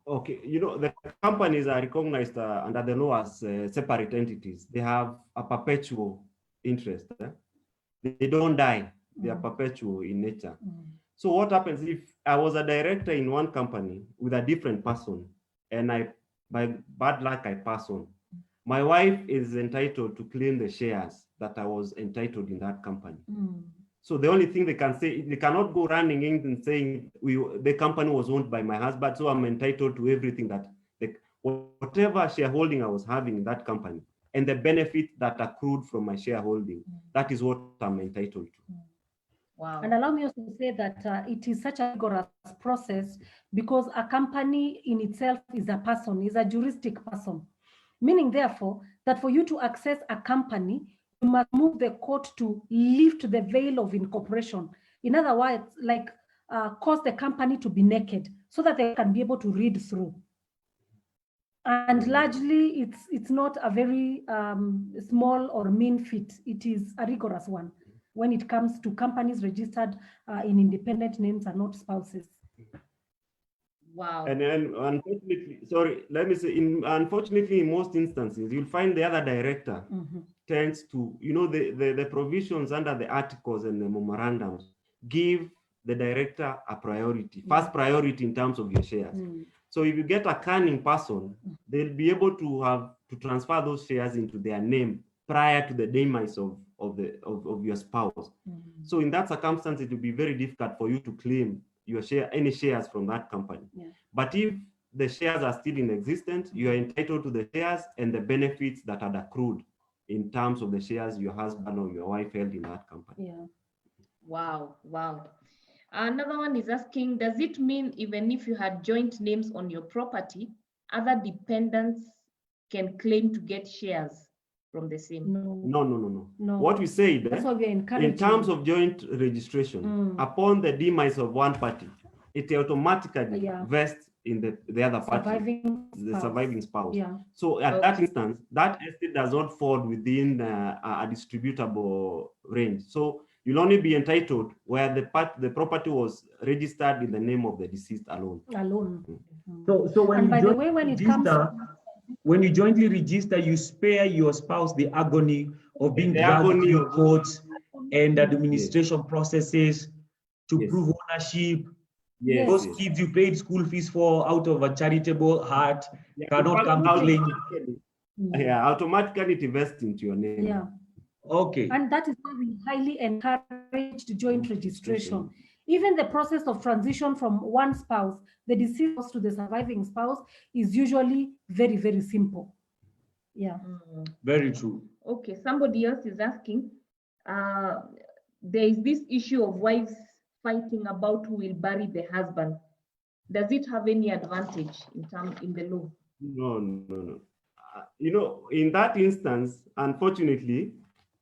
Okay, the companies are recognized under the law as separate entities. They have a perpetual interest. They don't die. They are perpetual in nature. So what happens if I was a director in one company with a different person, and I by bad luck, I pass on. My wife is entitled to claim the shares that I was entitled in that company. So the only thing they can say, they cannot go running in and saying the company was owned by my husband, so I'm entitled to everything that, whatever shareholding I was having in that company and the benefit that accrued from my shareholding, that is what I'm entitled to. Wow. And allow me also to say that it is such a rigorous process because a company in itself is a person, is a juristic person. Meaning, therefore, that for you to access a company, you must move the court to lift the veil of incorporation. In other words, like cause the company to be naked so that they can be able to read through. And largely, it's not a very small or mean feat. It is a rigorous one when it comes to companies registered in independent names and not spouses. Wow. And unfortunately, sorry, let me say, unfortunately, in most instances, you'll find the other director tends to, the provisions under the articles and the memorandums give the director a priority, first priority in terms of your shares. So if you get a cunning person, they'll be able to transfer those shares into their name prior to the demise of your spouse. So in that circumstance, it will be very difficult for you to claim any shares from that company. But if the shares are still in existence, you are entitled to the shares and the benefits that had accrued in terms of the shares your husband or your wife held in that company. Wow. Another one is asking, does it mean even if you had joint names on your property, other dependents can claim to get shares from the same? No. What we say in terms of joint registration, upon the demise of one party, it automatically vests in the other party, the surviving spouse. So at that instance, that estate does not fall within a distributable range. So you'll only be entitled where the property was registered in the name of the deceased alone. So when you jointly register, you spare your spouse the agony of being dragged through courts and administration processes to prove ownership. Those kids you paid school fees for out of a charitable heart cannot come to claim. Automatically it vests into your name. Okay. And that is why we highly encourage joint registration. Even the process of transition from one spouse, the deceased spouse to the surviving spouse, is usually very, very simple. Very true. Okay, somebody else is asking, there is this issue of wives fighting about who will bury the husband. Does it have any advantage in the law? No. In that instance, unfortunately,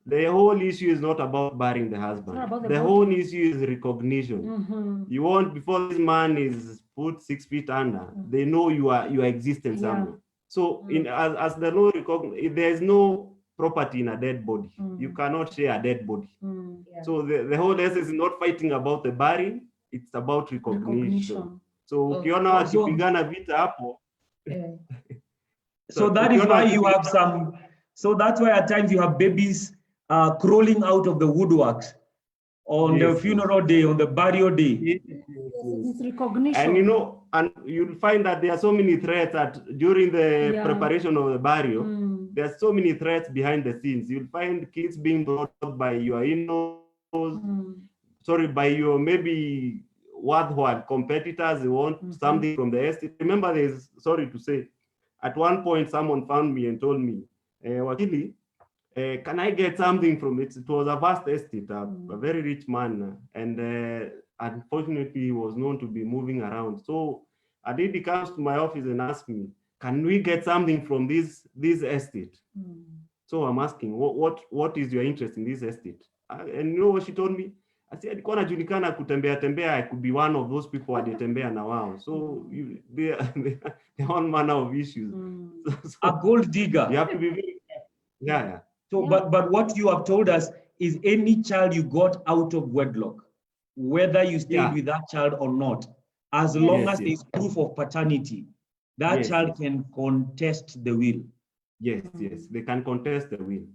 the whole issue is not about burying the husband. The whole issue is recognition. You want, before this man is put 6 feet under, they know your existence somewhere. So as the law recognizes, if there is no property in a dead body, you cannot share a dead body. So the whole essence is not fighting about the burying, it's about recognition. So ukiona wakipigana vita hapo. So that is why you have that's why at times you have babies crawling out of the woodworks on the funeral day, on the burial day. It's recognition. And and you'll find that there are so many threats that during the preparation of the burial, there are so many threats behind the scenes. You'll find kids being brought up by your in-laws, by your maybe worthwhile competitors who want something from the estate. Remember, sorry to say, at one point someone found me and told me, Wakili, can I get something from it? It was a vast estate, a very rich man, and unfortunately he was known to be moving around. So Aditi comes to my office and asks me, can we get something from this estate? So I'm asking, what is your interest in this estate? And you know what she told me? I said, alikuwa anajulikana kutembea tembea, I could be one of those people aliyetembea na wao. So they are all manner of issues. So a gold digger. You have to be very careful. So, but what you have told us is any child you got out of wedlock, whether you stayed with that child or not, as long as there's proof of paternity, that child can contest the will. Yes, they can contest the will.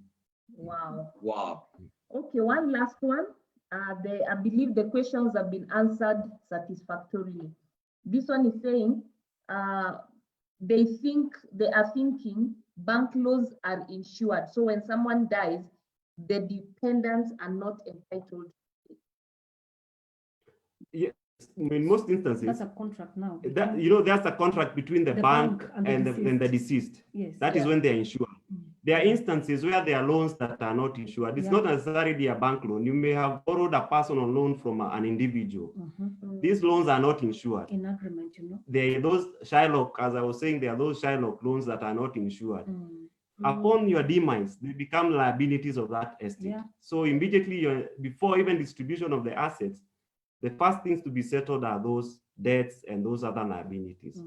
Wow. Okay, one last one. I believe the questions have been answered satisfactorily. This one is saying, they are thinking bank loans are insured. So when someone dies, the dependents are not entitled. Yes, in most instances, That's a contract now. that, there's a contract between the bank and the deceased. Yes. That is when they're insured. There are instances where there are loans that are not insured. It's not necessarily a bank loan. You may have borrowed a personal loan from an individual. These loans are not insured. In agreement, There are those Shylock, as I was saying, there are those Shylock loans that are not insured. Upon your demise, they become liabilities of that estate. So immediately, before even distribution of the assets, the first things to be settled are those debts and those other liabilities.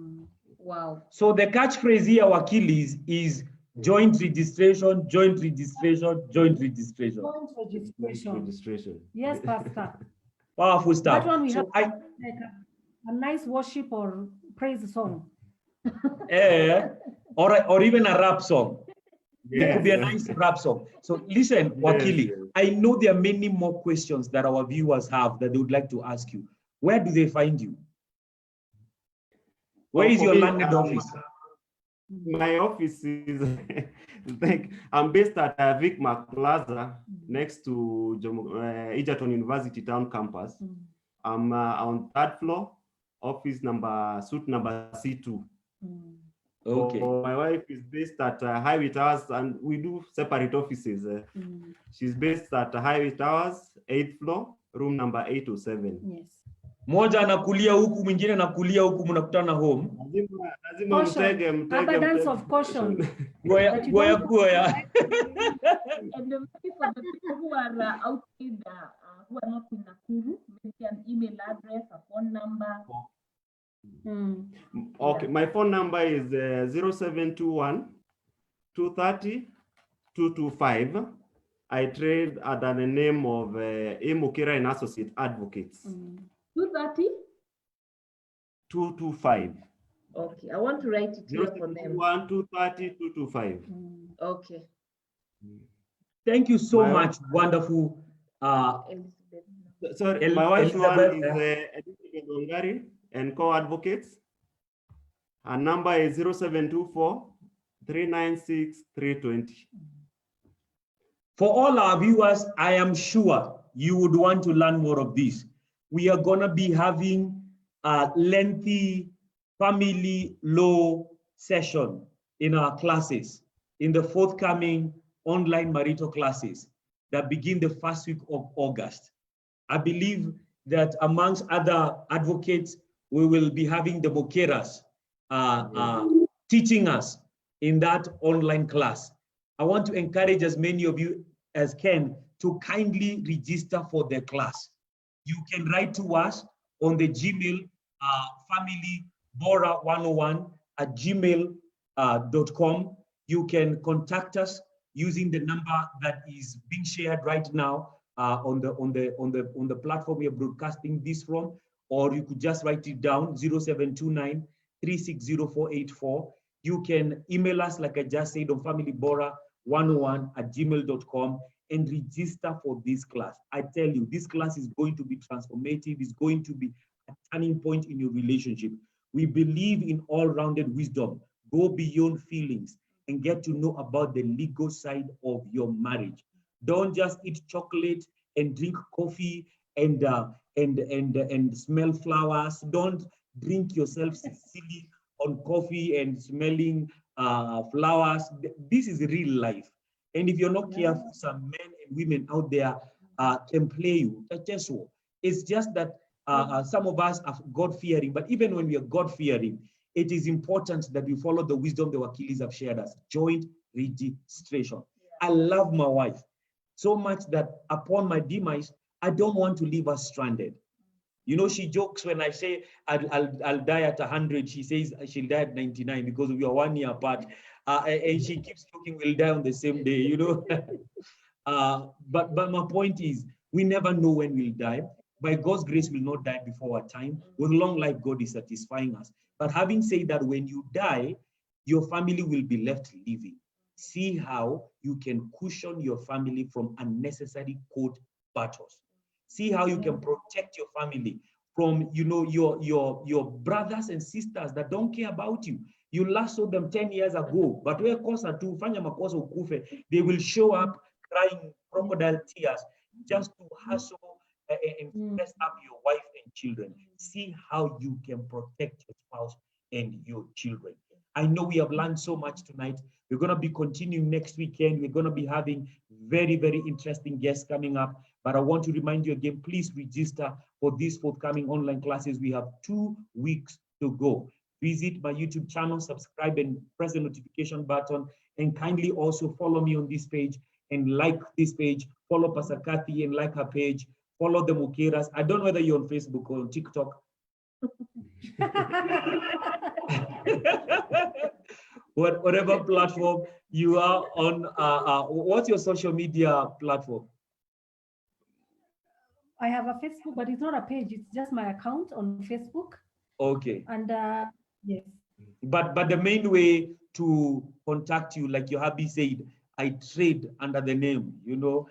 Wow. So the catchphrase here, Wakili, is joint registration, joint registration, joint registration. Joint registration. Yes, Pastor. Powerful stuff. That one we So have like a nice worship or praise song. Or even a rap song. Yes. It could be a nice rap song. So listen, Wakili, I know there are many more questions that our viewers have that they would like to ask you. Where do they find you? Where is your landed office? My office is, I'm based at Vicmac Plaza, next to Egerton University Town Campus. I'm on 3rd floor, suite number C2. Okay. My wife is based at Highway Towers, and we do separate offices. She's based at Highway Towers, 8th floor, room number 807. Yes. Moja anakulia huku, mwingine anakulia huku, mnakutana home. Lazima mtege. Abundance of caution. Goya. And for the people who are outside, who are not in Nakuru, maybe an email address, a phone number. Okay, my phone number is 0721 230 225. I trade under the name of Mukira and Associate Advocates. 230? 225. Okay, I want to write it here for them. 230 225. Okay. Thank you so much. Wonderful. Sorry, my wife's one is Elizabeth Ongari and co-advocates. Her number is 0724 396 320. For all our viewers, I am sure you would want to learn more of this. We are going to be having a lengthy family law session in our classes in the forthcoming online marital classes that begin the first week of August. I believe that amongst other advocates, we will be having the Bokeras teaching us in that online class. I want to encourage as many of you as can to kindly register for the class. You can write to us on the Gmail familybora101@gmail.com. You can contact us using the number that is being shared right now on the platform we are broadcasting this from, or you could just write it down 0729 360 You can email us, like I just said, on familybora101@gmail.com and register for this class. I tell you, this class is going to be transformative. It's going to be a turning point in your relationship. We believe in all-rounded wisdom. Go beyond feelings and get to know about the legal side of your marriage. Don't just eat chocolate and drink coffee and smell flowers. Don't drink yourself silly on coffee and smelling flowers. This is real life. And if you're not careful, some men and women out there can play you. It's just that some of us are God-fearing, but even when we are God-fearing, it is important that we follow the wisdom the Wakilis have shared us. Joint registration. I love my wife so much that upon my demise, I don't want to leave her stranded. You know, she jokes when I say I'll die at 100. She says she'll die at 99 because we are 1 year apart. And she keeps joking, we'll die on the same day, you know. But my point is, we never know when we'll die. By God's grace, we'll not die before our time. With long life, God is satisfying us. But having said that, when you die, your family will be left living. See how you can cushion your family from unnecessary court battles. See how you can protect your family from, you know, your brothers and sisters that don't care about you. You last saw them 10 years ago, but where kosa tu fanya makosa ukufe, they will show up crying crocodile tears just to hustle and stress up your wife and children. See how you can protect your spouse and your children. I know we have learned so much tonight. We're going to be continuing next weekend. We're going to be having very, very interesting guests coming up. But I want to remind you again, please register for these forthcoming online classes. We have 2 weeks to go. Visit my YouTube channel, subscribe and press the notification button, and kindly also follow me on this page and like this page. Follow Pastor Kathy and like her page. Follow the Mukeras. I don't know whether you're on Facebook or on TikTok. Whatever platform you are on, what's your social media platform? I have a Facebook, but it's not a page. It's just my account on Facebook. Okay. And yes. But the main way to contact you, like your hubby said, I trade under the name, you know,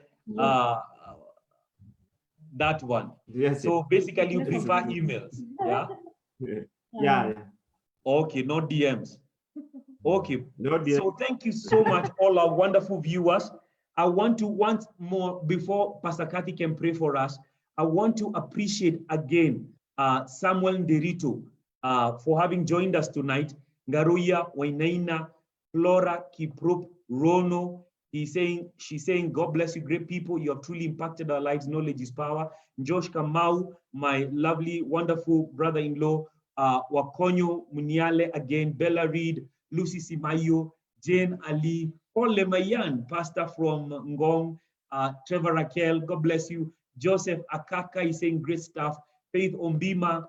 that one. Yes. So basically you prefer emails, yeah? Yeah. Okay, no DMs. Okay, No DMs. So thank you so much, all our wonderful viewers. I want to once more, before Pastor Kathy can pray for us, I want to appreciate again Samuel Nderito for having joined us tonight. Ngaruya, Wainaina, Flora, Kiprop, Rono. She's saying, God bless you, great people. You have truly impacted our lives. Knowledge is power. Josh Kamau, my lovely, wonderful brother-in-law, Wakonyo Muniale again, Bella Reed, Lucy Simayo, Jane Ali, Paul Lemayan, pastor from Ngong, Trevor Raquel, God bless you. Joseph Akaka is saying great stuff. Faith Ombima,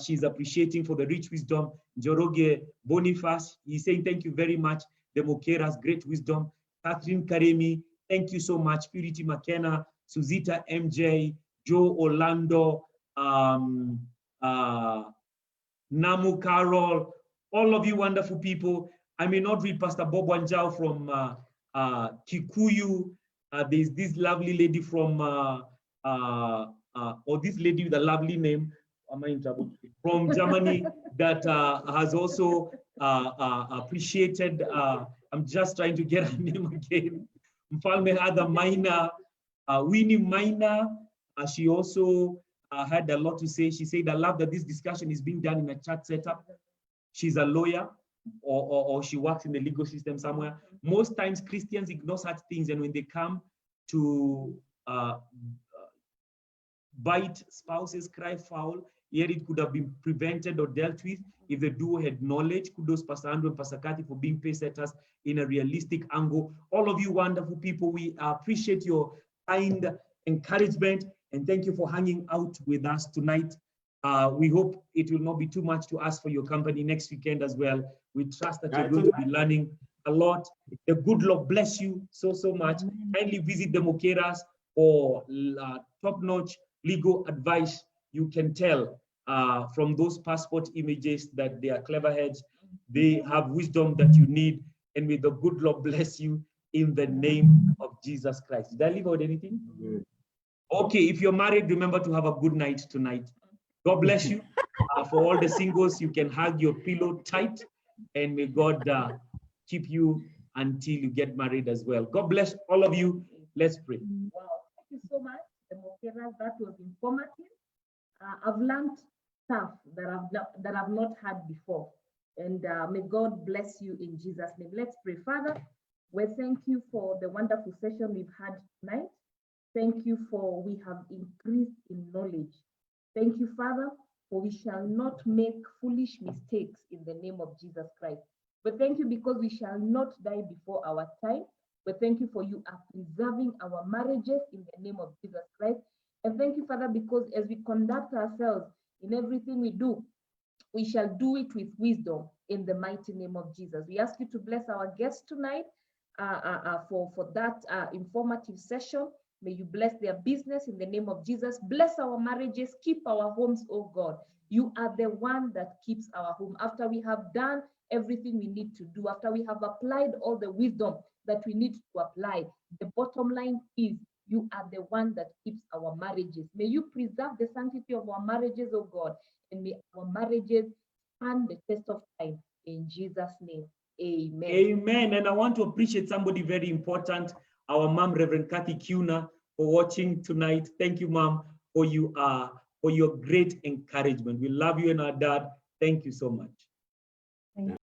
she's appreciating for the rich wisdom. Joroge Boniface, he's saying thank you very much. The Mokeras, great wisdom. Catherine Karemi, thank you so much. Purity McKenna, Suzita MJ, Joe Orlando, Namu Carol, all of you wonderful people. I may not read Pastor Bob Wanjao from Kikuyu. There's this lovely lady from, or this lady with a lovely name, am I in trouble? From Germany that has also appreciated, I'm just trying to get her name again. Mfalme Ada Maina, Winnie Maina, she also had a lot to say. She said, I love that this discussion is being done in a chat setup. She's a lawyer or she works in the legal system somewhere. Most times Christians ignore such things, and when they come to bite spouses, cry foul, yet it could have been prevented or dealt with if the duo had knowledge. Kudos Pastor Andrew and Pastor Kathy for being pace setters in a realistic angle. All of you wonderful people, we appreciate your kind encouragement, and thank you for hanging out with us tonight. We hope it will not be too much to ask for your company next weekend as well. We trust that you're going to be learning a lot. The good Lord bless you so much. Kindly visit the Mokeras for top-notch legal advice. You can tell from those passport images that they are clever heads. They have wisdom that you need, and may the good Lord bless you in the name of Jesus Christ. Did I leave out anything? Okay, if you're married, remember to have a good night tonight. God bless you. For all the singles, you can hug your pillow tight, and may God keep you until you get married as well. God bless all of you. Let's pray. Wow, thank you so much, the Mokeras. That was informative. I've learned stuff that I've not had before, and may God bless you in Jesus' name. Let's pray. Father, we thank you for the wonderful session we've had tonight. Thank you for we have increased in knowledge. Thank you, Father, for we shall not make foolish mistakes in the name of Jesus Christ. But thank you because we shall not die before our time. But thank you for you are preserving our marriages in the name of Jesus Christ. And thank you, Father, because as we conduct ourselves in everything we do, we shall do it with wisdom in the mighty name of Jesus. We ask you to bless our guests tonight for that informative session. May you bless their business in the name of Jesus. Bless our marriages, keep our homes, oh God. You are the one that keeps our home. After we have done everything we need to do, after we have applied all the wisdom that we need to apply, the bottom line is you are the one that keeps our marriages. May you preserve the sanctity of our marriages, oh God, and may our marriages stand the test of time. In Jesus' name, amen. Amen. And I want to appreciate somebody very important, our mom, Reverend Kathy Kuna, for watching tonight. Thank you, mom, for your great encouragement. We love you and our dad. Thank you so much.